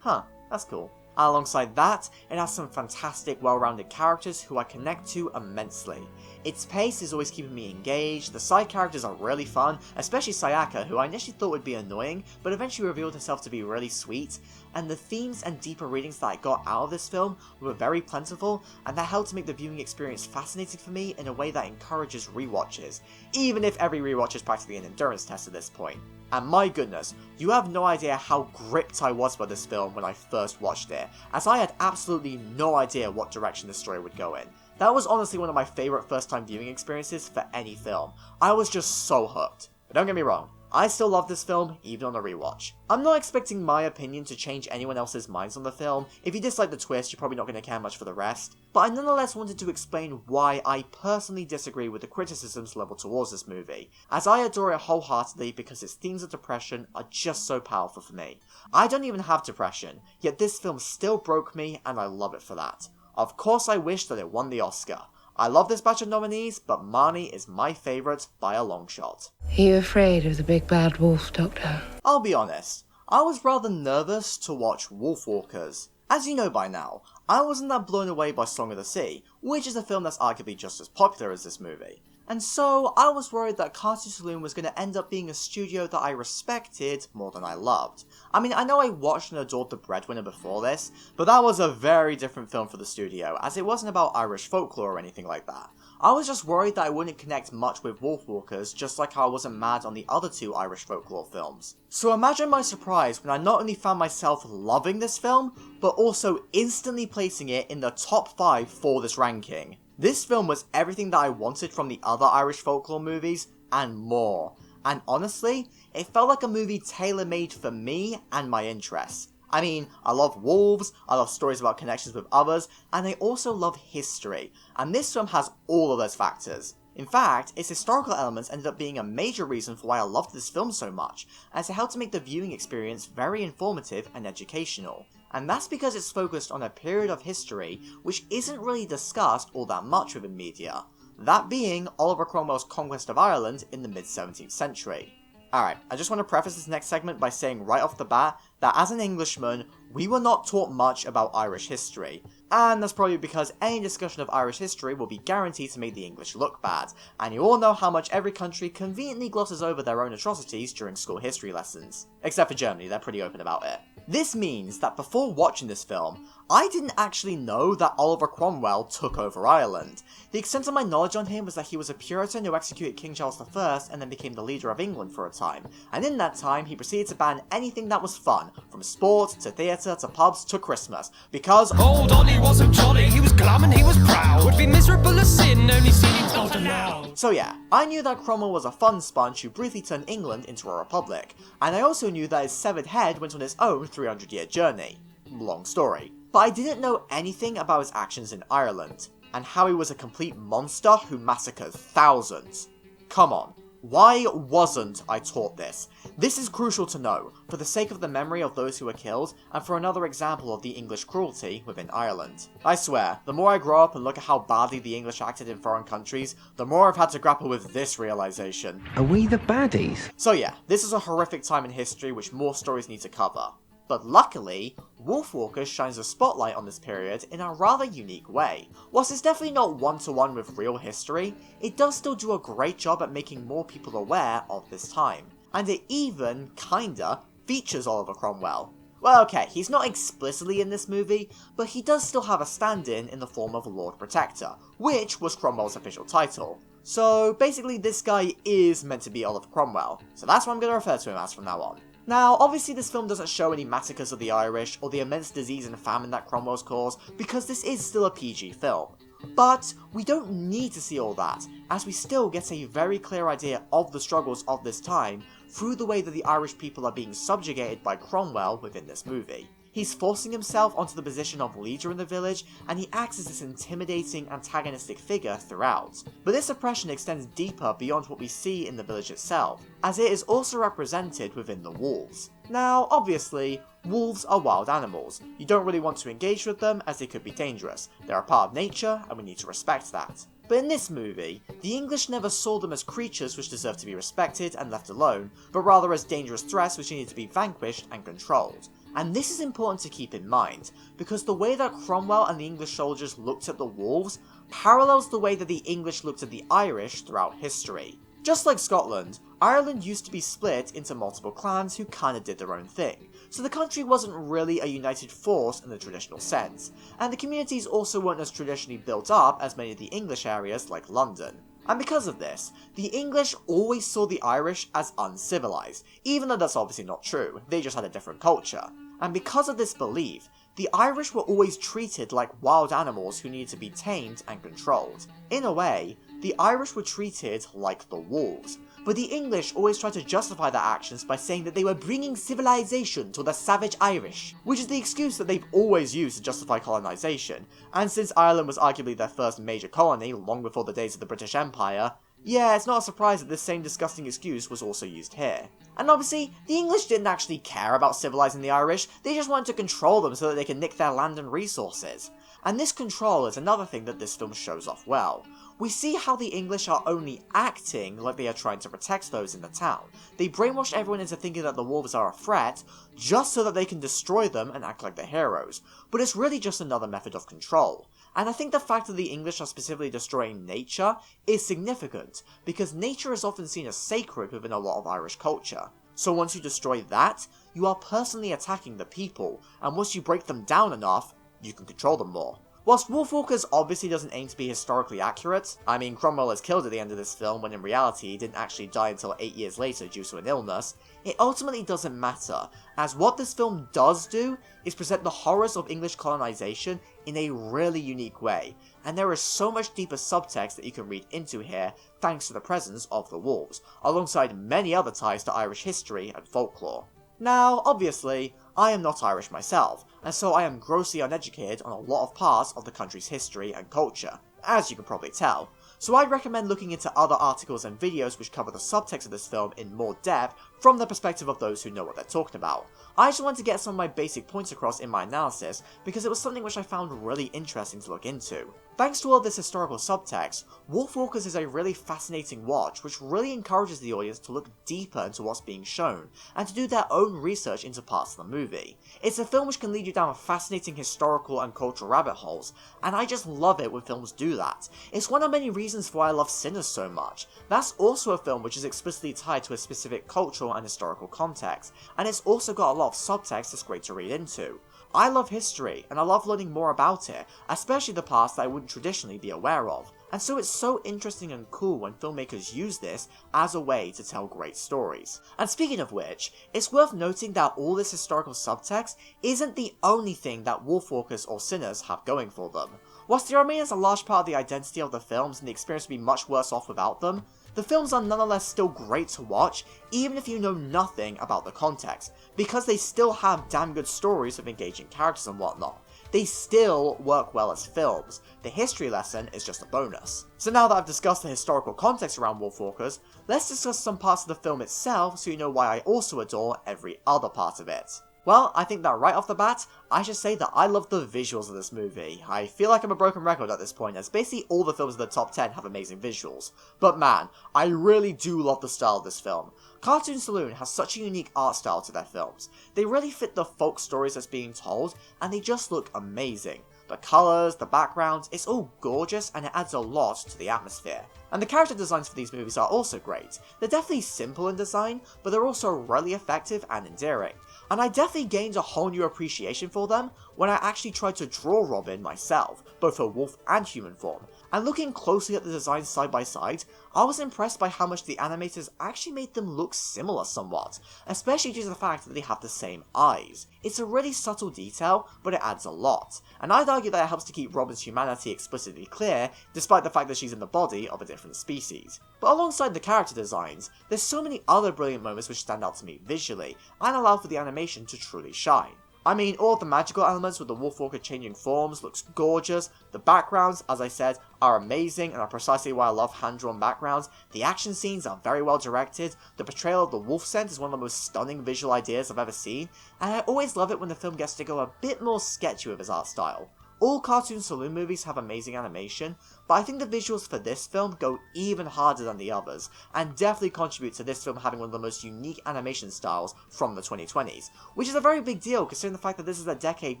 Huh, that's cool. Alongside that, it has some fantastic, well-rounded characters who I connect to immensely. Its pace is always keeping me engaged, the side characters are really fun, especially Sayaka, who I initially thought would be annoying, but eventually revealed herself to be really sweet, and the themes and deeper readings that I got out of this film were very plentiful, and that helped to make the viewing experience fascinating for me in a way that encourages rewatches, even if every rewatch is practically an endurance test at this point. And my goodness, you have no idea how gripped I was by this film when I first watched it, as I had absolutely no idea what direction the story would go in. That was honestly one of my favourite first time viewing experiences for any film. I was just so hooked. But don't get me wrong, I still love this film, even on a rewatch. I'm not expecting my opinion to change anyone else's minds on the film. If you dislike the twist, you're probably not going to care much for the rest. But I nonetheless wanted to explain why I personally disagree with the criticisms leveled towards this movie, as I adore it wholeheartedly because its themes of depression are just so powerful for me. I don't even have depression, yet this film still broke me and I love it for that. Of course I wish that it won the Oscar. I love this batch of nominees, but Marnie is my favourite by a long shot. Are you afraid of the big bad wolf, Doctor? I'll be honest, I was rather nervous to watch Wolfwalkers. As you know by now, I wasn't that blown away by Song of the Sea, which is a film that's arguably just as popular as this movie. And so, I was worried that Cartoon Saloon was going to end up being a studio that I respected more than I loved. I mean, I know I watched and adored The Breadwinner before this, but that was a very different film for the studio, as it wasn't about Irish folklore or anything like that. I was just worried that I wouldn't connect much with Wolfwalkers, just like how I wasn't mad on the other two Irish folklore films. So imagine my surprise when I not only found myself loving this film, but also instantly placing it in the top 5 for this ranking. This film was everything that I wanted from the other Irish folklore movies, and more. And honestly, it felt like a movie tailor-made for me and my interests. I mean, I love wolves, I love stories about connections with others, and I also love history, and this film has all of those factors. In fact, its historical elements ended up being a major reason for why I loved this film so much, as it helped to make the viewing experience very informative and educational. And that's because it's focused on a period of history which isn't really discussed all that much within media, that being Oliver Cromwell's conquest of Ireland in the mid-17th century. Alright, I just want to preface this next segment by saying right off the bat that as an Englishman, we were not taught much about Irish history, and that's probably because any discussion of Irish history will be guaranteed to make the English look bad, and you all know how much every country conveniently glosses over their own atrocities during school history lessons. Except for Germany, they're pretty open about it. This means that before watching this film, I didn't actually know that Oliver Cromwell took over Ireland. The extent of my knowledge on him was that he was a Puritan who executed King Charles I and then became the leader of England for a time, and in that time he proceeded to ban anything that was fun, from sport to theatre to pubs to Christmas, because old Ollie wasn't jolly, he was glum and he was proud. Would be miserable as sin, only sin's not allowed. So yeah, I knew that Cromwell was a fun sponge who briefly turned England into a republic, and I also knew that his severed head went on his own 300-year journey. Long story. But I didn't know anything about his actions in Ireland, and how he was a complete monster who massacred thousands. Come on, why wasn't I taught this? This is crucial to know, for the sake of the memory of those who were killed, and for another example of the English cruelty within Ireland. I swear, the more I grow up and look at how badly the English acted in foreign countries, the more I've had to grapple with this realization. Are we the baddies? So yeah, this is a horrific time in history which more stories need to cover. But luckily, Wolfwalkers shines a spotlight on this period in a rather unique way. Whilst it's definitely not one-to-one with real history, it does still do a great job at making more people aware of this time. And it even, kinda, features Oliver Cromwell. Well, okay, he's not explicitly in this movie, but he does still have a stand-in in the form of Lord Protector, which was Cromwell's official title. So basically this guy is meant to be Oliver Cromwell, so that's what I'm going to refer to him as from now on. Now, obviously this film doesn't show any massacres of the Irish, or the immense disease and famine that Cromwell's caused, because this is still a PG film. But we don't need to see all that, as we still get a very clear idea of the struggles of this time through the way that the Irish people are being subjugated by Cromwell within this movie. He's forcing himself onto the position of leader in the village, and he acts as this intimidating, antagonistic figure throughout. But this oppression extends deeper beyond what we see in the village itself, as it is also represented within the wolves. Now, obviously, wolves are wild animals. You don't really want to engage with them as they could be dangerous. They're a part of nature, and we need to respect that. But in this movie, the English never saw them as creatures which deserve to be respected and left alone, but rather as dangerous threats which needed to be vanquished and controlled. And this is important to keep in mind, because the way that Cromwell and the English soldiers looked at the wolves parallels the way that the English looked at the Irish throughout history. Just like Scotland, Ireland used to be split into multiple clans who kinda did their own thing, so the country wasn't really a united force in the traditional sense, and the communities also weren't as traditionally built up as many of the English areas like London. And because of this, the English always saw the Irish as uncivilized, even though that's obviously not true, they just had a different culture. And because of this belief, the Irish were always treated like wild animals who needed to be tamed and controlled. In a way, the Irish were treated like the wolves, but the English always tried to justify their actions by saying that they were bringing civilization to the savage Irish, which is the excuse that they've always used to justify colonization, and since Ireland was arguably their first major colony long before the days of the British Empire, yeah, it's not a surprise that this same disgusting excuse was also used here. And obviously, the English didn't actually care about civilizing the Irish, they just wanted to control them so that they could nick their land and resources. And this control is another thing that this film shows off well. We see how the English are only acting like they are trying to protect those in the town. They brainwash everyone into thinking that the wolves are a threat, just so that they can destroy them and act like the heroes. But it's really just another method of control. And I think the fact that the English are specifically destroying nature is significant, because nature is often seen as sacred within a lot of Irish culture. So once you destroy that, you are personally attacking the people, and once you break them down enough, you can control them more. Whilst Wolfwalkers obviously doesn't aim to be historically accurate, I mean Cromwell is killed at the end of this film when in reality he didn't actually die until 8 years later due to an illness, it ultimately doesn't matter, as what this film does do is present the horrors of English colonization in a really unique way, and there is so much deeper subtext that you can read into here thanks to the presence of the wolves, alongside many other ties to Irish history and folklore. Now, obviously, I am not Irish myself, and so I am grossly uneducated on a lot of parts of the country's history and culture, as you can probably tell. so I'd recommend looking into other articles and videos which cover the subtext of this film in more depth from the perspective of those who know what they're talking about. I just wanted to get some of my basic points across in my analysis because it was something which I found really interesting to look into. Thanks to all this historical subtext, Wolfwalkers is a really fascinating watch which really encourages the audience to look deeper into what's being shown and to do their own research into parts of the movie. It's a film which can lead you down fascinating historical and cultural rabbit holes, and I just love it when films do that. It's one of many reasons for why I love Sinners so much. That's also a film which is explicitly tied to a specific cultural and historical context, and it's also got a lot of subtext that's great to read into. I love history, and I love learning more about it, especially the parts that I wouldn't traditionally be aware of, and so it's so interesting and cool when filmmakers use this as a way to tell great stories. And speaking of which, it's worth noting that all this historical subtext isn't the only thing that Wolfwalkers or Sinners have going for them. Whilst they remain as a large part of the identity of the films and the experience would be much worse off without them, the films are nonetheless still great to watch, even if you know nothing about the context, because they still have damn good stories with engaging characters and whatnot. They still work well as films. The history lesson is just a bonus. So now that I've discussed the historical context around Wolfwalkers, let's discuss some parts of the film itself so you know why I also adore every other part of it. Well, I think that right off the bat, I should say that I love the visuals of this movie. I feel like I'm a broken record at this point, as basically all the films in the top 10 have amazing visuals. But man, I really do love the style of this film. Cartoon Saloon has such a unique art style to their films. They really fit the folk stories that's being told, and they just look amazing. The colours, the backgrounds, it's all gorgeous and it adds a lot to the atmosphere. And the character designs for these movies are also great. They're definitely simple in design, but they're also really effective and endearing. And I definitely gained a whole new appreciation for them when I actually tried to draw Robin myself, both her wolf and human form. And looking closely at the designs side by side, I was impressed by how much the animators actually made them look similar somewhat, especially due to the fact that they have the same eyes. It's a really subtle detail, but it adds a lot, and I'd argue that it helps to keep Robin's humanity explicitly clear, despite the fact that she's in the body of a different species. But alongside the character designs, there's so many other brilliant moments which stand out to me visually, and allow for the animation to truly shine. I mean, all of the magical elements with the Wolfwalker changing forms looks gorgeous, the backgrounds, as I said, are amazing and are precisely why I love hand-drawn backgrounds, the action scenes are very well directed, the portrayal of the wolf scent is one of the most stunning visual ideas I've ever seen, and I always love it when the film gets to go a bit more sketchy with its art style. All Cartoon Saloon movies have amazing animation, but I think the visuals for this film go even harder than the others, and definitely contribute to this film having one of the most unique animation styles from the 2020s, which is a very big deal considering the fact that this is a decade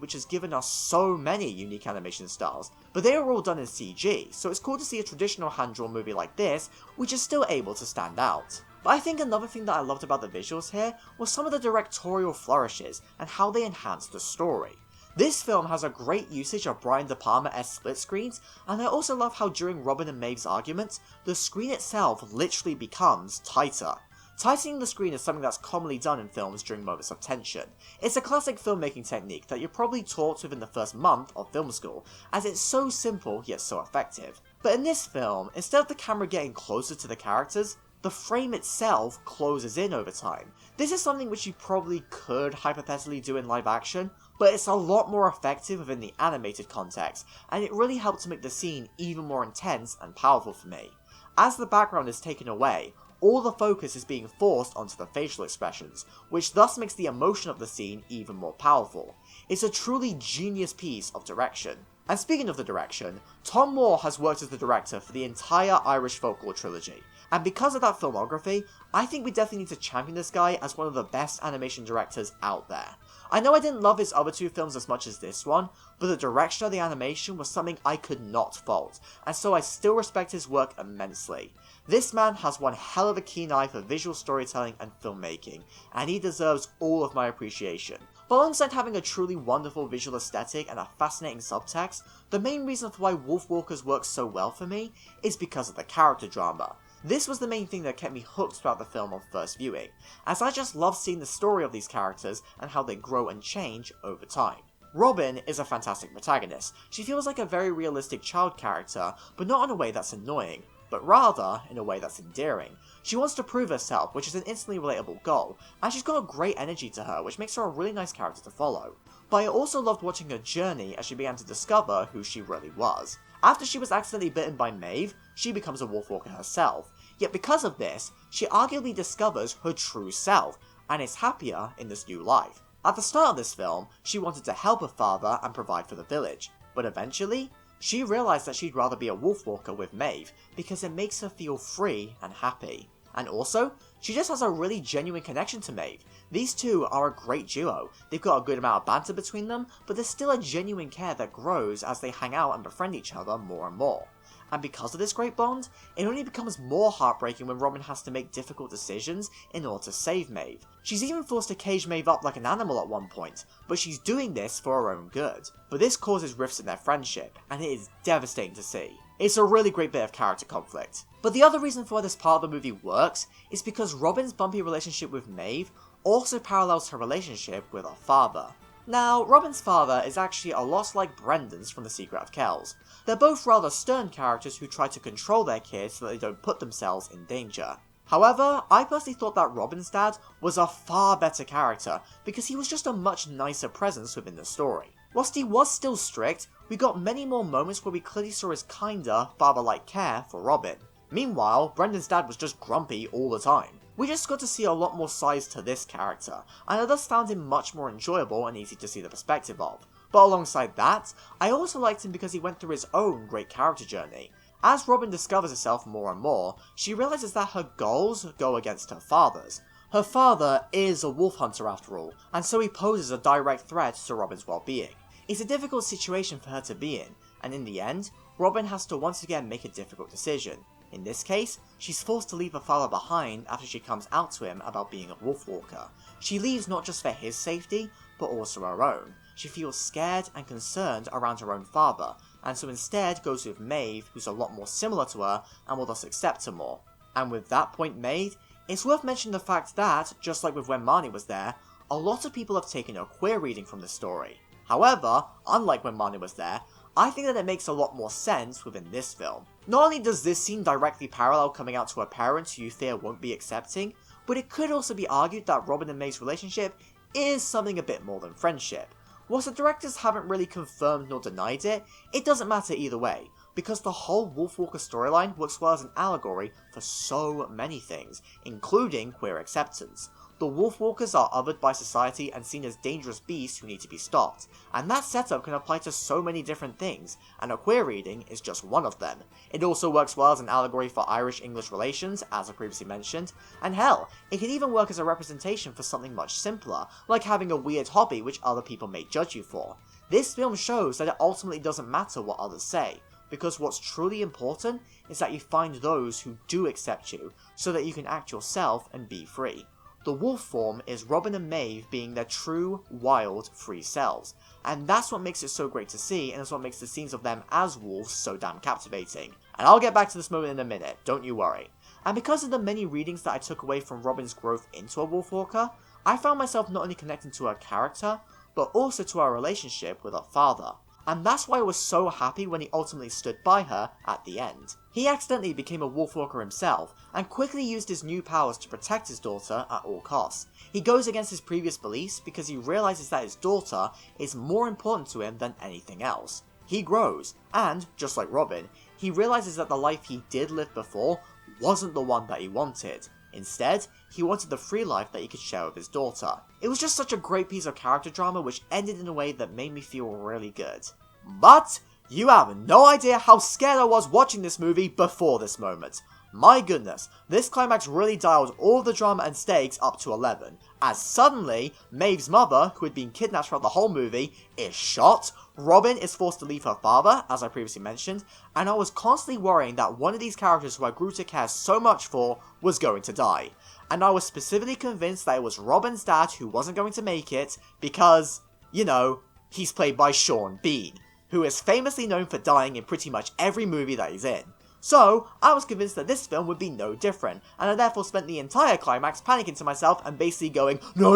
which has given us so many unique animation styles, but they are all done in CG, so it's cool to see a traditional hand-drawn movie like this, which is still able to stand out. But I think another thing that I loved about the visuals here was some of the directorial flourishes and how they enhanced the story. This film has a great usage of Brian De Palma-esque split screens, and I also love how during Robin and Maeve's arguments, the screen itself literally becomes tighter. Tightening the screen is something that's commonly done in films during moments of tension. It's a classic filmmaking technique that you're probably taught within the first month of film school, as it's so simple yet so effective. But in this film, instead of the camera getting closer to the characters, the frame itself closes in over time. This is something which you probably could hypothetically do in live action, but it's a lot more effective within the animated context, and it really helped to make the scene even more intense and powerful for me. As the background is taken away, all the focus is being forced onto the facial expressions, which thus makes the emotion of the scene even more powerful. It's a truly genius piece of direction. And speaking of the direction, Tom Moore has worked as the director for the entire Irish Folklore trilogy, and because of that filmography, I think we definitely need to champion this guy as one of the best animation directors out there. I know I didn't love his other two films as much as this one, but the direction of the animation was something I could not fault, and so I still respect his work immensely. This man has one hell of a keen eye for visual storytelling and filmmaking, and he deserves all of my appreciation. But alongside having a truly wonderful visual aesthetic and a fascinating subtext, the main reason for why Wolfwalkers works so well for me is because of the character drama. This was the main thing that kept me hooked throughout the film on first viewing, as I just love seeing the story of these characters and how they grow and change over time. Robin is a fantastic protagonist. She feels like a very realistic child character, but not in a way that's annoying, but rather in a way that's endearing. She wants to prove herself, which is an instantly relatable goal, and she's got a great energy to her, which makes her a really nice character to follow. But I also loved watching her journey as she began to discover who she really was. After she was accidentally bitten by Maeve, she becomes a wolfwalker herself, yet because of this, she arguably discovers her true self, and is happier in this new life. At the start of this film, she wanted to help her father and provide for the village, but eventually, she realised that she'd rather be a wolfwalker with Maeve because it makes her feel free and happy. And also, she just has a really genuine connection to Maeve. These two are a great duo. They've got a good amount of banter between them, but there's still a genuine care that grows as they hang out and befriend each other more and more. And because of this great bond, it only becomes more heartbreaking when Robin has to make difficult decisions in order to save Maeve. She's even forced to cage Maeve up like an animal at one point, but she's doing this for her own good. But this causes rifts in their friendship, and it is devastating to see. It's a really great bit of character conflict. But the other reason for why this part of the movie works is because Robin's bumpy relationship with Maeve also parallels her relationship with her father. Now, Robin's father is actually a lot like Brendan's from The Secret of Kells. They're both rather stern characters who try to control their kids so that they don't put themselves in danger. However, I personally thought that Robin's dad was a far better character because he was just a much nicer presence within the story. Whilst he was still strict, we got many more moments where we clearly saw his kinder, father-like care for Robin. Meanwhile, Brendan's dad was just grumpy all the time. We just got to see a lot more sides to this character, and I thus found him much more enjoyable and easy to see the perspective of. But alongside that, I also liked him because he went through his own great character journey. As Robin discovers herself more and more, she realises that her goals go against her father's. Her father is a wolf hunter after all, and so he poses a direct threat to Robin's well-being. It's a difficult situation for her to be in, and in the end, Robin has to once again make a difficult decision. In this case, she's forced to leave her father behind after she comes out to him about being a wolfwalker. She leaves not just for his safety, but also her own. She feels scared and concerned around her own father, and so instead goes with Maeve, who's a lot more similar to her and will thus accept her more. And with that point made, it's worth mentioning the fact that, just like with when Marnie was there, a lot of people have taken a queer reading from the story. However, unlike when Marnie was there, I think that it makes a lot more sense within this film. Not only does this scene directly parallel coming out to her parents who you fear won't be accepting, but it could also be argued that Robin and Maeve's relationship is something a bit more than friendship. Whilst the directors haven't really confirmed nor denied it, it doesn't matter either way, because the whole Wolfwalker storyline works well as an allegory for so many things, including queer acceptance. The Wolfwalkers are othered by society and seen as dangerous beasts who need to be stopped, and that setup can apply to so many different things, and a queer reading is just one of them. It also works well as an allegory for Irish-English relations, as I previously mentioned, and hell, it can even work as a representation for something much simpler, like having a weird hobby which other people may judge you for. This film shows that it ultimately doesn't matter what others say, because what's truly important is that you find those who do accept you, so that you can act yourself and be free. The wolf form is Robin and Maeve being their true, wild, free selves, and that's what makes it so great to see, and it's what makes the scenes of them as wolves so damn captivating. And I'll get back to this moment in a minute, don't you worry. And because of the many readings that I took away from Robin's growth into a wolfwalker, I found myself not only connecting to her character, but also to her relationship with her father. And that's why I was so happy when he ultimately stood by her at the end. He accidentally became a wolfwalker himself, and quickly used his new powers to protect his daughter at all costs. He goes against his previous beliefs because he realises that his daughter is more important to him than anything else. He grows, and, just like Robin, he realises that the life he did live before wasn't the one that he wanted. Instead, he wanted the free life that he could share with his daughter. It was just such a great piece of character drama which ended in a way that made me feel really good. But you have no idea how scared I was watching this movie before this moment. My goodness, this climax really dialed all the drama and stakes up to 11, as suddenly, Maeve's mother, who had been kidnapped throughout the whole movie, is shot, Robin is forced to leave her father, as I previously mentioned, and I was constantly worrying that one of these characters who I grew to care so much for was going to die. And I was specifically convinced that it was Robin's dad who wasn't going to make it, because, you know, he's played by Sean Bean, who is famously known for dying in pretty much every movie that he's in. So, I was convinced that this film would be no different, and I therefore spent the entire climax panicking to myself and basically going, no,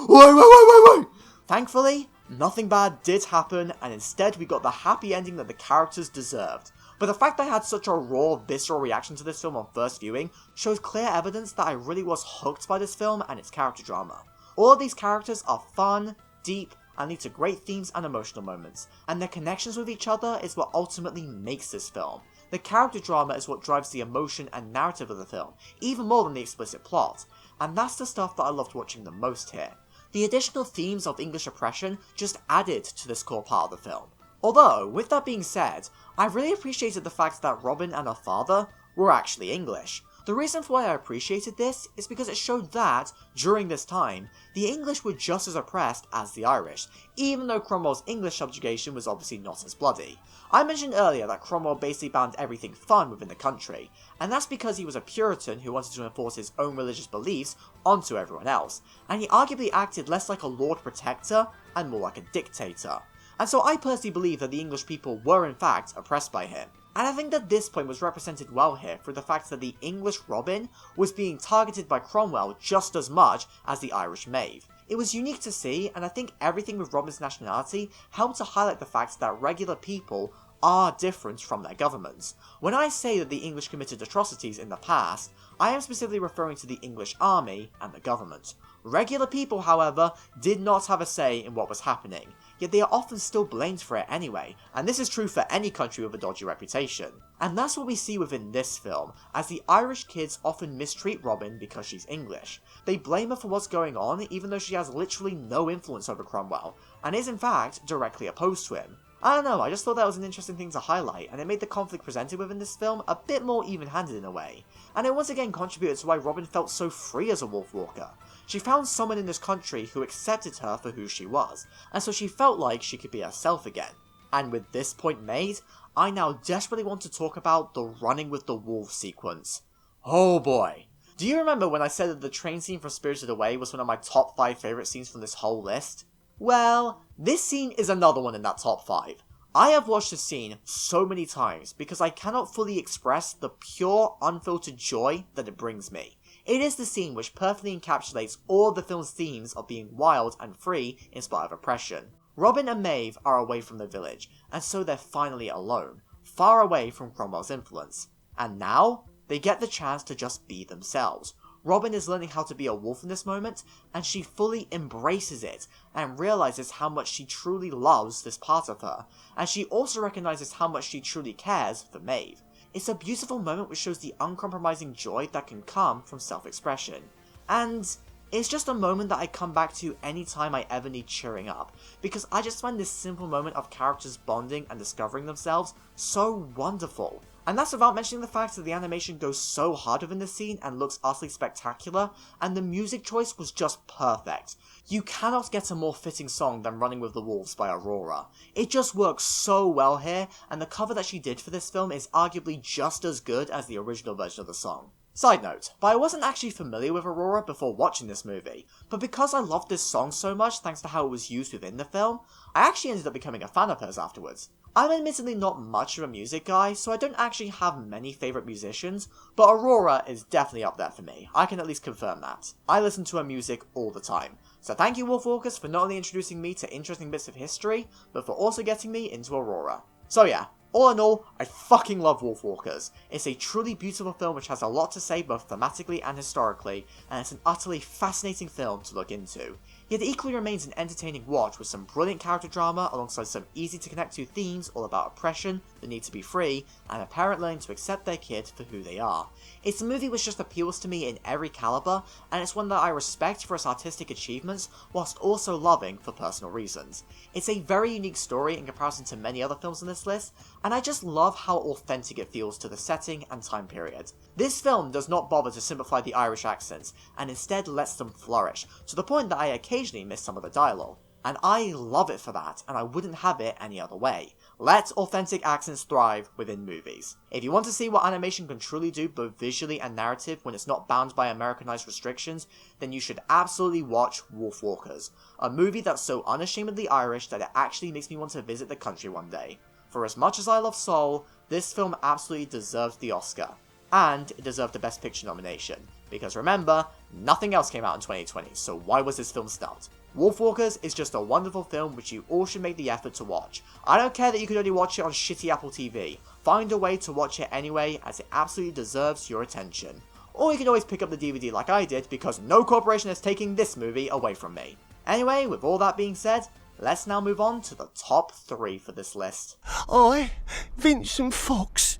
wait. Thankfully, nothing bad did happen, and instead we got the happy ending that the characters deserved. But the fact that I had such a raw, visceral reaction to this film on first viewing shows clear evidence that I really was hooked by this film and its character drama. All of these characters are fun, deep, and lead to great themes and emotional moments, and their connections with each other is what ultimately makes this film. The character drama is what drives the emotion and narrative of the film, even more than the explicit plot, and that's the stuff that I loved watching the most here. The additional themes of English oppression just added to this core part of the film. Although, with that being said, I really appreciated the fact that Robin and her father were actually English. The reason for why I appreciated this is because it showed that, during this time, the English were just as oppressed as the Irish, even though Cromwell's English subjugation was obviously not as bloody. I mentioned earlier that Cromwell basically banned everything fun within the country, and that's because he was a Puritan who wanted to enforce his own religious beliefs onto everyone else, and he arguably acted less like a Lord Protector and more like a dictator. And so I personally believe that the English people were in fact oppressed by him. And I think that this point was represented well here through the fact that the English Robin was being targeted by Cromwell just as much as the Irish Maeve. It was unique to see, and I think everything with Robin's nationality helped to highlight the fact that regular people are different from their governments. When I say that the English committed atrocities in the past, I am specifically referring to the English army and the government. Regular people, however, did not have a say in what was happening, yet they are often still blamed for it anyway, and this is true for any country with a dodgy reputation. And that's what we see within this film, as the Irish kids often mistreat Robin because she's English. They blame her for what's going on even though she has literally no influence over Cromwell, and is in fact directly opposed to him. I don't know, I just thought that was an interesting thing to highlight, and it made the conflict presented within this film a bit more even-handed in a way. And it once again contributed to why Robin felt so free as a wolf walker. She found someone in this country who accepted her for who she was, and so she felt like she could be herself again. And with this point made, I now desperately want to talk about the running with the wolves sequence. Oh boy. Do you remember when I said that the train scene from Spirited Away was one of my top 5 favourite scenes from this whole list? Well, this scene is another one in that top 5. I have watched this scene so many times because I cannot fully express the pure, unfiltered joy that it brings me. It is the scene which perfectly encapsulates all of the film's themes of being wild and free in spite of oppression. Robin and Maeve are away from the village, and so they're finally alone, far away from Cromwell's influence. And now, they get the chance to just be themselves. Robin is learning how to be a wolf in this moment, and she fully embraces it, and realizes how much she truly loves this part of her, and she also recognizes how much she truly cares for Maeve. It's a beautiful moment which shows the uncompromising joy that can come from self-expression. And it's just a moment that I come back to anytime I ever need cheering up, because I just find this simple moment of characters bonding and discovering themselves so wonderful. And that's without mentioning the fact that the animation goes so hard within this scene and looks utterly spectacular, and the music choice was just perfect. You cannot get a more fitting song than Running with the Wolves by Aurora. It just works so well here, and the cover that she did for this film is arguably just as good as the original version of the song. Side note, but I wasn't actually familiar with Aurora before watching this movie, but because I loved this song so much thanks to how it was used within the film, I actually ended up becoming a fan of hers afterwards. I'm admittedly not much of a music guy, so I don't actually have many favourite musicians, but Aurora is definitely up there for me. I can at least confirm that. I listen to her music all the time. So thank you Wolfwalkers for not only introducing me to interesting bits of history, but for also getting me into Aurora. So yeah, all in all, I fucking love Wolfwalkers. It's a truly beautiful film which has a lot to say both thematically and historically, and it's an utterly fascinating film to look into. Yet it equally remains an entertaining watch with some brilliant character drama alongside some easy to connect to themes all about oppression, the need to be free, and a parent learning to accept their kid for who they are. It's a movie which just appeals to me in every caliber, and it's one that I respect for its artistic achievements whilst also loving for personal reasons. It's a very unique story in comparison to many other films on this list, and I just love how authentic it feels to the setting and time period. This film does not bother to simplify the Irish accents, and instead lets them flourish, to the point that I occasionally miss some of the dialogue. And I love it for that, and I wouldn't have it any other way. Let authentic accents thrive within movies. If you want to see what animation can truly do both visually and narrative when it's not bound by Americanized restrictions, then you should absolutely watch Wolfwalkers, a movie that's so unashamedly Irish that it actually makes me want to visit the country one day. For as much as I love Soul, this film absolutely deserves the Oscar. And it deserved the Best Picture nomination. Because remember, nothing else came out in 2020, so why was this film snubbed? Wolfwalkers is just a wonderful film which you all should make the effort to watch. I don't care that you could only watch it on shitty Apple TV. Find a way to watch it anyway, as it absolutely deserves your attention. Or you can always pick up the DVD like I did, because no corporation is taking this movie away from me. Anyway, with all that being said, let's now move on to the top 3 for this list. I, Vincent Fox,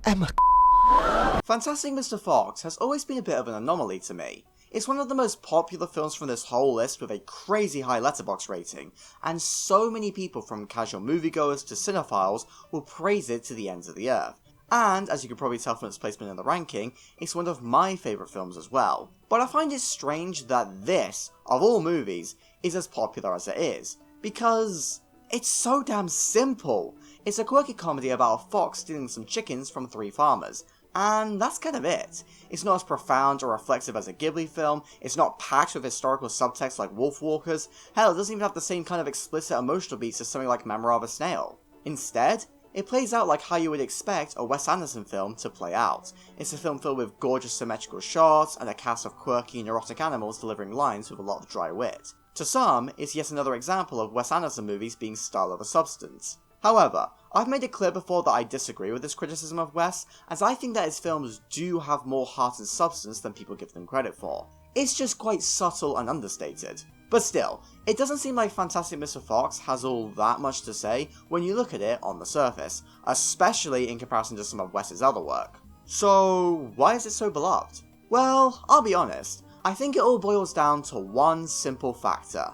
am a Fantastic Mr. Fox has always been a bit of an anomaly to me. It's one of the most popular films from this whole list with a crazy high letterboxd rating, and so many people from casual moviegoers to cinephiles will praise it to the ends of the earth. And, as you can probably tell from its placement in the ranking, it's one of my favourite films as well. But I find it strange that this, of all movies, is as popular as it is, because it's so damn simple. It's a quirky comedy about a fox stealing some chickens from 3 farmers, and that's kind of it. It's not as profound or reflexive as a Ghibli film, it's not packed with historical subtext like Wolf Walkers, hell, it doesn't even have the same kind of explicit emotional beats as something like Memoir of a Snail. Instead, it plays out like how you would expect a Wes Anderson film to play out. It's a film filled with gorgeous symmetrical shots and a cast of quirky neurotic animals delivering lines with a lot of dry wit. To some, it's yet another example of Wes Anderson movies being style over substance. However, I've made it clear before that I disagree with this criticism of Wes, as I think that his films do have more heart and substance than people give them credit for. It's just quite subtle and understated. But still, it doesn't seem like Fantastic Mr. Fox has all that much to say when you look at it on the surface, especially in comparison to some of Wes's other work. So, why is it so beloved? Well, I'll be honest, I think it all boils down to one simple factor.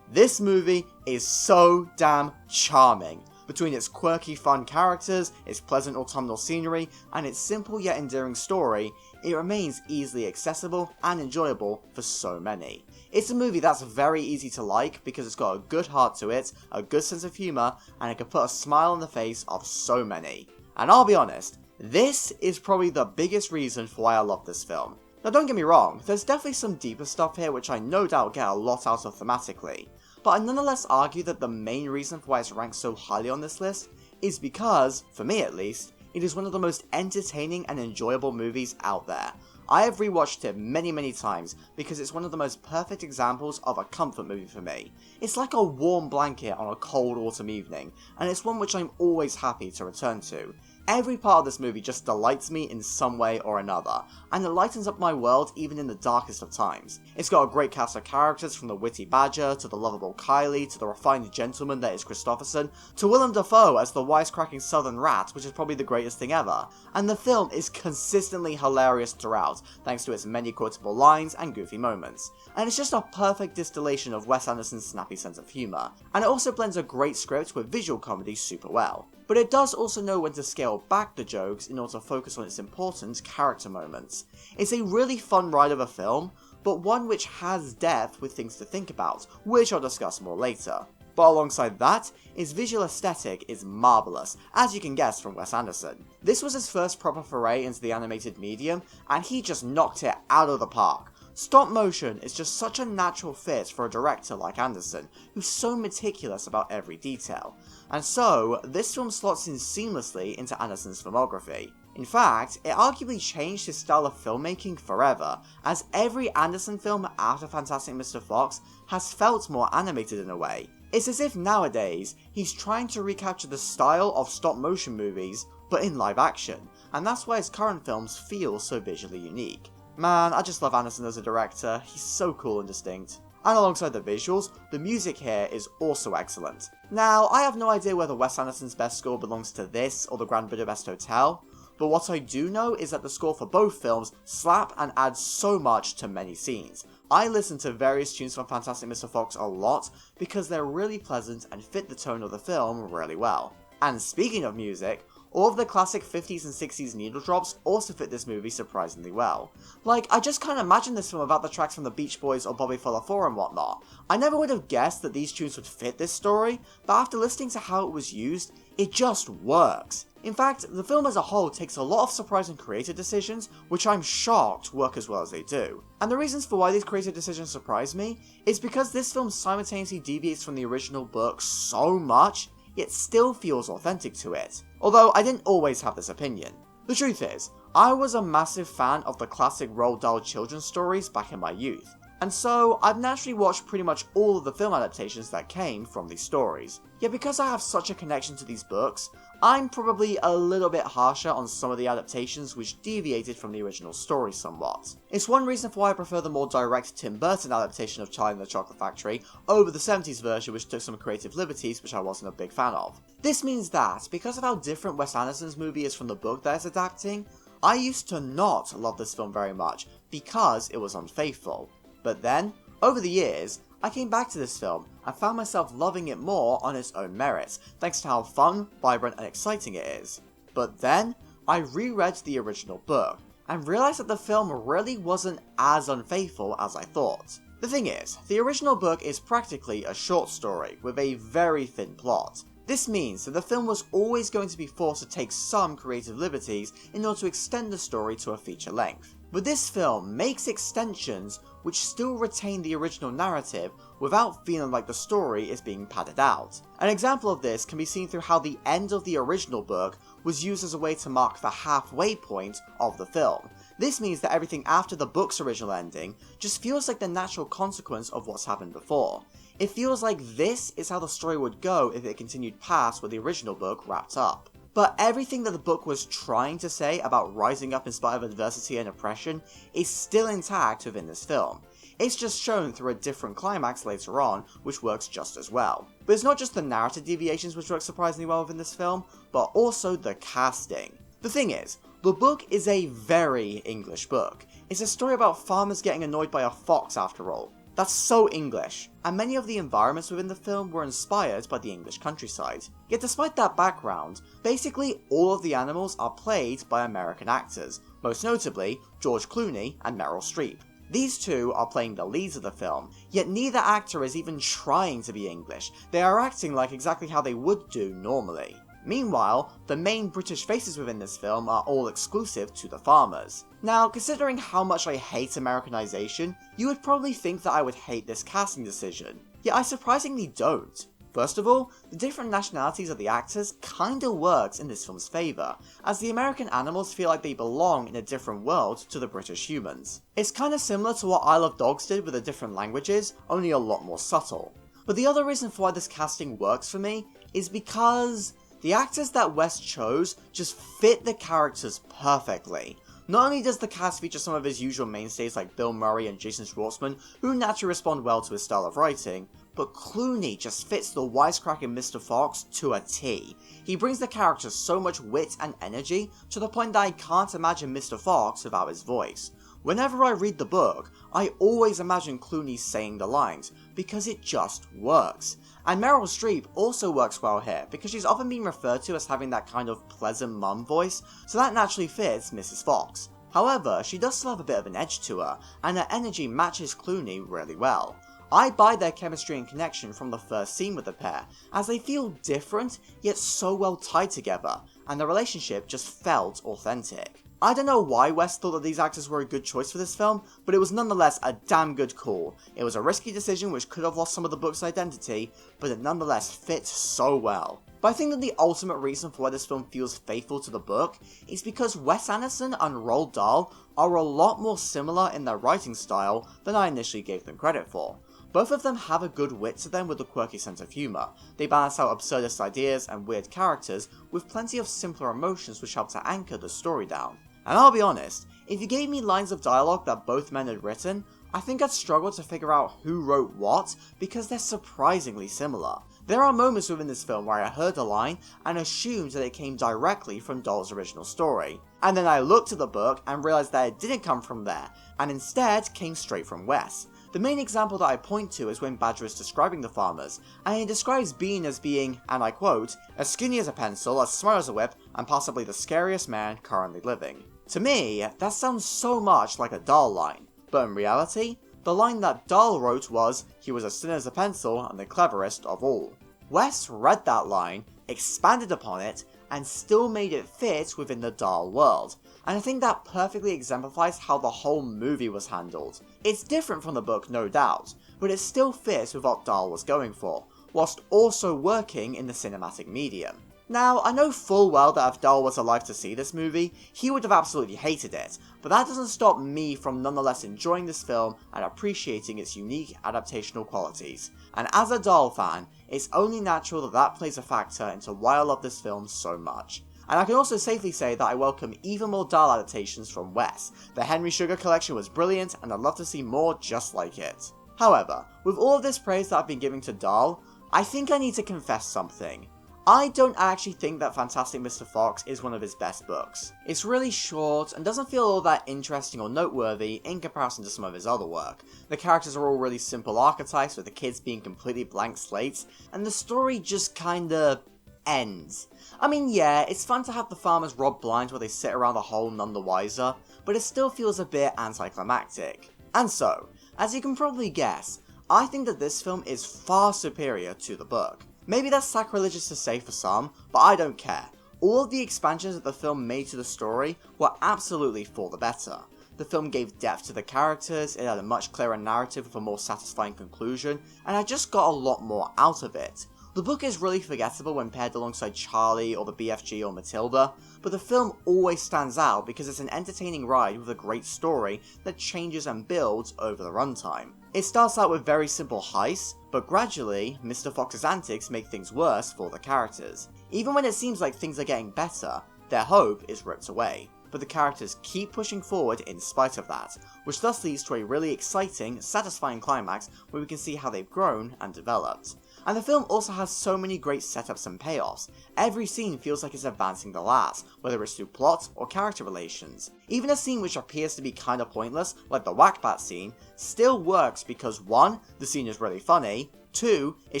This movie is so damn charming. Between its quirky fun characters, its pleasant autumnal scenery, and its simple yet endearing story, it remains easily accessible and enjoyable for so many. It's a movie that's very easy to like because it's got a good heart to it, a good sense of humour, and it can put a smile on the face of so many. And I'll be honest, this is probably the biggest reason for why I love this film. Now don't get me wrong, there's definitely some deeper stuff here which I no doubt get a lot out of thematically, but I nonetheless argue that the main reason for why it's ranked so highly on this list is because, for me at least, it is one of the most entertaining and enjoyable movies out there. I have rewatched it many times because it's one of the most perfect examples of a comfort movie for me. It's like a warm blanket on a cold autumn evening, and it's one which I'm always happy to return to. Every part of this movie just delights me in some way or another, and it lightens up my world even in the darkest of times. It's got a great cast of characters from the witty Badger, to the lovable Kylie, to the refined gentleman that is Christopherson, to Willem Dafoe as the wisecracking southern rat, which is probably the greatest thing ever. And the film is consistently hilarious throughout, thanks to its many quotable lines and goofy moments. And it's just a perfect distillation of Wes Anderson's snappy sense of humour, and it also blends a great script with visual comedy super well. But it does also know when to scale back the jokes in order to focus on its important character moments. It's a really fun ride of a film, but one which has depth with things to think about, which I'll discuss more later. But alongside that, its visual aesthetic is marvellous, as you can guess from Wes Anderson. This was his first proper foray into the animated medium, and he just knocked it out of the park. Stop motion is just such a natural fit for a director like Anderson, who's so meticulous about every detail. And so, this film slots in seamlessly into Anderson's filmography. In fact, it arguably changed his style of filmmaking forever, as every Anderson film after Fantastic Mr. Fox has felt more animated in a way. It's as if nowadays, he's trying to recapture the style of stop motion movies, but in live action, and that's why his current films feel so visually unique. Man, I just love Anderson as a director, he's so cool and distinct. And alongside the visuals, the music here is also excellent. Now, I have no idea whether Wes Anderson's best score belongs to this or the Grand Budapest Hotel, but what I do know is that the score for both films slap and adds so much to many scenes. I listen to various tunes from Fantastic Mr. Fox a lot because they're really pleasant and fit the tone of the film really well. And speaking of music, all of the classic 50s and 60s needle drops also fit this movie surprisingly well. Like, I just can't imagine this film without the tracks from the Beach Boys or Bobby Fuller 4 and whatnot. I never would have guessed that these tunes would fit this story, but after listening to how it was used, it just works. In fact, the film as a whole takes a lot of surprising creative decisions, which I'm shocked work as well as they do. And the reasons for why these creative decisions surprise me is because this film simultaneously deviates from the original book so much, yet still feels authentic to it. Although I didn't always have this opinion. The truth is, I was a massive fan of the classic Roald Dahl children's stories back in my youth. and so I've naturally watched pretty much all of the film adaptations that came from these stories. Yet because I have such a connection to these books, I'm probably a little bit harsher on some of the adaptations which deviated from the original story somewhat. It's one reason for why I prefer the more direct Tim Burton adaptation of Charlie and the Chocolate Factory over the 70s version which took some creative liberties which I wasn't a big fan of. This means that, because of how different Wes Anderson's movie is from the book that it's adapting, I used to not love this film very much because it was unfaithful. But then, over the years, I came back to this film and found myself loving it more on its own merits, thanks to how fun, vibrant and exciting it is. But then, I reread the original book, and realised that the film really wasn't as unfaithful as I thought. The thing is, the original book is practically a short story, with a very thin plot. This means that the film was always going to be forced to take some creative liberties in order to extend the story to a feature length. But this film makes extensions which still retain the original narrative without feeling like the story is being padded out. An example of this can be seen through how the end of the original book was used as a way to mark the halfway point of the film. This means that everything after the book's original ending just feels like the natural consequence of what's happened before. It feels like this is how the story would go if it continued past where the original book wrapped up. But everything that the book was trying to say about rising up in spite of adversity and oppression is still intact within this film. It's just shown through a different climax later on, which works just as well. But it's not just the narrative deviations which work surprisingly well within this film, but also the casting. The thing is, the book is a very English book. It's a story about farmers getting annoyed by a fox after all. That's so English, and many of the environments within the film were inspired by the English countryside. Yet despite that background, basically all of the animals are played by American actors, most notably George Clooney and Meryl Streep. These two are playing the leads of the film, yet neither actor is even trying to be English. They are acting like exactly how they would do normally. Meanwhile, the main British faces within this film are all exclusive to the farmers. Now, considering how much I hate Americanization, you would probably think that I would hate this casting decision, yet I surprisingly don't. First of all, the different nationalities of the actors kinda works in this film's favour, as the American animals feel like they belong in a different world to the British humans. It's kinda similar to what Isle of Dogs did with the different languages, only a lot more subtle. But the other reason for why this casting works for me is because the actors that Wes chose just fit the characters perfectly. Not only does the cast feature some of his usual mainstays like Bill Murray and Jason Schwartzman, who naturally respond well to his style of writing, but Clooney just fits the wisecracking Mr. Fox to a T. He brings the character so much wit and energy to the point that I can't imagine Mr. Fox without his voice. Whenever I read the book, I always imagine Clooney saying the lines, because it just works. And Meryl Streep also works well here, because she's often been referred to as having that kind of pleasant mum voice, so that naturally fits Mrs. Fox. However, she does still have a bit of an edge to her, and her energy matches Clooney really well. I buy their chemistry and connection from the first scene with the pair, as they feel different, yet so well tied together, and the relationship just felt authentic. I don't know why Wes thought that these actors were a good choice for this film, but it was nonetheless a damn good call. It was a risky decision which could have lost some of the book's identity, but it nonetheless fit so well. But I think that the ultimate reason for why this film feels faithful to the book is because Wes Anderson and Roald Dahl are a lot more similar in their writing style than I initially gave them credit for. Both of them have a good wit to them with a quirky sense of humour. They balance out absurdist ideas and weird characters with plenty of simpler emotions which help to anchor the story down. And I'll be honest, if you gave me lines of dialogue that both men had written, I think I'd struggle to figure out who wrote what because they're surprisingly similar. There are moments within this film where I heard a line and assumed that it came directly from Dahl's original story. And then I looked at the book and realised that it didn't come from there, and instead came straight from Wes. The main example that I point to is when Badger is describing the farmers, and he describes Bean as being, and I quote, as skinny as a pencil, as smart as a whip, and possibly the scariest man currently living. To me, that sounds so much like a Dahl line, but in reality, the line that Dahl wrote was, he was as thin as a pencil and the cleverest of all. Wes read that line, expanded upon it, and still made it fit within the Dahl world. And I think that perfectly exemplifies how the whole movie was handled. It's different from the book, no doubt, but it still fits with what Dahl was going for, whilst also working in the cinematic medium. Now, I know full well that if Dahl was alive to see this movie, he would have absolutely hated it, but that doesn't stop me from nonetheless enjoying this film and appreciating its unique adaptational qualities. And as a Dahl fan, it's only natural that that plays a factor into why I love this film so much. And I can also safely say that I welcome even more Dahl adaptations from Wes. The Henry Sugar collection was brilliant, and I'd love to see more just like it. However, with all of this praise that I've been giving to Dahl, I think I need to confess something. I don't actually think that Fantastic Mr. Fox is one of his best books. It's really short and doesn't feel all that interesting or noteworthy in comparison to some of his other work. The characters are all really simple archetypes with the kids being completely blank slates, and the story just kinda ends. I mean, yeah, it's fun to have the farmers rob blinds while they sit around the hole none the wiser, but it still feels a bit anticlimactic. And so, as you can probably guess, I think that this film is far superior to the book. Maybe that's sacrilegious to say for some, but I don't care. All of the expansions that the film made to the story were absolutely for the better. The film gave depth to the characters, it had a much clearer narrative with a more satisfying conclusion, and I just got a lot more out of it. The book is really forgettable when paired alongside Charlie or the BFG or Matilda, but the film always stands out because it's an entertaining ride with a great story that changes and builds over the runtime. It starts out with very simple heists, but gradually, Mr. Fox's antics make things worse for the characters. Even when it seems like things are getting better, their hope is ripped away. But the characters keep pushing forward in spite of that, which thus leads to a really exciting, satisfying climax where we can see how they've grown and developed. And the film also has so many great setups and payoffs. Every scene feels like it's advancing the last, whether it's through plot or character relations. Even a scene which appears to be kinda pointless, like the Whack-Bat scene, still works because 1. The scene is really funny, 2. It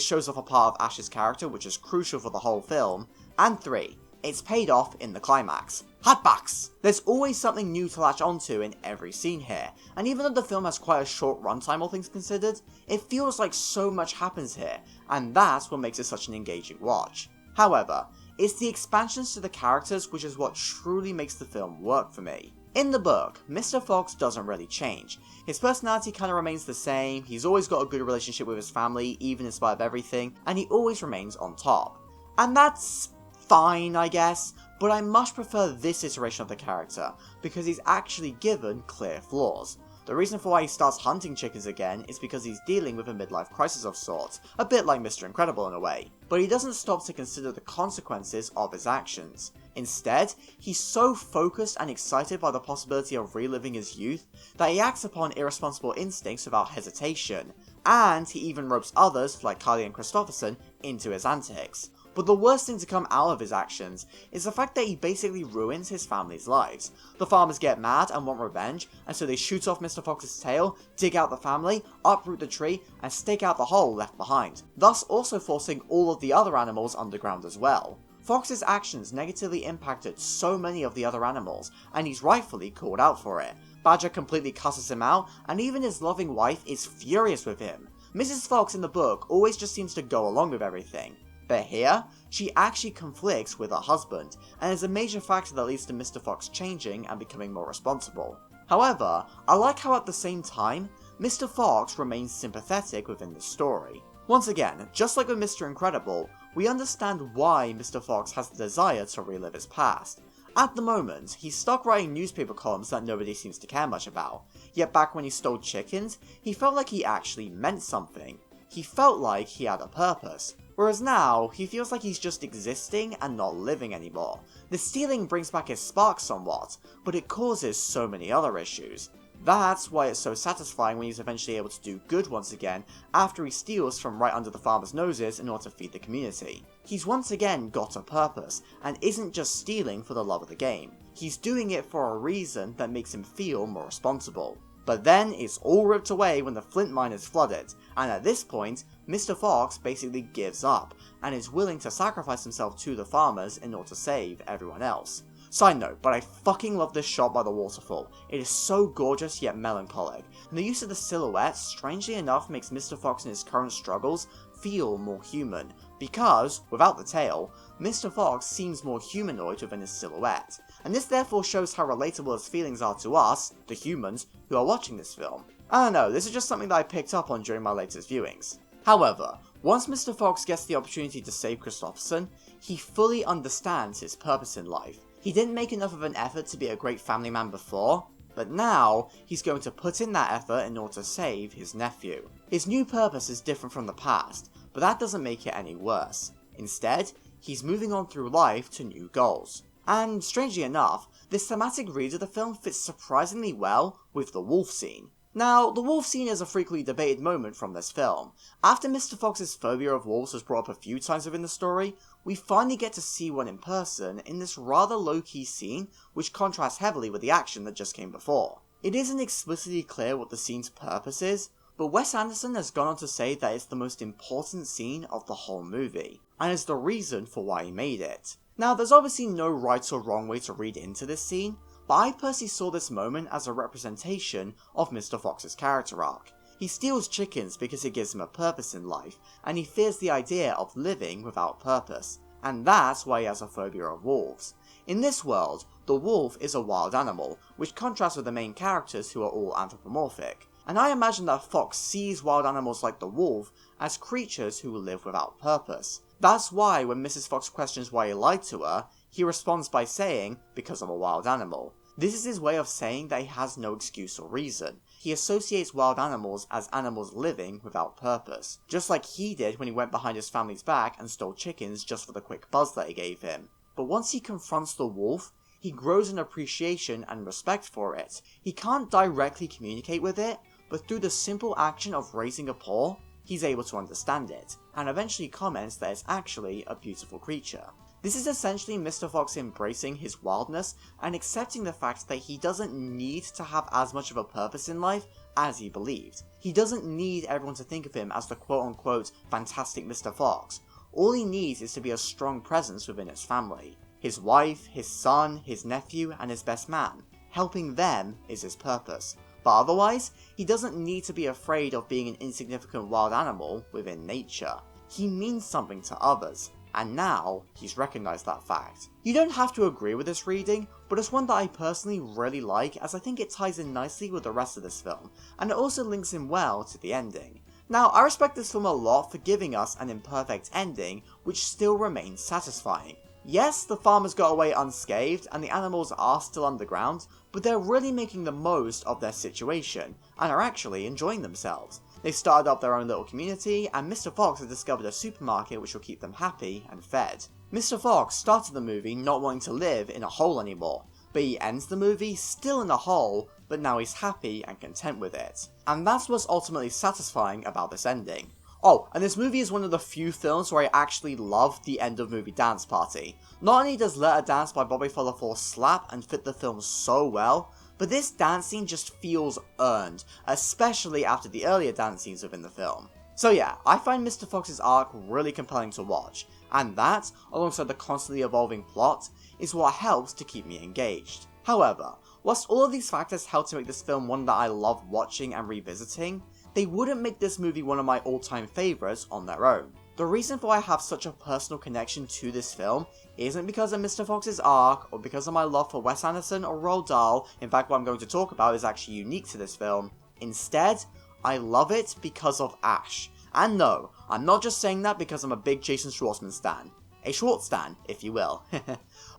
shows off a part of Ash's character which is crucial for the whole film, and 3. It's paid off in the climax. Hotbox! There's always something new to latch onto in every scene here, and even though the film has quite a short runtime all things considered, it feels like so much happens here, and that's what makes it such an engaging watch. However, it's the expansions to the characters which is what truly makes the film work for me. In the book, Mr. Fox doesn't really change. His personality kinda remains the same, he's always got a good relationship with his family, even in spite of everything, and he always remains on top. And that's fine, I guess, but I much prefer this iteration of the character, because he's actually given clear flaws. The reason for why he starts hunting chickens again is because he's dealing with a midlife crisis of sorts, a bit like Mr. Incredible in a way, but he doesn't stop to consider the consequences of his actions. Instead, he's so focused and excited by the possibility of reliving his youth that he acts upon irresponsible instincts without hesitation, and he even ropes others, like Carly and Christopherson, into his antics. But the worst thing to come out of his actions is the fact that he basically ruins his family's lives. The farmers get mad and want revenge, and so they shoot off Mr. Fox's tail, dig out the family, uproot the tree, and stake out the hole left behind, thus also forcing all of the other animals underground as well. Fox's actions negatively impacted so many of the other animals, and he's rightfully called out for it. Badger completely cusses him out, and even his loving wife is furious with him. Mrs. Fox in the book always just seems to go along with everything, but here, she actually conflicts with her husband, and is a major factor that leads to Mr. Fox changing and becoming more responsible. However, I like how at the same time, Mr. Fox remains sympathetic within the story. Once again, just like with Mr. Incredible, we understand why Mr. Fox has the desire to relive his past. At the moment, he's stuck writing newspaper columns that nobody seems to care much about, yet back when he stole chickens, he felt like he actually meant something. He felt like he had a purpose. Whereas now, he feels like he's just existing and not living anymore. The stealing brings back his spark somewhat, but it causes so many other issues. That's why it's so satisfying when he's eventually able to do good once again after he steals from right under the farmers' noses in order to feed the community. He's once again got a purpose, and isn't just stealing for the love of the game. He's doing it for a reason that makes him feel more responsible. But then it's all ripped away when the flint mine is flooded, and at this point, Mr. Fox basically gives up, and is willing to sacrifice himself to the farmers in order to save everyone else. Side note, but I fucking love this shot by the waterfall. It is so gorgeous yet melancholic, and the use of the silhouette strangely enough makes Mr. Fox in his current struggles feel more human, because, without the tail, Mr. Fox seems more humanoid within his silhouette, and this therefore shows how relatable his feelings are to us, the humans, who are watching this film. I don't know, this is just something that I picked up on during my latest viewings. However, once Mr. Fox gets the opportunity to save Christopherson, He fully understands his purpose in life. He didn't make enough of an effort to be a great family man before, but now he's going to put in that effort in order to save his nephew. His new purpose is different from the past, but that doesn't make it any worse. Instead, he's moving on through life to new goals. And strangely enough, this thematic read of the film fits surprisingly well with the wolf scene. Now, the wolf scene is a frequently debated moment from this film. After Mr. Fox's phobia of wolves was brought up a few times within the story, we finally get to see one in person in this rather low-key scene which contrasts heavily with the action that just came before. It isn't explicitly clear what the scene's purpose is, but Wes Anderson has gone on to say that it's the most important scene of the whole movie, and is the reason for why he made it. Now, there's obviously no right or wrong way to read into this scene, but I personally saw this moment as a representation of Mr. Fox's character arc. He steals chickens because it gives him a purpose in life, and he fears the idea of living without purpose, and that's why he has a phobia of wolves. In this world, the wolf is a wild animal, which contrasts with the main characters who are all anthropomorphic, and I imagine that Fox sees wild animals like the wolf as creatures who live without purpose. That's why when Mrs. Fox questions why he lied to her, he responds by saying, because I'm a wild animal. This is his way of saying that he has no excuse or reason. He associates wild animals as animals living without purpose, just like he did when he went behind his family's back and stole chickens just for the quick buzz that it gave him. But once he confronts the wolf, he grows an appreciation and respect for it. He can't directly communicate with it, but through the simple action of raising a paw, he's able to understand it, and eventually comments that it's actually a beautiful creature. This is essentially Mr. Fox embracing his wildness and accepting the fact that he doesn't need to have as much of a purpose in life as he believed. He doesn't need everyone to think of him as the quote-unquote fantastic Mr. Fox. All he needs is to be a strong presence within his family. His wife, his son, his nephew, and his best man. Helping them is his purpose. But otherwise, he doesn't need to be afraid of being an insignificant wild animal within nature. He means something to others, and now he's recognised that fact. You don't have to agree with this reading, but it's one that I personally really like as I think it ties in nicely with the rest of this film, and it also links in well to the ending. Now, I respect this film a lot for giving us an imperfect ending, which still remains satisfying. Yes, the farmers got away unscathed, and the animals are still underground, but they're really making the most of their situation, and are actually enjoying themselves. They started up their own little community, and Mr. Fox has discovered a supermarket which will keep them happy and fed. Mr. Fox started the movie not wanting to live in a hole anymore, but he ends the movie still in a hole, but now he's happy and content with it. And that's what's ultimately satisfying about this ending. Oh, and this movie is one of the few films where I actually love the end of movie dance party. Not only does Let Her Dance by Bobby Fuller slap and fit the film so well, but this dance scene just feels earned, especially after the earlier dance scenes within the film. So yeah, I find Mr. Fox's arc really compelling to watch, and that, alongside the constantly evolving plot, is what helps to keep me engaged. However, whilst all of these factors help to make this film one that I love watching and revisiting, they wouldn't make this movie one of my all-time favourites on their own. The reason for why I have such a personal connection to this film isn't because of Mr. Fox's arc, or because of my love for Wes Anderson or Roald Dahl. In fact, what I'm going to talk about is actually unique to this film. Instead, I love it because of Ash. And no, I'm not just saying that because I'm a big Jason Schwartzman stan. A Schwartz stan, if you will.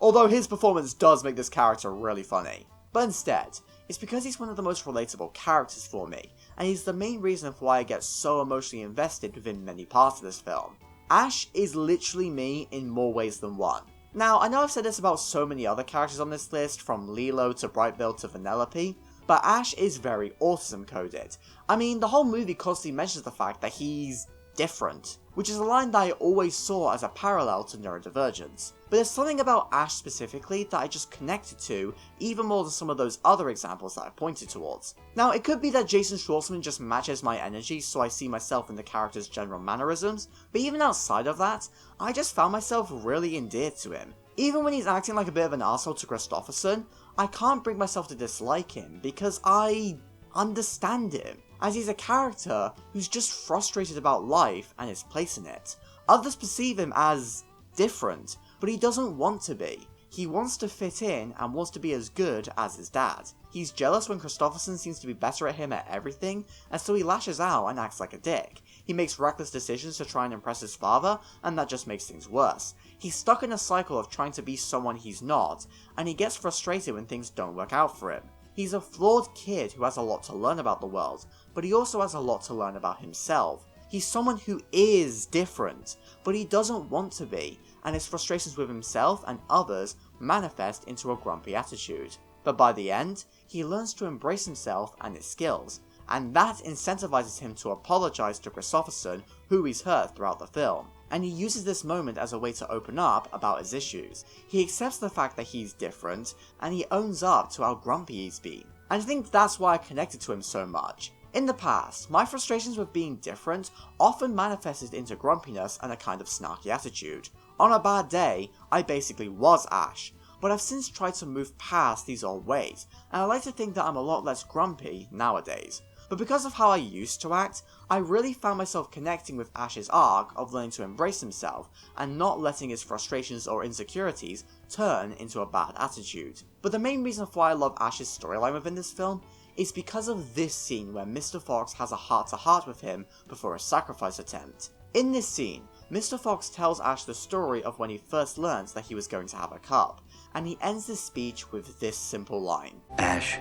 Although his performance does make this character really funny. But instead, it's because he's one of the most relatable characters for me, and he's the main reason for why I get so emotionally invested within many parts of this film. Ash is literally me in more ways than one. Now, I know I've said this about so many other characters on this list, from Lilo to Brightbill to Vanellope, but Ash is very autism coded. I mean, the whole movie constantly mentions the fact that he's different, which is a line that I always saw as a parallel to neurodivergence. But there's something about Ash specifically that I just connected to, even more than some of those other examples that I pointed towards. Now, it could be that Jason Schwartzman just matches my energy so I see myself in the character's general mannerisms, but even outside of that, I just found myself really endeared to him. Even when he's acting like a bit of an arsehole to Christopherson, I can't bring myself to dislike him because I understand him, as he's a character who's just frustrated about life and his place in it. Others perceive him as different, but he doesn't want to be. He wants to fit in and wants to be as good as his dad. He's jealous when Christopherson seems to be better at him at everything, and so he lashes out and acts like a dick. He makes reckless decisions to try and impress his father, and that just makes things worse. He's stuck in a cycle of trying to be someone he's not, and he gets frustrated when things don't work out for him. He's a flawed kid who has a lot to learn about the world, but he also has a lot to learn about himself. He's someone who is different, but he doesn't want to be, and his frustrations with himself and others manifest into a grumpy attitude. But by the end, he learns to embrace himself and his skills, and that incentivizes him to apologize to Christopherson, who he's hurt throughout the film. And he uses this moment as a way to open up about his issues. He accepts the fact that he's different, and he owns up to how grumpy he's been. And I think that's why I connected to him so much. In the past, my frustrations with being different often manifested into grumpiness and a kind of snarky attitude. On a bad day, I basically was Ash, but I've since tried to move past these old ways, and I like to think that I'm a lot less grumpy nowadays. But because of how I used to act, I really found myself connecting with Ash's arc of learning to embrace himself and not letting his frustrations or insecurities turn into a bad attitude. But the main reason why I love Ash's storyline within this film is because of this scene where Mr. Fox has a heart-to-heart with him before a sacrifice attempt. In this scene, Mr. Fox tells Ash the story of when he first learns that he was going to have a cub, and he ends the speech with this simple line. Ash,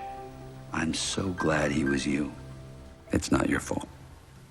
I'm so glad he was you. It's not your fault.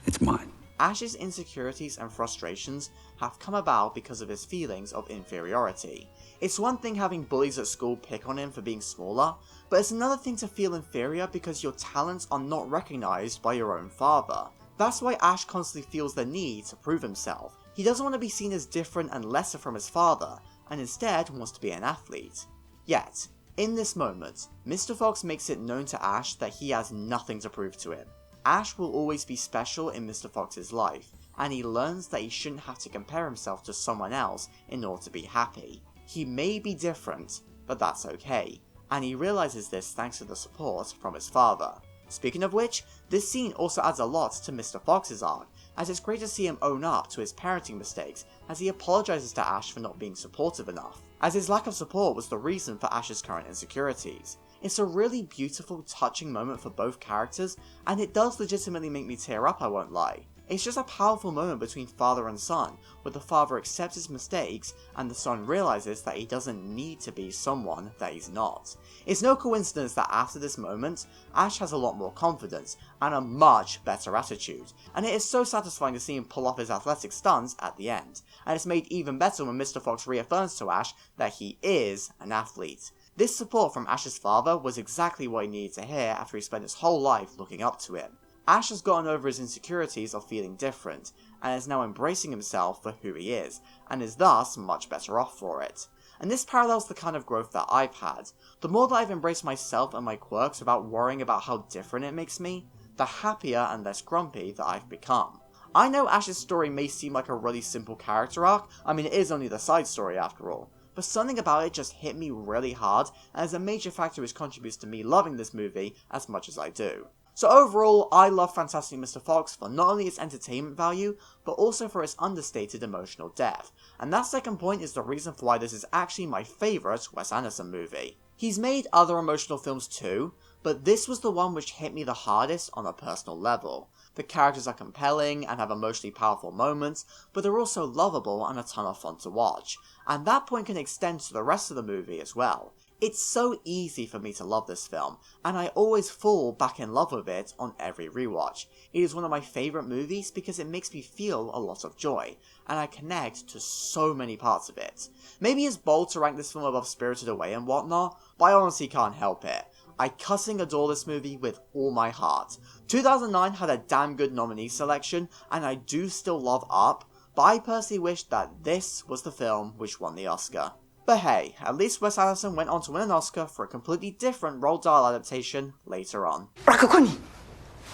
It's mine. Ash's insecurities and frustrations have come about because of his feelings of inferiority. It's one thing having bullies at school pick on him for being smaller, but it's another thing to feel inferior because your talents are not recognized by your own father. That's why Ash constantly feels the need to prove himself. He doesn't want to be seen as different and lesser from his father, and instead wants to be an athlete. Yet, in this moment, Mr. Fox makes it known to Ash that he has nothing to prove to him. Ash will always be special in Mr. Fox's life, and he learns that he shouldn't have to compare himself to someone else in order to be happy. He may be different, but that's okay, and he realizes this thanks to the support from his father. Speaking of which, this scene also adds a lot to Mr. Fox's arc, as it's great to see him own up to his parenting mistakes as he apologizes to Ash for not being supportive enough, as his lack of support was the reason for Ash's current insecurities. It's a really beautiful, touching moment for both characters, and it does legitimately make me tear up, I won't lie. It's just a powerful moment between father and son, where the father accepts his mistakes and the son realizes that he doesn't need to be someone that he's not. It's no coincidence that after this moment, Ash has a lot more confidence and a much better attitude, and it is so satisfying to see him pull off his athletic stunts at the end, and it's made even better when Mr. Fox reaffirms to Ash that he is an athlete. This support from Ash's father was exactly what he needed to hear after he spent his whole life looking up to him. Ash has gotten over his insecurities of feeling different, and is now embracing himself for who he is, and is thus much better off for it. And this parallels the kind of growth that I've had. The more that I've embraced myself and my quirks without worrying about how different it makes me, the happier and less grumpy that I've become. I know Ash's story may seem like a really simple character arc, I mean it is only the side story after all, but something about it just hit me really hard and is a major factor which contributes to me loving this movie as much as I do. So overall, I love Fantastic Mr. Fox for not only its entertainment value, but also for its understated emotional depth, and that second point is the reason for why this is actually my favourite Wes Anderson movie. He's made other emotional films too, but this was the one which hit me the hardest on a personal level. The characters are compelling and have emotionally powerful moments, but they're also lovable and a ton of fun to watch, and that point can extend to the rest of the movie as well. It's so easy for me to love this film, and I always fall back in love with it on every rewatch. It is one of my favourite movies because it makes me feel a lot of joy, and I connect to so many parts of it. Maybe it's bold to rank this film above Spirited Away and whatnot, but I honestly can't help it. I cussing adore this movie with all my heart. 2009 had a damn good nominee selection, and I do still love Up, but I personally wish that this was the film which won the Oscar. But hey, at least Wes Anderson went on to win an Oscar for a completely different Roald Dahl adaptation later on. Rakakuni!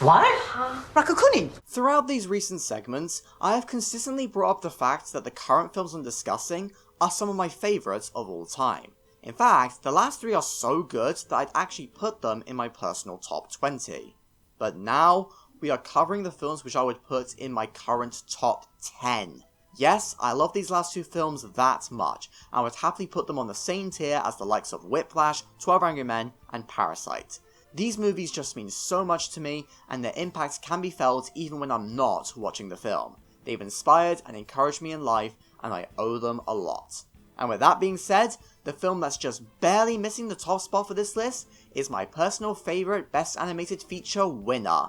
What? Rakakuni! Throughout these recent segments, I have consistently brought up the fact that the current films I'm discussing are some of my favourites of all time. In fact, the last 3 are so good that I'd actually put them in my personal top 20. But now, we are covering the films which I would put in my current top 10. Yes, I love these last two films that much, and would happily put them on the same tier as the likes of Whiplash, 12 Angry Men, and Parasite. These movies just mean so much to me, and their impact can be felt even when I'm not watching the film. They've inspired and encouraged me in life, and I owe them a lot. And with that being said, the film that's just barely missing the top spot for this list is my personal favourite Best Animated Feature winner,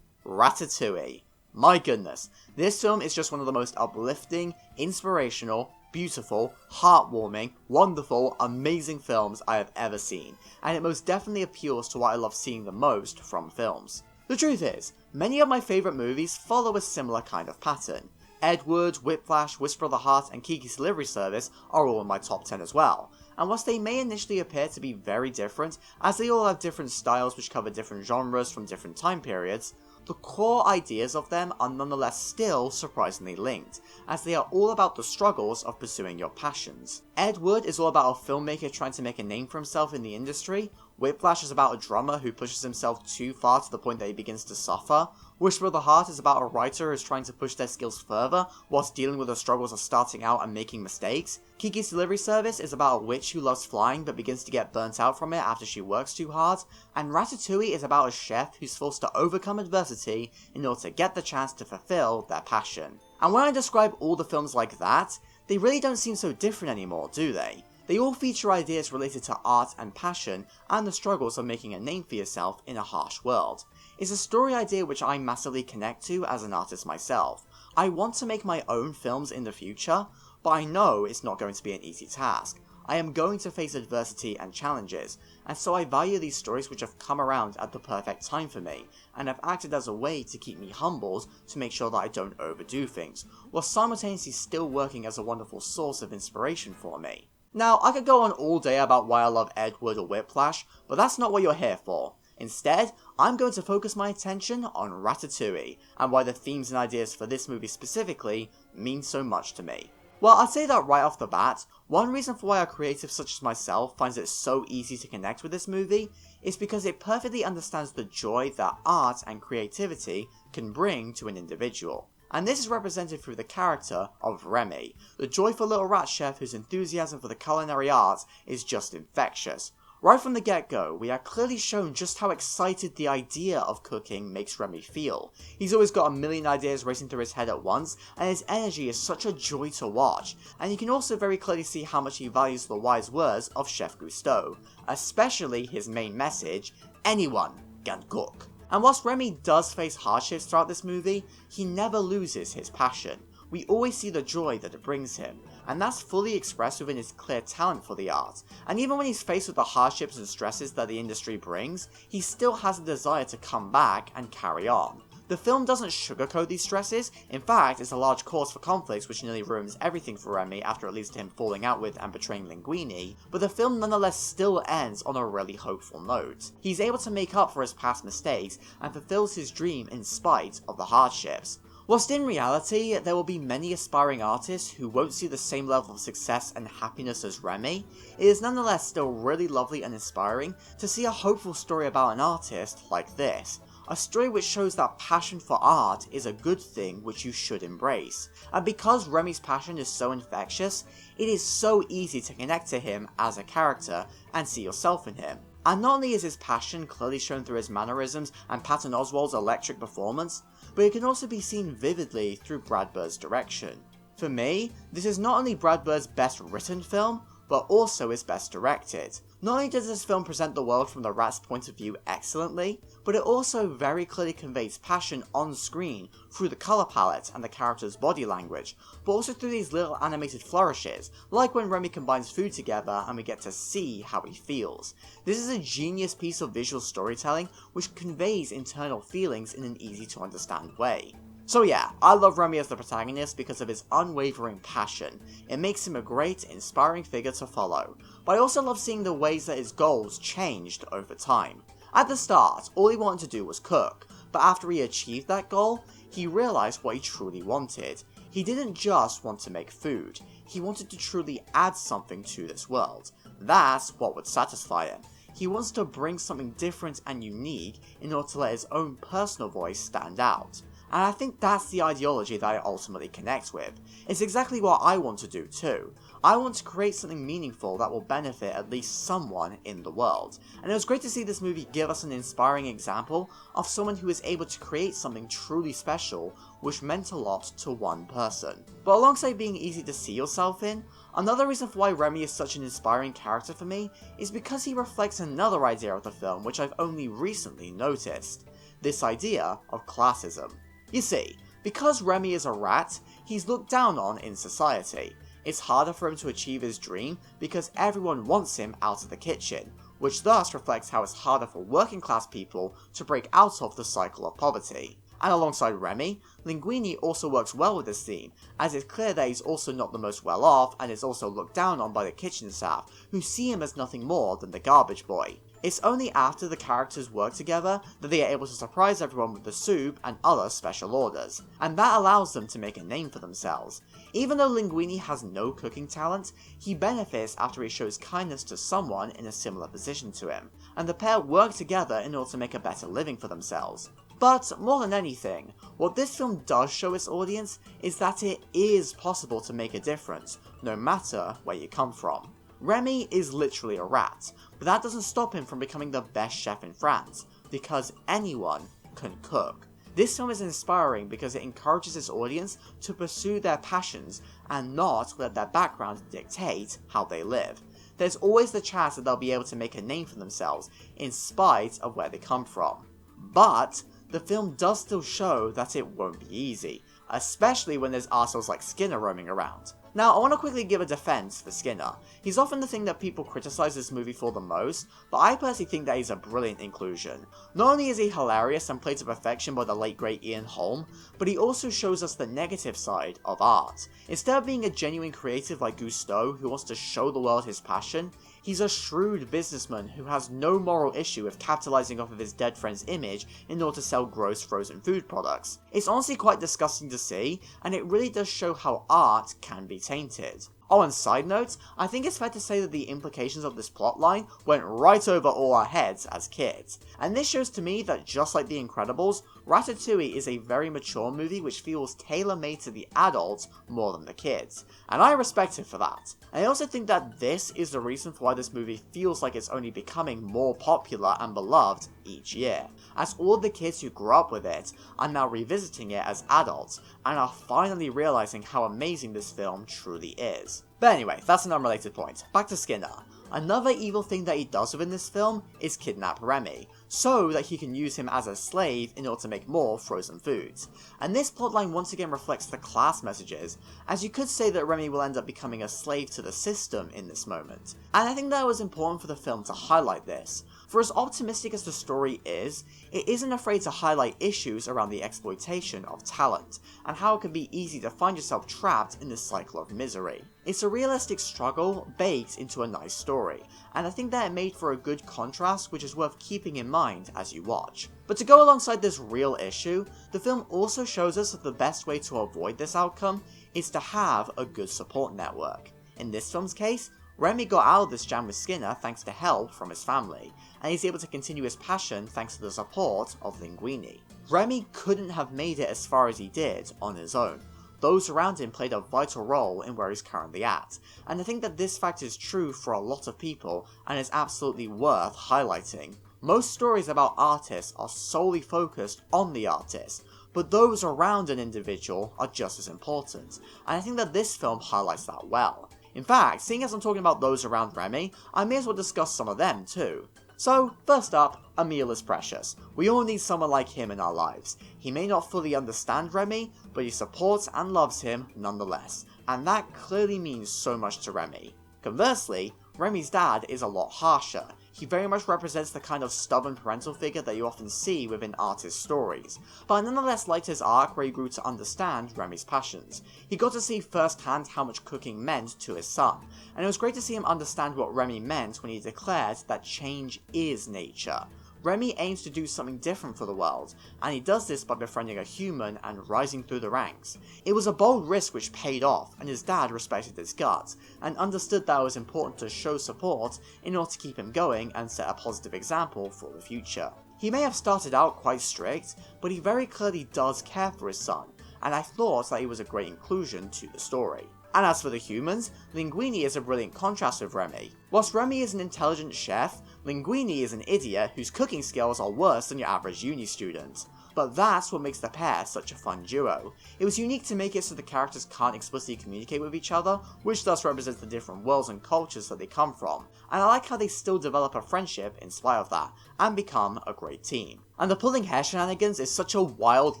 Ratatouille. My goodness, this film is just one of the most uplifting, inspirational, beautiful, heartwarming, wonderful, amazing films I have ever seen, and it most definitely appeals to what I love seeing the most from films. The truth is, many of my favourite movies follow a similar kind of pattern. Ed Wood, Whiplash, Whisper of the Heart, and Kiki's Delivery Service are all in my top 10 as well, and whilst they may initially appear to be very different, as they all have different styles which cover different genres from different time periods, the core ideas of them are nonetheless still surprisingly linked, as they are all about the struggles of pursuing your passions. Ed Wood is all about a filmmaker trying to make a name for himself in the industry, Whiplash is about a drummer who pushes himself too far to the point that he begins to suffer, Whisper of the Heart is about a writer who's trying to push their skills further whilst dealing with the struggles of starting out and making mistakes, Kiki's Delivery Service is about a witch who loves flying but begins to get burnt out from it after she works too hard, and Ratatouille is about a chef who's forced to overcome adversity in order to get the chance to fulfill their passion. And when I describe all the films like that, they really don't seem so different anymore, do they? They all feature ideas related to art and passion and the struggles of making a name for yourself in a harsh world. It's a story idea which I massively connect to as an artist myself. I want to make my own films in the future, but I know it's not going to be an easy task. I am going to face adversity and challenges, and so I value these stories which have come around at the perfect time for me, and have acted as a way to keep me humbled to make sure that I don't overdo things, while simultaneously still working as a wonderful source of inspiration for me. Now, I could go on all day about why I love Ed Wood or Whiplash, but that's not what you're here for. Instead, I'm going to focus my attention on Ratatouille, and why the themes and ideas for this movie specifically mean so much to me. Well, I'd say that right off the bat, one reason for why a creative such as myself finds it so easy to connect with this movie is because it perfectly understands the joy that art and creativity can bring to an individual. And this is represented through the character of Remy, the joyful little rat chef whose enthusiasm for the culinary arts is just infectious. Right from the get-go, we are clearly shown just how excited the idea of cooking makes Remy feel. He's always got a million ideas racing through his head at once, and his energy is such a joy to watch, and you can also very clearly see how much he values the wise words of Chef Gusteau, especially his main message, anyone can cook. And whilst Remy does face hardships throughout this movie, he never loses his passion. We always see the joy that it brings him, and that's fully expressed within his clear talent for the art. And even when he's faced with the hardships and stresses that the industry brings, he still has a desire to come back and carry on. The film doesn't sugarcoat these stresses, in fact it's a large cause for conflicts which nearly ruins everything for Remy after it leads to him falling out with and betraying Linguini, but the film nonetheless still ends on a really hopeful note. He's able to make up for his past mistakes and fulfills his dream in spite of the hardships. Whilst in reality, there will be many aspiring artists who won't see the same level of success and happiness as Remy, it is nonetheless still really lovely and inspiring to see a hopeful story about an artist like this. A story which shows that passion for art is a good thing which you should embrace. And because Remy's passion is so infectious, it is so easy to connect to him as a character and see yourself in him. And not only is his passion clearly shown through his mannerisms and Patton Oswalt's electric performance, but it can also be seen vividly through Brad Bird's direction. For me, this is not only Brad Bird's best written film, but also his best directed. Not only does this film present the world from the rat's point of view excellently, but it also very clearly conveys passion on screen through the colour palette and the character's body language, but also through these little animated flourishes, like when Remy combines food together and we get to see how he feels. This is a genius piece of visual storytelling which conveys internal feelings in an easy to understand way. So yeah, I love Remy as the protagonist because of his unwavering passion. It makes him a great, inspiring figure to follow, but I also love seeing the ways that his goals changed over time. At the start, all he wanted to do was cook, but after he achieved that goal, he realised what he truly wanted. He didn't just want to make food, he wanted to truly add something to this world. That's what would satisfy him. He wants to bring something different and unique in order to let his own personal voice stand out. And I think that's the ideology that I ultimately connect with. It's exactly what I want to do too. I want to create something meaningful that will benefit at least someone in the world. And it was great to see this movie give us an inspiring example of someone who is able to create something truly special, which meant a lot to one person. But alongside being easy to see yourself in, another reason for why Remy is such an inspiring character for me is because he reflects another idea of the film which I've only recently noticed. This idea of classism. You see, because Remy is a rat, he's looked down on in society. It's harder for him to achieve his dream because everyone wants him out of the kitchen, which thus reflects how it's harder for working class people to break out of the cycle of poverty. And alongside Remy, Linguini also works well with this theme, as it's clear that he's also not the most well off and is also looked down on by the kitchen staff, who see him as nothing more than the garbage boy. It's only after the characters work together that they are able to surprise everyone with the soup and other special orders, and that allows them to make a name for themselves. Even though Linguini has no cooking talent, he benefits after he shows kindness to someone in a similar position to him, and the pair work together in order to make a better living for themselves. But more than anything, what this film does show its audience is that it is possible to make a difference, no matter where you come from. Remy is literally a rat, but that doesn't stop him from becoming the best chef in France, because anyone can cook. This film is inspiring because it encourages its audience to pursue their passions and not let their background dictate how they live. There's always the chance that they'll be able to make a name for themselves in spite of where they come from. But the film does still show that it won't be easy, especially when there's assholes like Skinner roaming around. Now, I want to quickly give a defense for Skinner. He's often the thing that people criticize this movie for the most, but I personally think that he's a brilliant inclusion. Not only is he hilarious and played to perfection by the late great Ian Holm, but he also shows us the negative side of art. Instead of being a genuine creative like Gusteau who wants to show the world his passion, he's a shrewd businessman who has no moral issue with capitalizing off of his dead friend's image in order to sell gross frozen food products. It's honestly quite disgusting to see, and it really does show how art can be tainted. Oh, and side note, I think it's fair to say that the implications of this plotline went right over all our heads as kids. And this shows to me that just like The Incredibles, Ratatouille is a very mature movie which feels tailor-made to the adults more than the kids. And I respect it for that. And I also think that this is the reason for why this movie feels like it's only becoming more popular and beloved each year, as all the kids who grew up with it are now revisiting it as adults and are finally realizing how amazing this film truly is. But anyway, that's an unrelated point. Back to Skinner. Another evil thing that he does within this film is kidnap Remy, so that he can use him as a slave in order to make more frozen foods. And this plotline once again reflects the class messages, as you could say that Remy will end up becoming a slave to the system in this moment. And I think that it was important for the film to highlight this. For as optimistic as the story is, it isn't afraid to highlight issues around the exploitation of talent, and how it can be easy to find yourself trapped in this cycle of misery. It's a realistic struggle baked into a nice story, and I think that it made for a good contrast which is worth keeping in mind as you watch. But to go alongside this real issue, the film also shows us that the best way to avoid this outcome is to have a good support network. In this film's case, Remy got out of this jam with Skinner thanks to help from his family, and he's able to continue his passion thanks to the support of Linguini. Remy couldn't have made it as far as he did on his own. Those around him played a vital role in where he's currently at, and I think that this fact is true for a lot of people and is absolutely worth highlighting. Most stories about artists are solely focused on the artist, but those around an individual are just as important, and I think that this film highlights that well. In fact, seeing as I'm talking about those around Remy, I may as well discuss some of them too. So, first up, Emile is precious. We all need someone like him in our lives. He may not fully understand Remy, but he supports and loves him nonetheless, and that clearly means so much to Remy. Conversely, Remy's dad is a lot harsher. He very much represents the kind of stubborn parental figure that you often see within artist stories, but I nonetheless liked his arc where he grew to understand Remy's passions. He got to see firsthand how much cooking meant to his son, and it was great to see him understand what Remy meant when he declared that change is nature. Remy aims to do something different for the world, and he does this by befriending a human and rising through the ranks. It was a bold risk which paid off, and his dad respected his guts, and understood that it was important to show support in order to keep him going and set a positive example for the future. He may have started out quite strict, but he very clearly does care for his son, and I thought that he was a great inclusion to the story. And as for the humans, Linguini is a brilliant contrast with Remy. Whilst Remy is an intelligent chef, Linguini is an idiot whose cooking skills are worse than your average uni student. But that's what makes the pair such a fun duo. It was unique to make it so the characters can't explicitly communicate with each other, which thus represents the different worlds and cultures that they come from, and I like how they still develop a friendship in spite of that, and become a great team. And the pulling hair shenanigans is such a wild,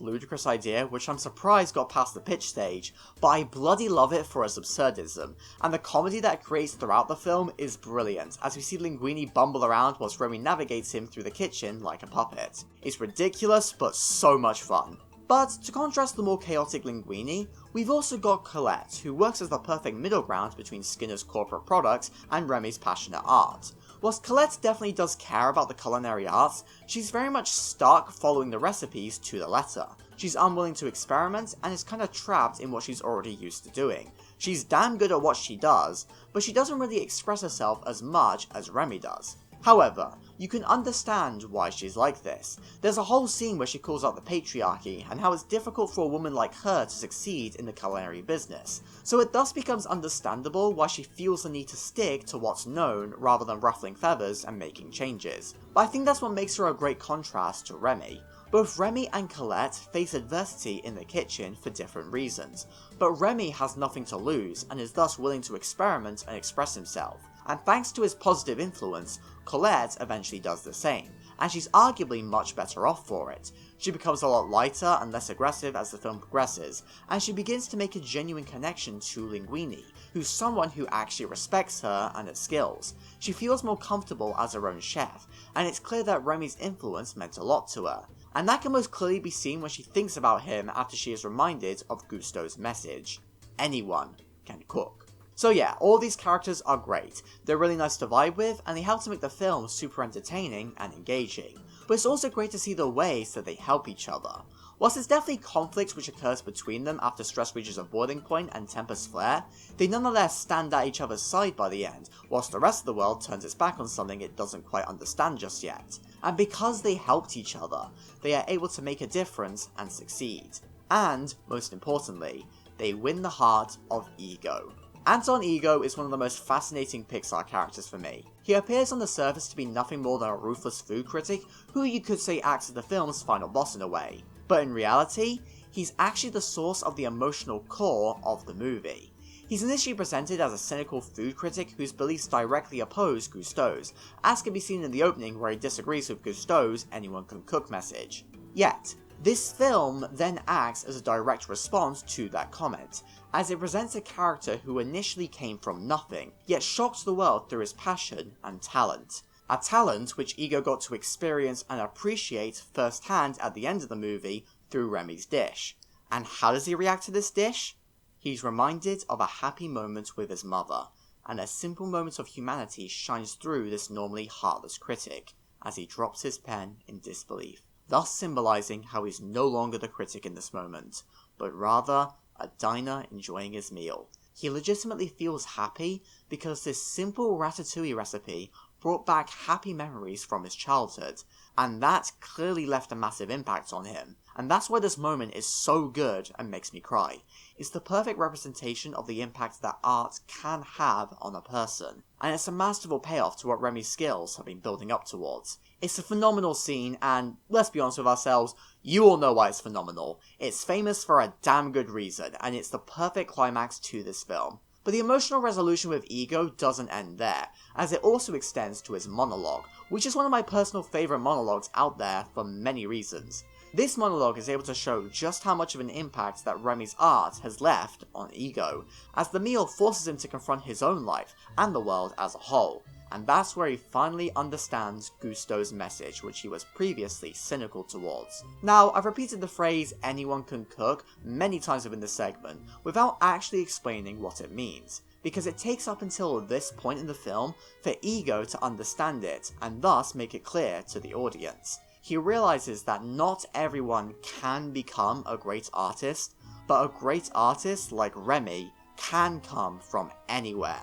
ludicrous idea which I'm surprised got past the pitch stage, but I bloody love it for its absurdism, and the comedy that it creates throughout the film is brilliant, as we see Linguini bumble around whilst Remy navigates him through the kitchen like a puppet. It's ridiculous, but so much fun. But to contrast the more chaotic Linguini, we've also got Colette, who works as the perfect middle ground between Skinner's corporate products and Remy's passionate art. Whilst Colette definitely does care about the culinary arts, she's very much stuck following the recipes to the letter. She's unwilling to experiment and is kinda trapped in what she's already used to doing. She's damn good at what she does, but she doesn't really express herself as much as Remy does. However, you can understand why she's like this. There's a whole scene where she calls out the patriarchy and how it's difficult for a woman like her to succeed in the culinary business, so it thus becomes understandable why she feels the need to stick to what's known rather than ruffling feathers and making changes. But I think that's what makes her a great contrast to Remy. Both Remy and Colette face adversity in the kitchen for different reasons, but Remy has nothing to lose and is thus willing to experiment and express himself. And thanks to his positive influence, Colette eventually does the same, and she's arguably much better off for it. She becomes a lot lighter and less aggressive as the film progresses, and she begins to make a genuine connection to Linguini, who's someone who actually respects her and her skills. She feels more comfortable as her own chef, and it's clear that Remy's influence meant a lot to her. And that can most clearly be seen when she thinks about him after she is reminded of Gusteau's message. Anyone can cook. So yeah, all these characters are great, they're really nice to vibe with, and they help to make the film super entertaining and engaging. But it's also great to see the ways that they help each other. Whilst there's definitely conflict which occurs between them after stress reaches a boiling point and tempers flare, they nonetheless stand at each other's side by the end, whilst the rest of the world turns its back on something it doesn't quite understand just yet. And because they helped each other, they are able to make a difference and succeed. And, most importantly, they win the heart of Ego. Anton Ego is one of the most fascinating Pixar characters for me. He appears on the surface to be nothing more than a ruthless food critic who you could say acts as the film's final boss in a way. But in reality, he's actually the source of the emotional core of the movie. He's initially presented as a cynical food critic whose beliefs directly oppose Gusteau's, as can be seen in the opening where he disagrees with Gusteau's "anyone can cook" message. Yet, this film then acts as a direct response to that comment, as it presents a character who initially came from nothing, yet shocked the world through his passion and talent. A talent which Ego got to experience and appreciate firsthand at the end of the movie through Remy's dish. And how does he react to this dish? He's reminded of a happy moment with his mother, and a simple moment of humanity shines through this normally heartless critic, as he drops his pen in disbelief, thus symbolising how he's no longer the critic in this moment, but rather a diner enjoying his meal. He legitimately feels happy because this simple ratatouille recipe brought back happy memories from his childhood, and that clearly left a massive impact on him. And that's why this moment is so good and makes me cry. It's the perfect representation of the impact that art can have on a person, and it's a masterful payoff to what Remy's skills have been building up towards. It's a phenomenal scene, and let's be honest with ourselves, you all know why it's phenomenal. It's famous for a damn good reason, and it's the perfect climax to this film. But the emotional resolution with Ego doesn't end there, as it also extends to his monologue, which is one of my personal favourite monologues out there for many reasons. This monologue is able to show just how much of an impact that Remy's art has left on Ego, as the meal forces him to confront his own life and the world as a whole. And that's where he finally understands Gusteau's message, which he was previously cynical towards. Now, I've repeated the phrase "anyone can cook" many times within this segment, without actually explaining what it means. because it takes up until this point in the film for Ego to understand it and thus make it clear to the audience. He realizes that not everyone can become a great artist, but a great artist like Remy can come from anywhere.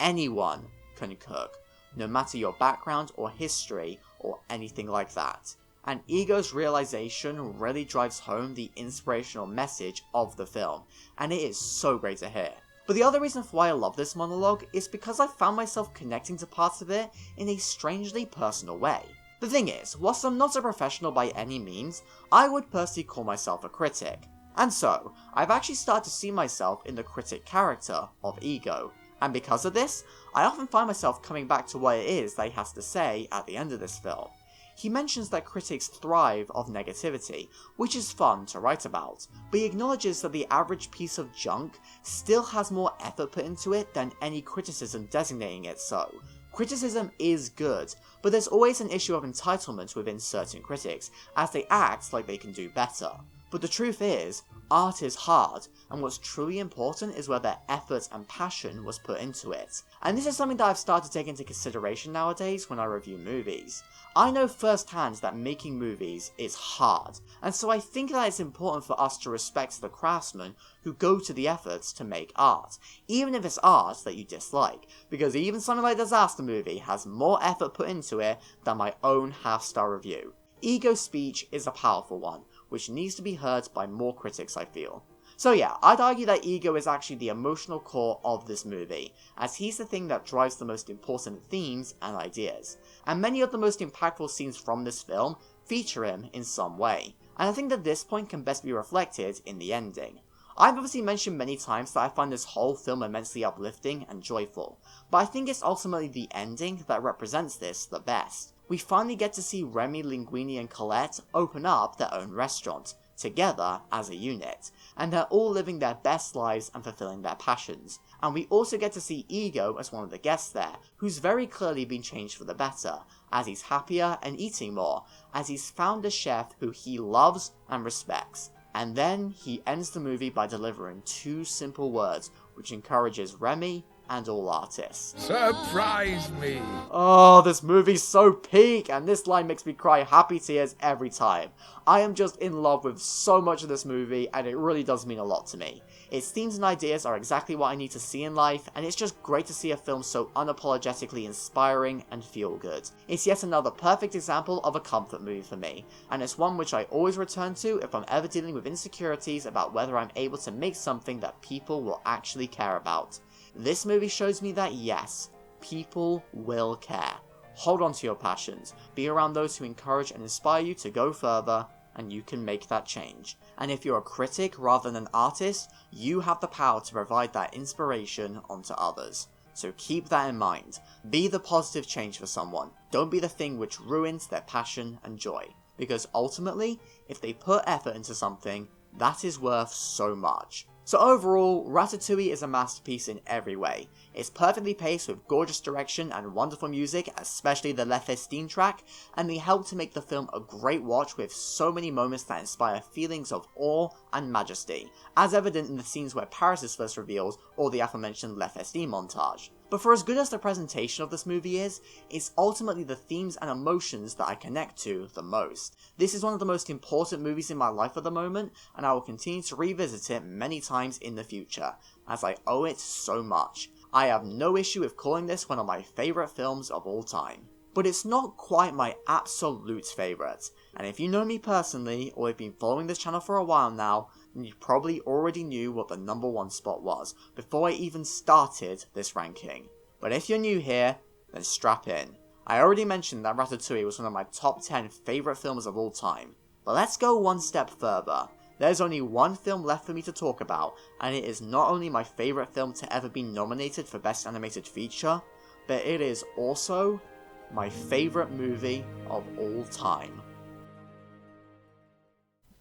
Anyone can cook, no matter your background or history or anything like that. And Ego's realization really drives home the inspirational message of the film, and it is so great to hear. But the other reason for why I love this monologue is because I found myself connecting to parts of it in a strangely personal way. The thing is, whilst I'm not a professional by any means, I would personally call myself a critic. And so, I've actually started to see myself in the critic character of Ego. And because of this, I often find myself coming back to what it is that he has to say at the end of this film. He mentions that critics thrive off negativity, which is fun to write about, but he acknowledges that the average piece of junk still has more effort put into it than any criticism designating it so. Criticism is good, but there's always an issue of entitlement within certain critics, as they act like they can do better. But the truth is, art is hard, and what's truly important is where their effort and passion was put into it. And this is something that I've started to take into consideration nowadays when I review movies. I know firsthand that making movies is hard, and so I think that it's important for us to respect the craftsmen who go to the efforts to make art, even if it's art that you dislike, because even something like Disaster Movie has more effort put into it than my own half-star review. Ego's speech is a powerful one, which needs to be heard by more critics, I feel. So yeah, I'd argue that Ego is actually the emotional core of this movie, as he's the thing that drives the most important themes and ideas. And many of the most impactful scenes from this film feature him in some way, and I think that this point can best be reflected in the ending. I've obviously mentioned many times that I find this whole film immensely uplifting and joyful, but I think it's ultimately the ending that represents this the best. We finally get to see Remy, Linguini and Colette open up their own restaurant, together as a unit, and they're all living their best lives and fulfilling their passions. And we also get to see Ego as one of the guests there, who's very clearly been changed for the better, as he's happier and eating more, as he's found a chef who he loves and respects. And then he ends the movie by delivering two simple words, which encourages Remy and all artists. Surprise me! Oh, this movie's so peak, and this line makes me cry happy tears every time. I am just in love with so much of this movie, and it really does mean a lot to me. Its themes and ideas are exactly what I need to see in life, and it's just great to see a film so unapologetically inspiring and feel good. It's yet another perfect example of a comfort movie for me, and it's one which I always return to if I'm ever dealing with insecurities about whether I'm able to make something that people will actually care about. This movie shows me that yes, people will care. Hold on to your passions, be around those who encourage and inspire you to go further, and you can make that change. And if you're a critic rather than an artist, you have the power to provide that inspiration onto others. So keep that in mind. Be the positive change for someone. Don't be the thing which ruins their passion and joy. Because ultimately, if they put effort into something, that is worth so much. So overall, Ratatouille is a masterpiece in every way. It's perfectly paced with gorgeous direction and wonderful music, especially the Le Festin track, and they help to make the film a great watch with so many moments that inspire feelings of awe and majesty, as evident in the scenes where Paris is first revealed or the aforementioned Le Festin montage. But for as good as the presentation of this movie is, it's ultimately the themes and emotions that I connect to the most. This is one of the most important movies in my life at the moment, and I will continue to revisit it many times in the future, as I owe it so much. I have no issue with calling this one of my favourite films of all time. But it's not quite my absolute favourite, and if you know me personally, or have been following this channel for a while now, then you probably already knew what the number one spot was, before I even started this ranking. But if you're new here, then strap in. I already mentioned that Ratatouille was one of my top 10 favourite films of all time, but let's go one step further. There's only one film left for me to talk about, and it is not only my favourite film to ever be nominated for Best Animated Feature, but it is also my favourite movie of all time.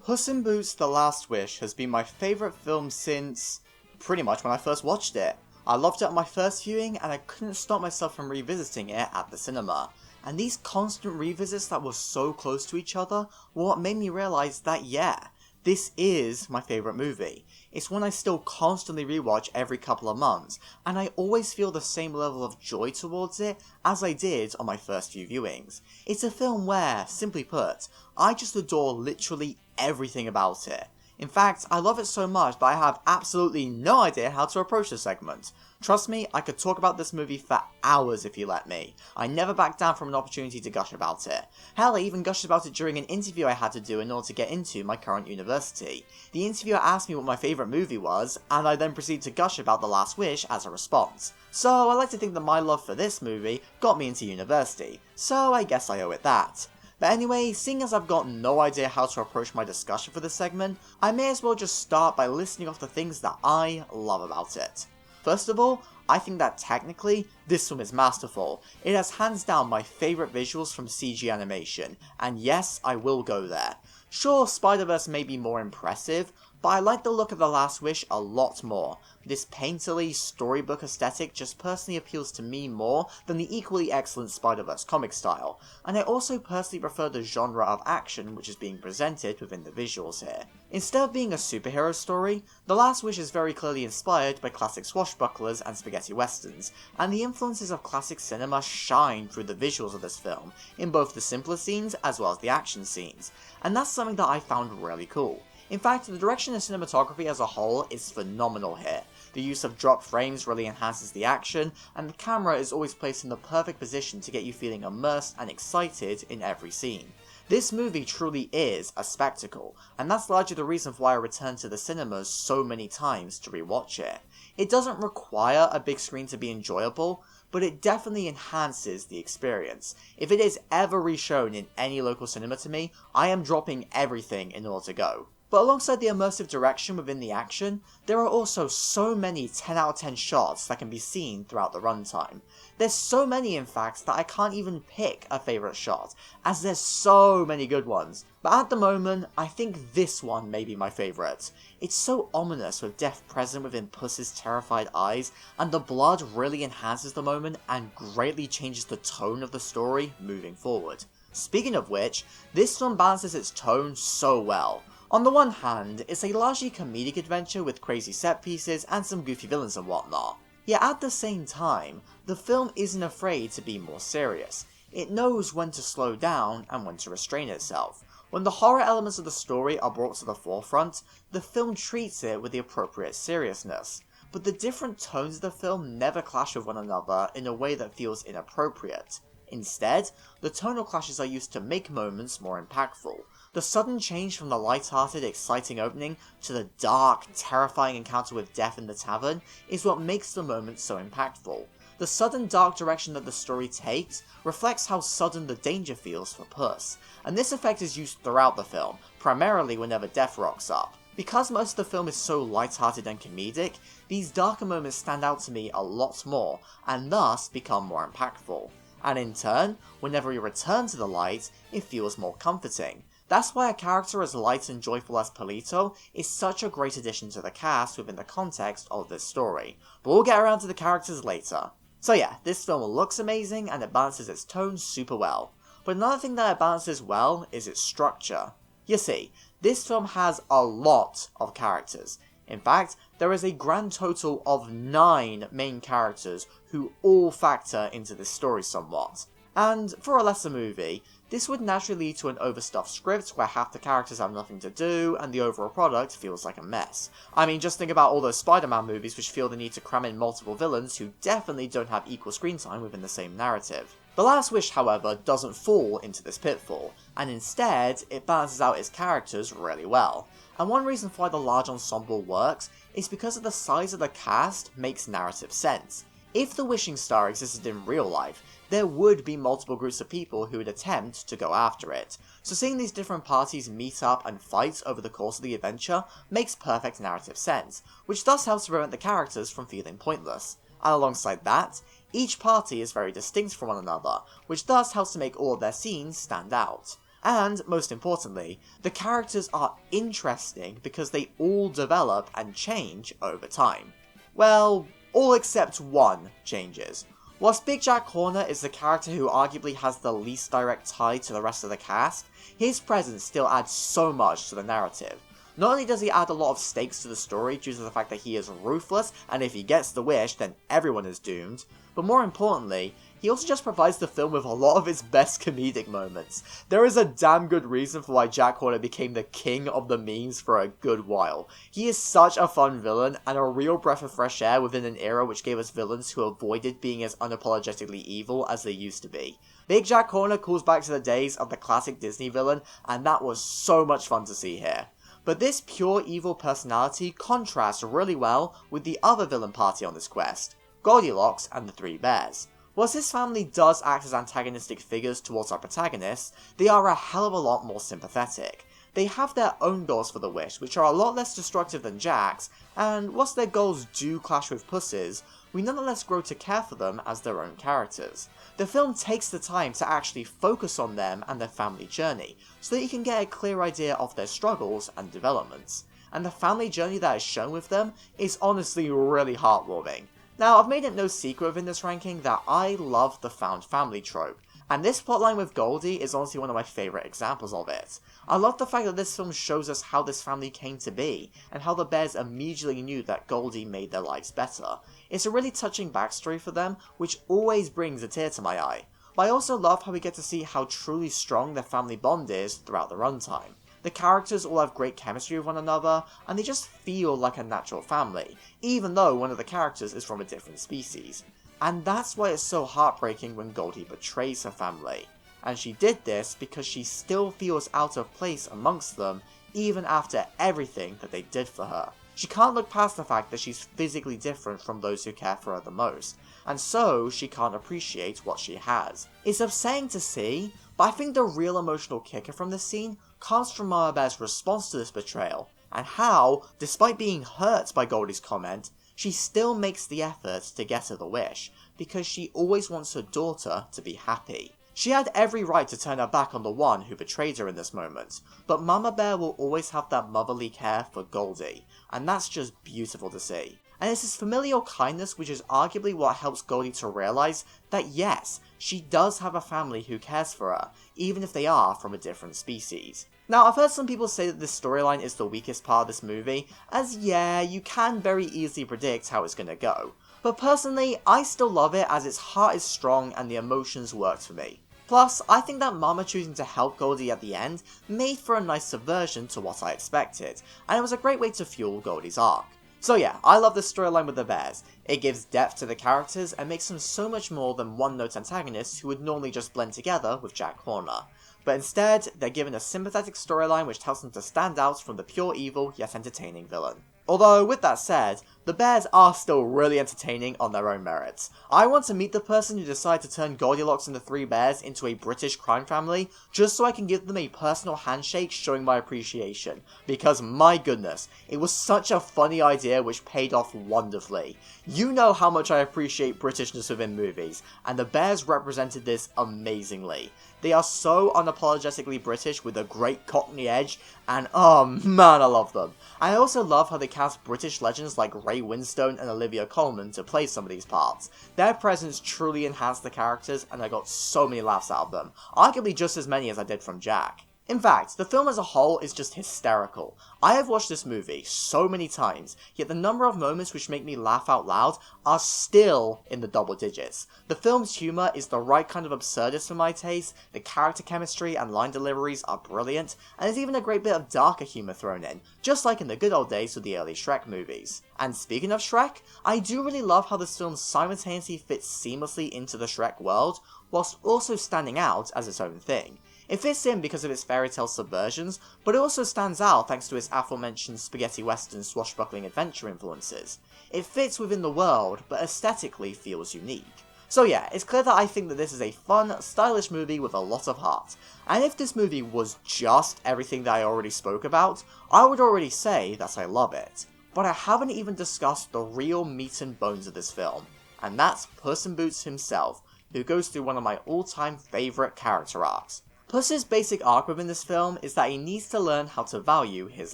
Puss in Boots: The Last Wish has been my favourite film since pretty much when I first watched it. I loved it at my first viewing, and I couldn't stop myself from revisiting it at the cinema. And these constant revisits that were so close to each other were what made me realise that yeah, this is my favourite movie. It's one I still constantly rewatch every couple of months, and I always feel the same level of joy towards it as I did on my first few viewings. It's a film where, simply put, I just adore literally everything about it. In fact, I love it so much that I have absolutely no idea how to approach the segment. Trust me, I could talk about this movie for hours if you let me. I never back down from an opportunity to gush about it. Hell, I even gushed about it during an interview I had to do in order to get into my current university. The interviewer asked me what my favourite movie was, and I then proceeded to gush about The Last Wish as a response. So I like to think that my love for this movie got me into university, so I guess I owe it that. But anyway, seeing as I've got no idea how to approach my discussion for this segment, I may as well just start by listing off the things that I love about it. First of all, I think that technically, this film is masterful. It has hands down my favourite visuals from CG animation, and yes, I will go there. Sure, Spider-Verse may be more impressive, but I like the look of The Last Wish a lot more. This painterly, storybook aesthetic just personally appeals to me more than the equally excellent Spider-Verse comic style, and I also personally prefer the genre of action which is being presented within the visuals here. Instead of being a superhero story, The Last Wish is very clearly inspired by classic swashbucklers and spaghetti westerns, and the influences of classic cinema shine through the visuals of this film, in both the simpler scenes as well as the action scenes, and that's something that I found really cool. In fact, the direction and cinematography as a whole is phenomenal here. The use of drop frames really enhances the action, and the camera is always placed in the perfect position to get you feeling immersed and excited in every scene. This movie truly is a spectacle, and that's largely the reason why I return to the cinemas so many times to rewatch it. It doesn't require a big screen to be enjoyable, but it definitely enhances the experience. If it is ever reshown in any local cinema to me, I am dropping everything in order to go. But alongside the immersive direction within the action, there are also so many 10 out of 10 shots that can be seen throughout the runtime. There's so many in fact that I can't even pick a favourite shot, as there's so many good ones. But at the moment, I think this one may be my favourite. It's so ominous with death present within Puss's terrified eyes, and the blood really enhances the moment and greatly changes the tone of the story moving forward. Speaking of which, this film balances its tone so well. On the one hand, it's a largely comedic adventure with crazy set pieces and some goofy villains and whatnot. Yet at the same time, the film isn't afraid to be more serious. It knows when to slow down and when to restrain itself. When the horror elements of the story are brought to the forefront, the film treats it with the appropriate seriousness. But the different tones of the film never clash with one another in a way that feels inappropriate. Instead, the tonal clashes are used to make moments more impactful. The sudden change from the light-hearted, exciting opening to the dark, terrifying encounter with death in the tavern is what makes the moment so impactful. The sudden dark direction that the story takes reflects how sudden the danger feels for Puss, and this effect is used throughout the film, primarily whenever death rocks up. Because most of the film is so light-hearted and comedic, these darker moments stand out to me a lot more, and thus become more impactful. And in turn, whenever we return to the light, it feels more comforting. That's why a character as light and joyful as Polito is such a great addition to the cast within the context of this story, but we'll get around to the characters later. So yeah, this film looks amazing and it balances its tone super well, but another thing that it balances well is its structure. You see, this film has a lot of characters. In fact, there is a grand total of 9 main characters who all factor into this story somewhat. And for a lesser movie, this would naturally lead to an overstuffed script where half the characters have nothing to do and the overall product feels like a mess. I mean, just think about all those Spider-Man movies which feel the need to cram in multiple villains who definitely don't have equal screen time within the same narrative. The Last Wish, however, doesn't fall into this pitfall, and instead, it balances out its characters really well. And one reason why the large ensemble works is because of the size of the cast makes narrative sense. If the wishing star existed in real life, there would be multiple groups of people who would attempt to go after it, so seeing these different parties meet up and fight over the course of the adventure makes perfect narrative sense, which thus helps to prevent the characters from feeling pointless. And alongside that, each party is very distinct from one another, which thus helps to make all of their scenes stand out. And, most importantly, the characters are interesting because they all develop and change over time. Well, all except one changes. Whilst Big Jack Horner is the character who arguably has the least direct tie to the rest of the cast, his presence still adds so much to the narrative. Not only does he add a lot of stakes to the story due to the fact that he is ruthless, and if he gets the wish, then everyone is doomed, but more importantly, he also just provides the film with a lot of its best comedic moments. There is a damn good reason for why Jack Horner became the king of the memes for a good while. He is such a fun villain, and a real breath of fresh air within an era which gave us villains who avoided being as unapologetically evil as they used to be. Big Jack Horner calls back to the days of the classic Disney villain, and that was so much fun to see here. But this pure evil personality contrasts really well with the other villain party on this quest, Goldilocks and the Three Bears. Whilst this family does act as antagonistic figures towards our protagonists, they are a hell of a lot more sympathetic. They have their own goals for the wish, which are a lot less destructive than Jack's, and whilst their goals do clash with Puss's, we nonetheless grow to care for them as their own characters. The film takes the time to actually focus on them and their family journey, so that you can get a clear idea of their struggles and developments. And the family journey that is shown with them is honestly really heartwarming. Now, I've made it no secret within this ranking that I love the found family trope, and this plotline with Goldie is honestly one of my favourite examples of it. I love the fact that this film shows us how this family came to be, and how the bears immediately knew that Goldie made their lives better. It's a really touching backstory for them, which always brings a tear to my eye. But I also love how we get to see how truly strong their family bond is throughout the runtime. The characters all have great chemistry with one another, and they just feel like a natural family, even though one of the characters is from a different species. And that's why it's so heartbreaking when Goldie betrays her family. And she did this because she still feels out of place amongst them, even after everything that they did for her. She can't look past the fact that she's physically different from those who care for her the most, and so she can't appreciate what she has. It's upsetting to see, but I think the real emotional kicker from this scene comes from Mama Bear's response to this betrayal, and how, despite being hurt by Goldie's comment, she still makes the effort to get her the wish, because she always wants her daughter to be happy. She had every right to turn her back on the one who betrayed her in this moment, but Mama Bear will always have that motherly care for Goldie, and that's just beautiful to see. And it's this familial kindness which is arguably what helps Goldie to realise that yes, she does have a family who cares for her, even if they are from a different species. Now, I've heard some people say that this storyline is the weakest part of this movie, as yeah, you can very easily predict how it's gonna go. But personally, I still love it as its heart is strong and the emotions worked for me. Plus, I think that Mama choosing to help Goldie at the end made for a nice subversion to what I expected, and it was a great way to fuel Goldie's arc. So yeah, I love this storyline with the bears. It gives depth to the characters and makes them so much more than one-note antagonists who would normally just blend together with Jack Horner. But instead, they're given a sympathetic storyline which helps them to stand out from the pure evil yet entertaining villain. Although, with that said, the bears are still really entertaining on their own merits. I want to meet the person who decided to turn Goldilocks and the Three Bears into a British crime family, just so I can give them a personal handshake showing my appreciation, because my goodness, it was such a funny idea which paid off wonderfully. You know how much I appreciate Britishness within movies, and the bears represented this amazingly. They are so unapologetically British with a great Cockney edge, and oh man, I love them. I also love how they cast British legends like Ray Winstone and Olivia Colman to play some of these parts. Their presence truly enhanced the characters, and I got so many laughs out of them, arguably just as many as I did from Jack. In fact, the film as a whole is just hysterical. I have watched this movie so many times, yet the number of moments which make me laugh out loud are still in the double digits. The film's humour is the right kind of absurdist for my taste, the character chemistry and line deliveries are brilliant, and there's even a great bit of darker humour thrown in, just like in the good old days with the early Shrek movies. And speaking of Shrek, I do really love how this film simultaneously fits seamlessly into the Shrek world, whilst also standing out as its own thing. It fits in because of its fairy tale subversions, but it also stands out thanks to its aforementioned spaghetti western swashbuckling adventure influences. It fits within the world, but aesthetically feels unique. So yeah, it's clear that I think that this is a fun, stylish movie with a lot of heart, and if this movie was just everything that I already spoke about, I would already say that I love it. But I haven't even discussed the real meat and bones of this film, and that's Puss in Boots himself, who goes through one of my all-time favourite character arcs. Puss's basic arc within this film is that he needs to learn how to value his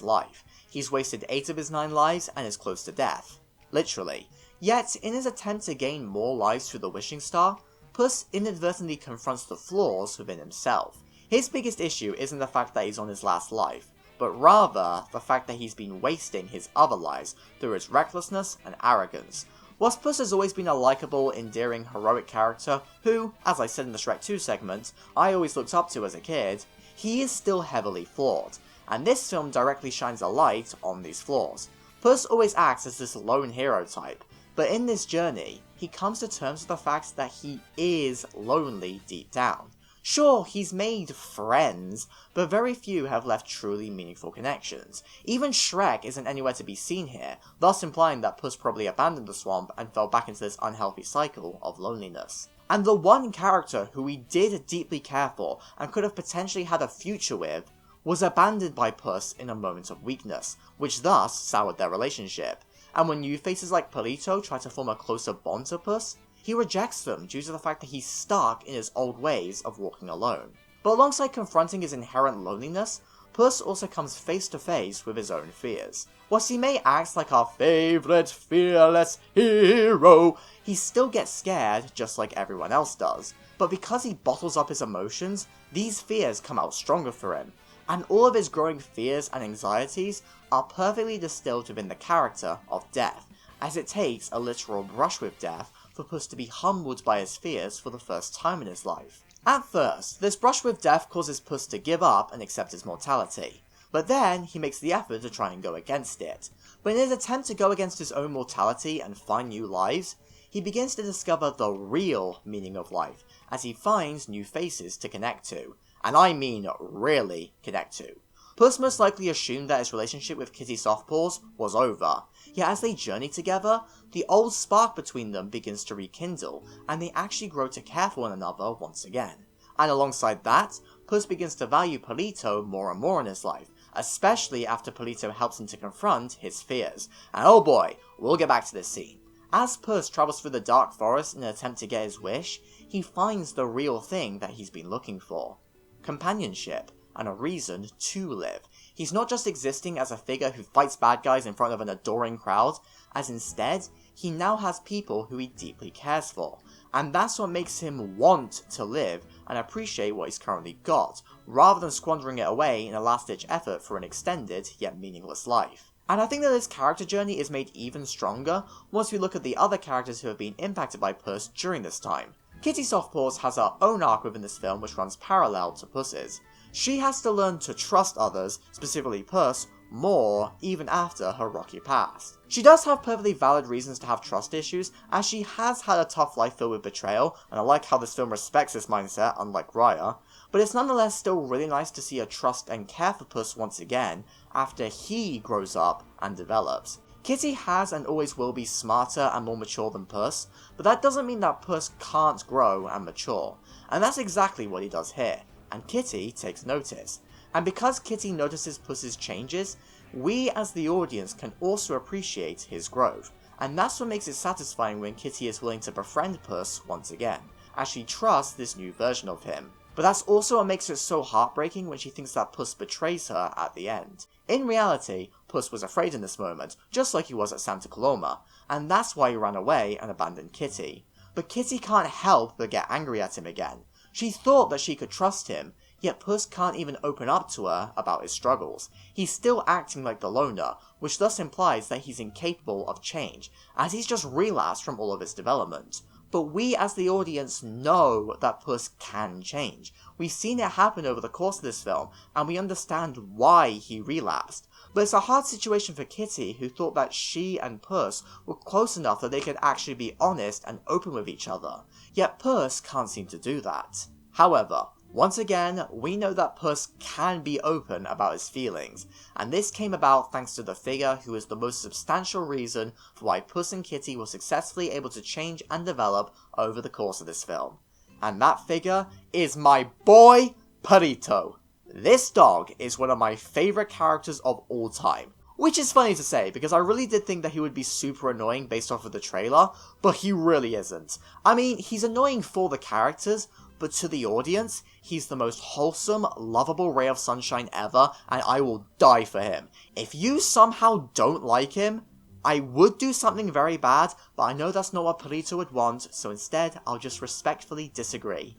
life. He's wasted 8 of his 9 lives and is close to death. Literally. Yet, in his attempt to gain more lives through the wishing star, Puss inadvertently confronts the flaws within himself. His biggest issue isn't the fact that he's on his last life, but rather the fact that he's been wasting his other lives through his recklessness and arrogance. Whilst Puss has always been a likeable, endearing, heroic character who, as I said in the Shrek 2 segment, I always looked up to as a kid, he is still heavily flawed, and this film directly shines a light on these flaws. Puss always acts as this lone hero type, but in this journey, he comes to terms with the fact that he is lonely deep down. Sure, he's made friends, but very few have left truly meaningful connections. Even Shrek isn't anywhere to be seen here, thus implying that Puss probably abandoned the swamp and fell back into this unhealthy cycle of loneliness. And the one character who we did deeply care for and could have potentially had a future with was abandoned by Puss in a moment of weakness, which thus soured their relationship. And when new faces like Polito try to form a closer bond to Puss, he rejects them due to the fact that he's stuck in his old ways of walking alone. But alongside confronting his inherent loneliness, Puss also comes face to face with his own fears. Whilst he may act like our favourite fearless hero, he still gets scared just like everyone else does. But because he bottles up his emotions, these fears come out stronger for him, and all of his growing fears and anxieties are perfectly distilled within the character of Death, as it takes a literal brush with death for Puss to be humbled by his fears for the first time in his life. At first, this brush with death causes Puss to give up and accept his mortality, but then he makes the effort to try and go against it. But in his attempt to go against his own mortality and find new lives, he begins to discover the real meaning of life, as he finds new faces to connect to. And I mean really connect to. Puss most likely assumed that his relationship with Kitty Softpaws was over, yet as they journey together, the old spark between them begins to rekindle, and they actually grow to care for one another once again. And alongside that, Puss begins to value Polito more and more in his life, especially after Polito helps him to confront his fears. And oh boy, we'll get back to this scene. As Puss travels through the dark forest in an attempt to get his wish, he finds the real thing that he's been looking for. Companionship, and a reason to live. He's not just existing as a figure who fights bad guys in front of an adoring crowd, as instead, he now has people who he deeply cares for, and that's what makes him want to live and appreciate what he's currently got, rather than squandering it away in a last-ditch effort for an extended yet meaningless life. And I think that this character journey is made even stronger once we look at the other characters who have been impacted by Puss during this time. Kitty Softpaws has her own arc within this film which runs parallel to Puss's. She has to learn to trust others, specifically Puss, more even after her rocky past. She does have perfectly valid reasons to have trust issues, as she has had a tough life filled with betrayal, and I like how this film respects this mindset, unlike Raya, but it's nonetheless still really nice to see her trust and care for Puss once again, after he grows up and develops. Kitty has and always will be smarter and more mature than Puss, but that doesn't mean that Puss can't grow and mature, and that's exactly what he does here, and Kitty takes notice. And because Kitty notices Puss's changes, we as the audience can also appreciate his growth, and that's what makes it satisfying when Kitty is willing to befriend Puss once again, as she trusts this new version of him. But that's also what makes it so heartbreaking when she thinks that Puss betrays her at the end. In reality, Puss was afraid in this moment, just like he was at Santa Coloma, and that's why he ran away and abandoned Kitty. But Kitty can't help but get angry at him again. She thought that she could trust him, yet Puss can't even open up to her about his struggles. He's still acting like the loner, which thus implies that he's incapable of change, as he's just relapsed from all of his development. But we as the audience know that Puss can change. We've seen it happen over the course of this film, and we understand why he relapsed. But it's a hard situation for Kitty, who thought that she and Puss were close enough that they could actually be honest and open with each other. Yet Puss can't seem to do that. However, once again, we know that Puss can be open about his feelings, and this came about thanks to the figure who is the most substantial reason for why Puss and Kitty were successfully able to change and develop over the course of this film. And that figure is my boy, Perito. This dog is one of my favourite characters of all time. Which is funny to say, because I really did think that he would be super annoying based off of the trailer, but he really isn't. I mean, he's annoying for the characters, but to the audience, he's the most wholesome, lovable ray of sunshine ever, and I will die for him. If you somehow don't like him, I would do something very bad, but I know that's not what Perito would want, so instead I'll just respectfully disagree.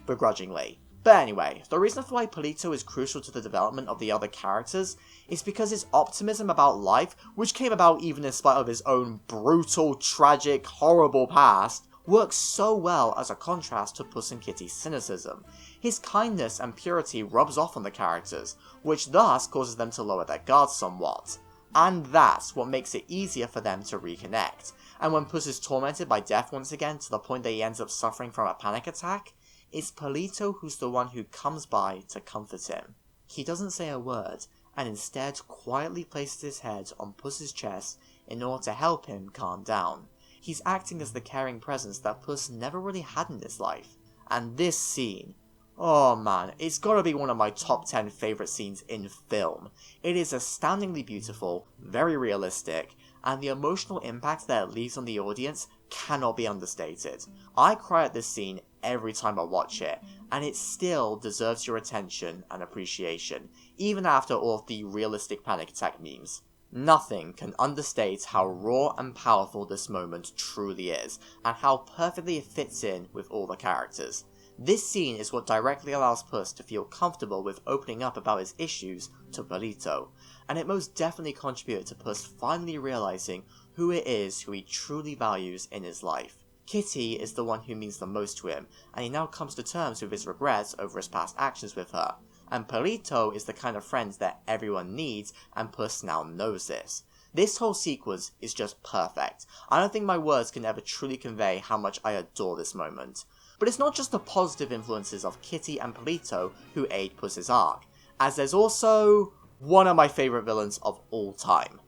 Begrudgingly. But anyway, the reason for why Polito is crucial to the development of the other characters is because his optimism about life, which came about even in spite of his own brutal, tragic, horrible past, works so well as a contrast to Puss and Kitty's cynicism. His kindness and purity rubs off on the characters, which thus causes them to lower their guards somewhat. And that's what makes it easier for them to reconnect. And when Puss is tormented by death once again to the point that he ends up suffering from a panic attack, it's Polito who's the one who comes by to comfort him. He doesn't say a word, and instead quietly places his head on Puss's chest in order to help him calm down. He's acting as the caring presence that Puss never really had in his life. And this scene, oh man, it's gotta be one of my top 10 favourite scenes in film. It is astoundingly beautiful, very realistic, and the emotional impact that it leaves on the audience cannot be understated. I cry at this scene every time I watch it, and it still deserves your attention and appreciation, even after all of the realistic panic attack memes. Nothing can understate how raw and powerful this moment truly is, and how perfectly it fits in with all the characters. This scene is what directly allows Puss to feel comfortable with opening up about his issues to Polito, and it most definitely contributed to Puss finally realizing who it is who he truly values in his life. Kitty is the one who means the most to him, and he now comes to terms with his regrets over his past actions with her. And Polito is the kind of friend that everyone needs, and Puss now knows this. This whole sequence is just perfect. I don't think my words can ever truly convey how much I adore this moment. But it's not just the positive influences of Kitty and Polito who aid Puss's arc, as there's also one of my favourite villains of all time,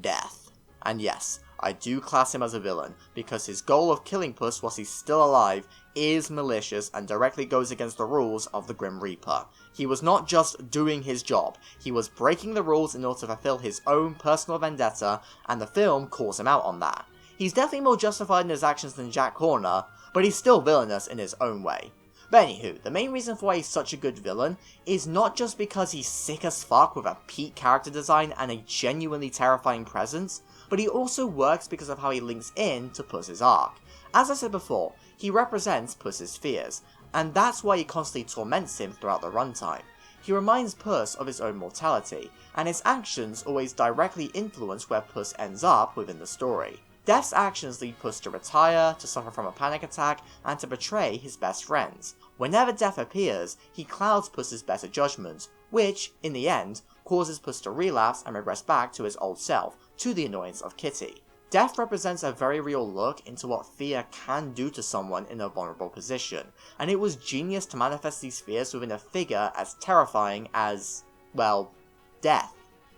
Death. And yes, I do class him as a villain, because his goal of killing Puss whilst he's still alive is malicious and directly goes against the rules of the Grim Reaper. He was not just doing his job, he was breaking the rules in order to fulfill his own personal vendetta, and the film calls him out on that. He's definitely more justified in his actions than Jack Horner, but he's still villainous in his own way. But anywho, the main reason for why he's such a good villain is not just because he's sick as fuck with a peak character design and a genuinely terrifying presence, but he also works because of how he links in to Puss's arc. As I said before, he represents Puss's fears, and that's why he constantly torments him throughout the runtime. He reminds Puss of his own mortality, and his actions always directly influence where Puss ends up within the story. Death's actions lead Puss to retire, to suffer from a panic attack, and to betray his best friends. Whenever Death appears, he clouds Puss's better judgment, which, in the end, causes Puss to relapse and regress back to his old self, to the annoyance of Kitty. Death represents a very real look into what fear can do to someone in a vulnerable position, and it was genius to manifest these fears within a figure as terrifying as, well, death.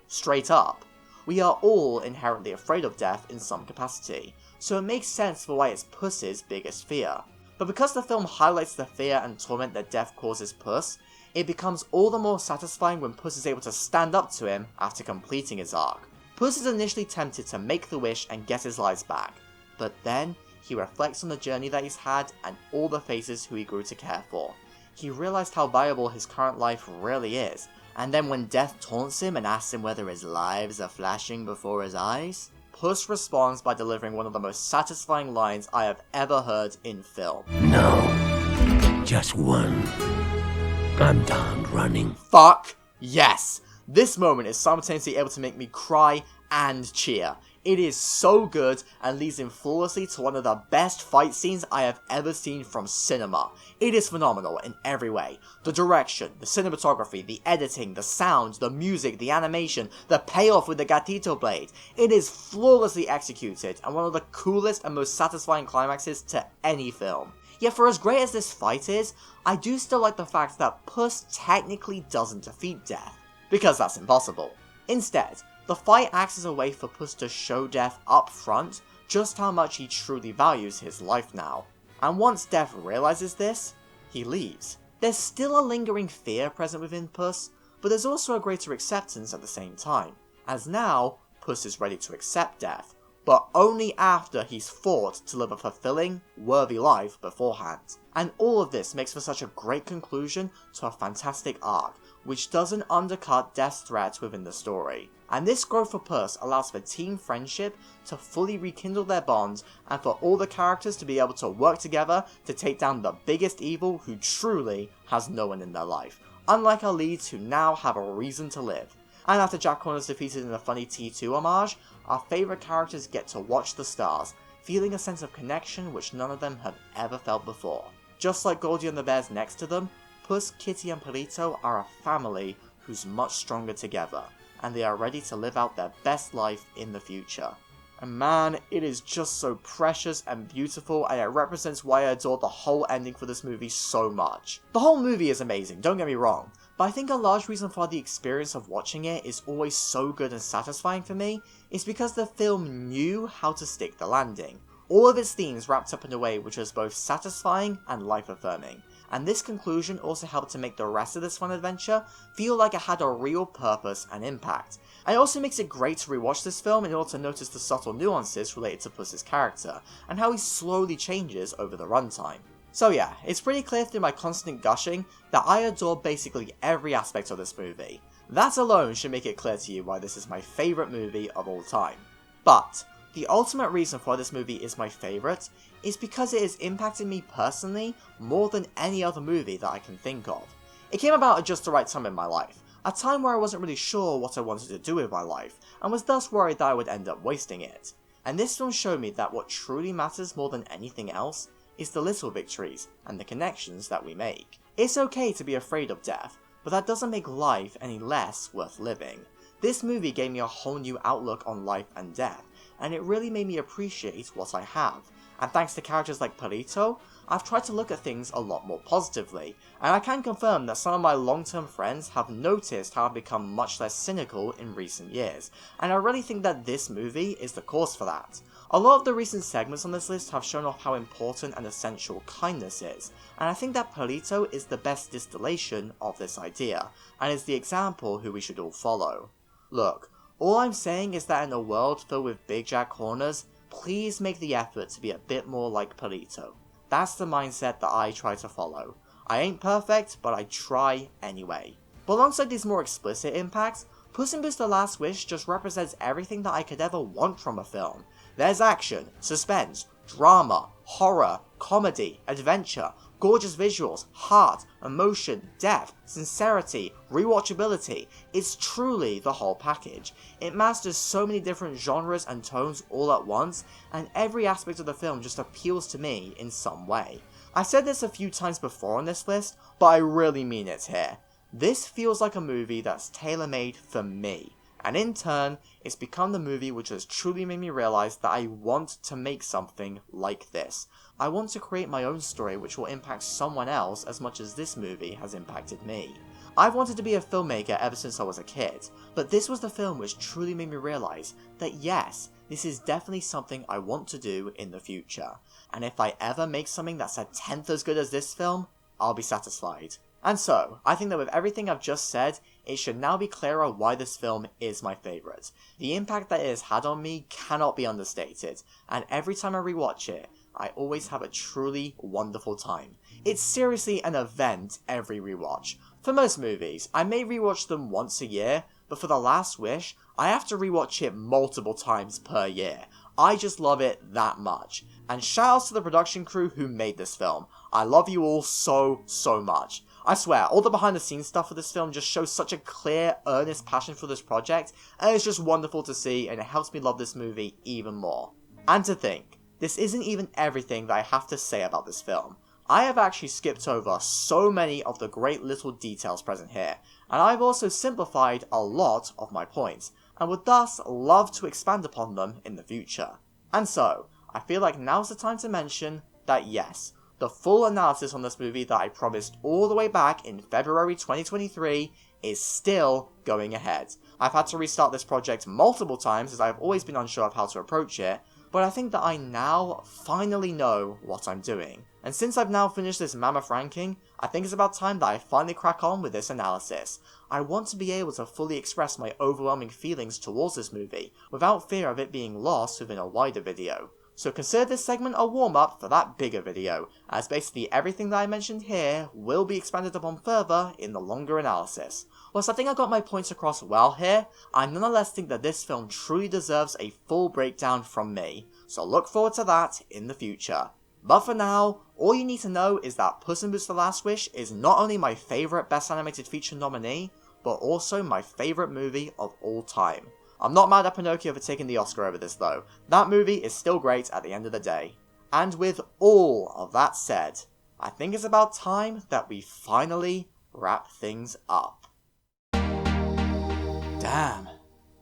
Straight up. We are all inherently afraid of death in some capacity, so it makes sense for why it's Puss's biggest fear. But because the film highlights the fear and torment that death causes Puss, it becomes all the more satisfying when Puss is able to stand up to him after completing his arc. Puss is initially tempted to make the wish and get his lives back, but then he reflects on the journey that he's had and all the faces who he grew to care for. He realized how valuable his current life really is, and then when Death taunts him and asks him whether his lives are flashing before his eyes, Puss responds by delivering one of the most satisfying lines I have ever heard in film. No, just one. I'm done running. Fuck yes! This moment is simultaneously able to make me cry and cheer. It is so good and leads in flawlessly to one of the best fight scenes I have ever seen from cinema. It is phenomenal in every way. The direction, the cinematography, the editing, the sound, the music, the animation, the payoff with the gatito blade. It is flawlessly executed and one of the coolest and most satisfying climaxes to any film. Yet for as great as this fight is, I do still like the fact that Puss technically doesn't defeat Death, because that's impossible. Instead, the fight acts as a way for Puss to show Death up front just how much he truly values his life now. And once Death realizes this, he leaves. There's still a lingering fear present within Puss, but there's also a greater acceptance at the same time, as now Puss is ready to accept Death, but only after he's fought to live a fulfilling, worthy life beforehand. And all of this makes for such a great conclusion to a fantastic arc, which doesn't undercut Death's threat within the story. And this growth for Puss allows for team friendship to fully rekindle their bonds and for all the characters to be able to work together to take down the biggest evil who truly has no one in their life, unlike our leads who now have a reason to live. And after Jack Horner's defeated in a funny T2 homage, our favourite characters get to watch the stars, feeling a sense of connection which none of them have ever felt before. Just like Goldie and the bears next to them, Puss, Kitty and Polito are a family who's much stronger together, and they are ready to live out their best life in the future. And man, it is just so precious and beautiful, and it represents why I adore the whole ending for this movie so much. The whole movie is amazing, don't get me wrong, but I think a large reason for the experience of watching it is always so good and satisfying for me is because the film knew how to stick the landing. All of its themes wrapped up in a way which was both satisfying and life-affirming, and this conclusion also helped to make the rest of this fun adventure feel like it had a real purpose and impact. And it also makes it great to rewatch this film in order to notice the subtle nuances related to Puss's character, and how he slowly changes over the runtime. So yeah, it's pretty clear through my constant gushing that I adore basically every aspect of this movie. That alone should make it clear to you why this is my favourite movie of all time. But the ultimate reason for this movie is my favourite is because it has impacted me personally more than any other movie that I can think of. It came about at just the right time in my life, a time where I wasn't really sure what I wanted to do with my life, and was thus worried that I would end up wasting it. And this film showed me that what truly matters more than anything else is the little victories and the connections that we make. It's okay to be afraid of death, but that doesn't make life any less worth living. This movie gave me a whole new outlook on life and death, and it really made me appreciate what I have. And thanks to characters like Polito, I've tried to look at things a lot more positively, and I can confirm that some of my long-term friends have noticed how I've become much less cynical in recent years, and I really think that this movie is the cause for that. A lot of the recent segments on this list have shown off how important and essential kindness is, and I think that Polito is the best distillation of this idea, and is the example who we should all follow. Look, all I'm saying is that in a world filled with big Jack Horners, please make the effort to be a bit more like Polito. That's the mindset that I try to follow. I ain't perfect, but I try anyway. But alongside these more explicit impacts, Puss in Boots: The Last Wish just represents everything that I could ever want from a film. There's action, suspense, drama, horror, comedy, adventure, gorgeous visuals, heart, emotion, depth, sincerity, rewatchability. It's truly the whole package. It masters so many different genres and tones all at once, and every aspect of the film just appeals to me in some way. I've said this a few times before on this list, but I really mean it here. This feels like a movie that's tailor-made for me, and in turn, it's become the movie which has truly made me realise that I want to make something like this. I want to create my own story which will impact someone else as much as this movie has impacted me. I've wanted to be a filmmaker ever since I was a kid, but this was the film which truly made me realise that yes, this is definitely something I want to do in the future. And if I ever make something that's a tenth as good as this film, I'll be satisfied. And so, I think that with everything I've just said, it should now be clearer why this film is my favourite. The impact that it has had on me cannot be understated, and every time I rewatch it, I always have a truly wonderful time. It's seriously an event every rewatch. For most movies, I may rewatch them once a year, but for The Last Wish, I have to rewatch it multiple times per year. I just love it that much. And shoutouts to the production crew who made this film. I love you all so much. I swear, all the behind the scenes stuff for this film just shows such a clear, earnest passion for this project, and it's just wonderful to see, and it helps me love this movie even more. And to think, this isn't even everything that I have to say about this film. I have actually skipped over so many of the great little details present here, and I've also simplified a lot of my points, and would thus love to expand upon them in the future. And so, I feel like now's the time to mention that yes, the full analysis on this movie that I promised all the way back in February 2023 is still going ahead. I've had to restart this project multiple times as I've always been unsure of how to approach it, but I think that I now finally know what I'm doing. And since I've now finished this mammoth ranking, I think it's about time that I finally crack on with this analysis. I want to be able to fully express my overwhelming feelings towards this movie, without fear of it being lost within a wider video. So consider this segment a warm-up for that bigger video, as basically everything that I mentioned here will be expanded upon further in the longer analysis. Whilst I think I got my points across well here, I nonetheless think that this film truly deserves a full breakdown from me, so look forward to that in the future. But for now, all you need to know is that Puss in Boots: The Last Wish is not only my favourite Best Animated Feature nominee, but also my favourite movie of all time. I'm not mad at Pinocchio for taking the Oscar over this though. That movie is still great at the end of the day. And with all of that said, I think it's about time that we finally wrap things up. Damn,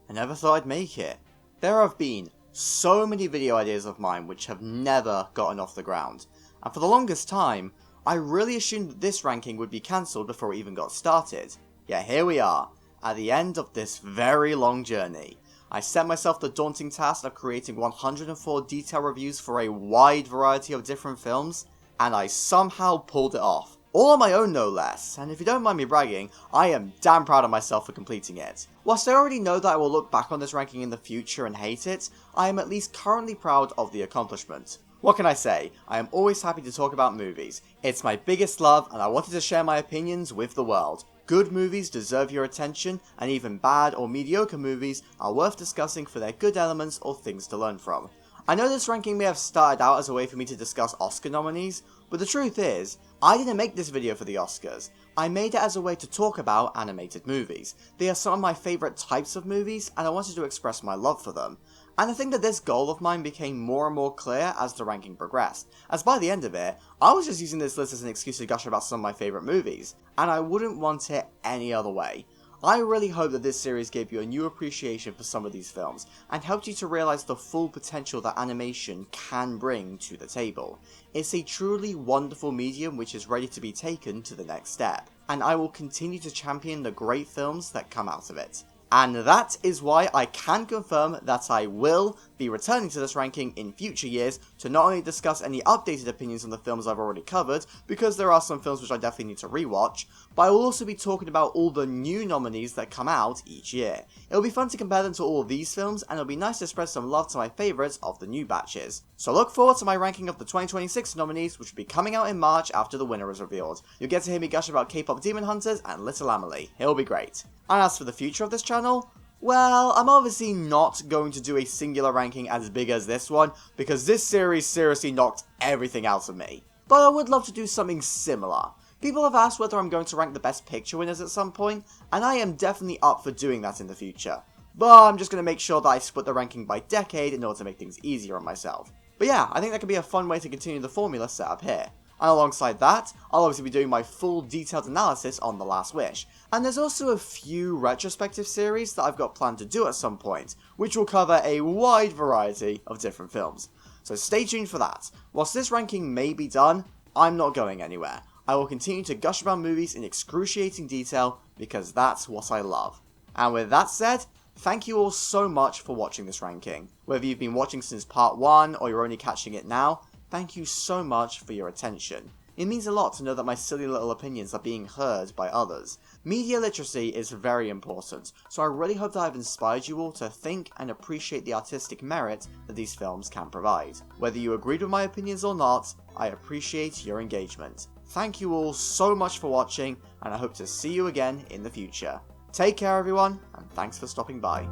I never thought I'd make it. There have been so many video ideas of mine which have never gotten off the ground, and for the longest time, I really assumed that this ranking would be cancelled before it even got started. Yet here we are, at the end of this very long journey. I set myself the daunting task of creating 104 detailed reviews for a wide variety of different films, and I somehow pulled it off. All on my own no less, and if you don't mind me bragging, I am damn proud of myself for completing it. Whilst I already know that I will look back on this ranking in the future and hate it, I am at least currently proud of the accomplishment. What can I say? I am always happy to talk about movies. It's my biggest love, and I wanted to share my opinions with the world. Good movies deserve your attention, and even bad or mediocre movies are worth discussing for their good elements or things to learn from. I know this ranking may have started out as a way for me to discuss Oscar nominees, but the truth is, I didn't make this video for the Oscars. I made it as a way to talk about animated movies. They are some of my favourite types of movies, and I wanted to express my love for them. And I think that this goal of mine became more and more clear as the ranking progressed, as by the end of it, I was just using this list as an excuse to gush about some of my favourite movies, and I wouldn't want it any other way. I really hope that this series gave you a new appreciation for some of these films, and helped you to realise the full potential that animation can bring to the table. It's a truly wonderful medium which is ready to be taken to the next step, and I will continue to champion the great films that come out of it. And that is why I can confirm that I will be returning to this ranking in future years to not only discuss any updated opinions on the films I've already covered, because there are some films which I definitely need to rewatch, but I will also be talking about all the new nominees that come out each year. It'll be fun to compare them to all of these films, and it'll be nice to spread some love to my favourites of the new batches. So look forward to my ranking of the 2026 nominees, which will be coming out in March after the winner is revealed. You'll get to hear me gush about K-pop Demon Hunters and Little Amelie. It'll be great. And as for the future of this channel, well, I'm obviously not going to do a singular ranking as big as this one, because this series seriously knocked everything out of me. But I would love to do something similar. People have asked whether I'm going to rank the best picture winners at some point, and I am definitely up for doing that in the future. But I'm just going to make sure that I split the ranking by decade in order to make things easier on myself. But yeah, I think that could be a fun way to continue the formula set up here. And alongside that, I'll obviously be doing my full detailed analysis on The Last Wish. And there's also a few retrospective series that I've got planned to do at some point, which will cover a wide variety of different films. So stay tuned for that. Whilst this ranking may be done, I'm not going anywhere. I will continue to gush about movies in excruciating detail, because that's what I love. And with that said, thank you all so much for watching this ranking. Whether you've been watching since part 1 or you're only catching it now, thank you so much for your attention. It means a lot to know that my silly little opinions are being heard by others. Media literacy is very important, so I really hope that I've inspired you all to think and appreciate the artistic merit that these films can provide. Whether you agreed with my opinions or not, I appreciate your engagement. Thank you all so much for watching, and I hope to see you again in the future. Take care everyone, and thanks for stopping by.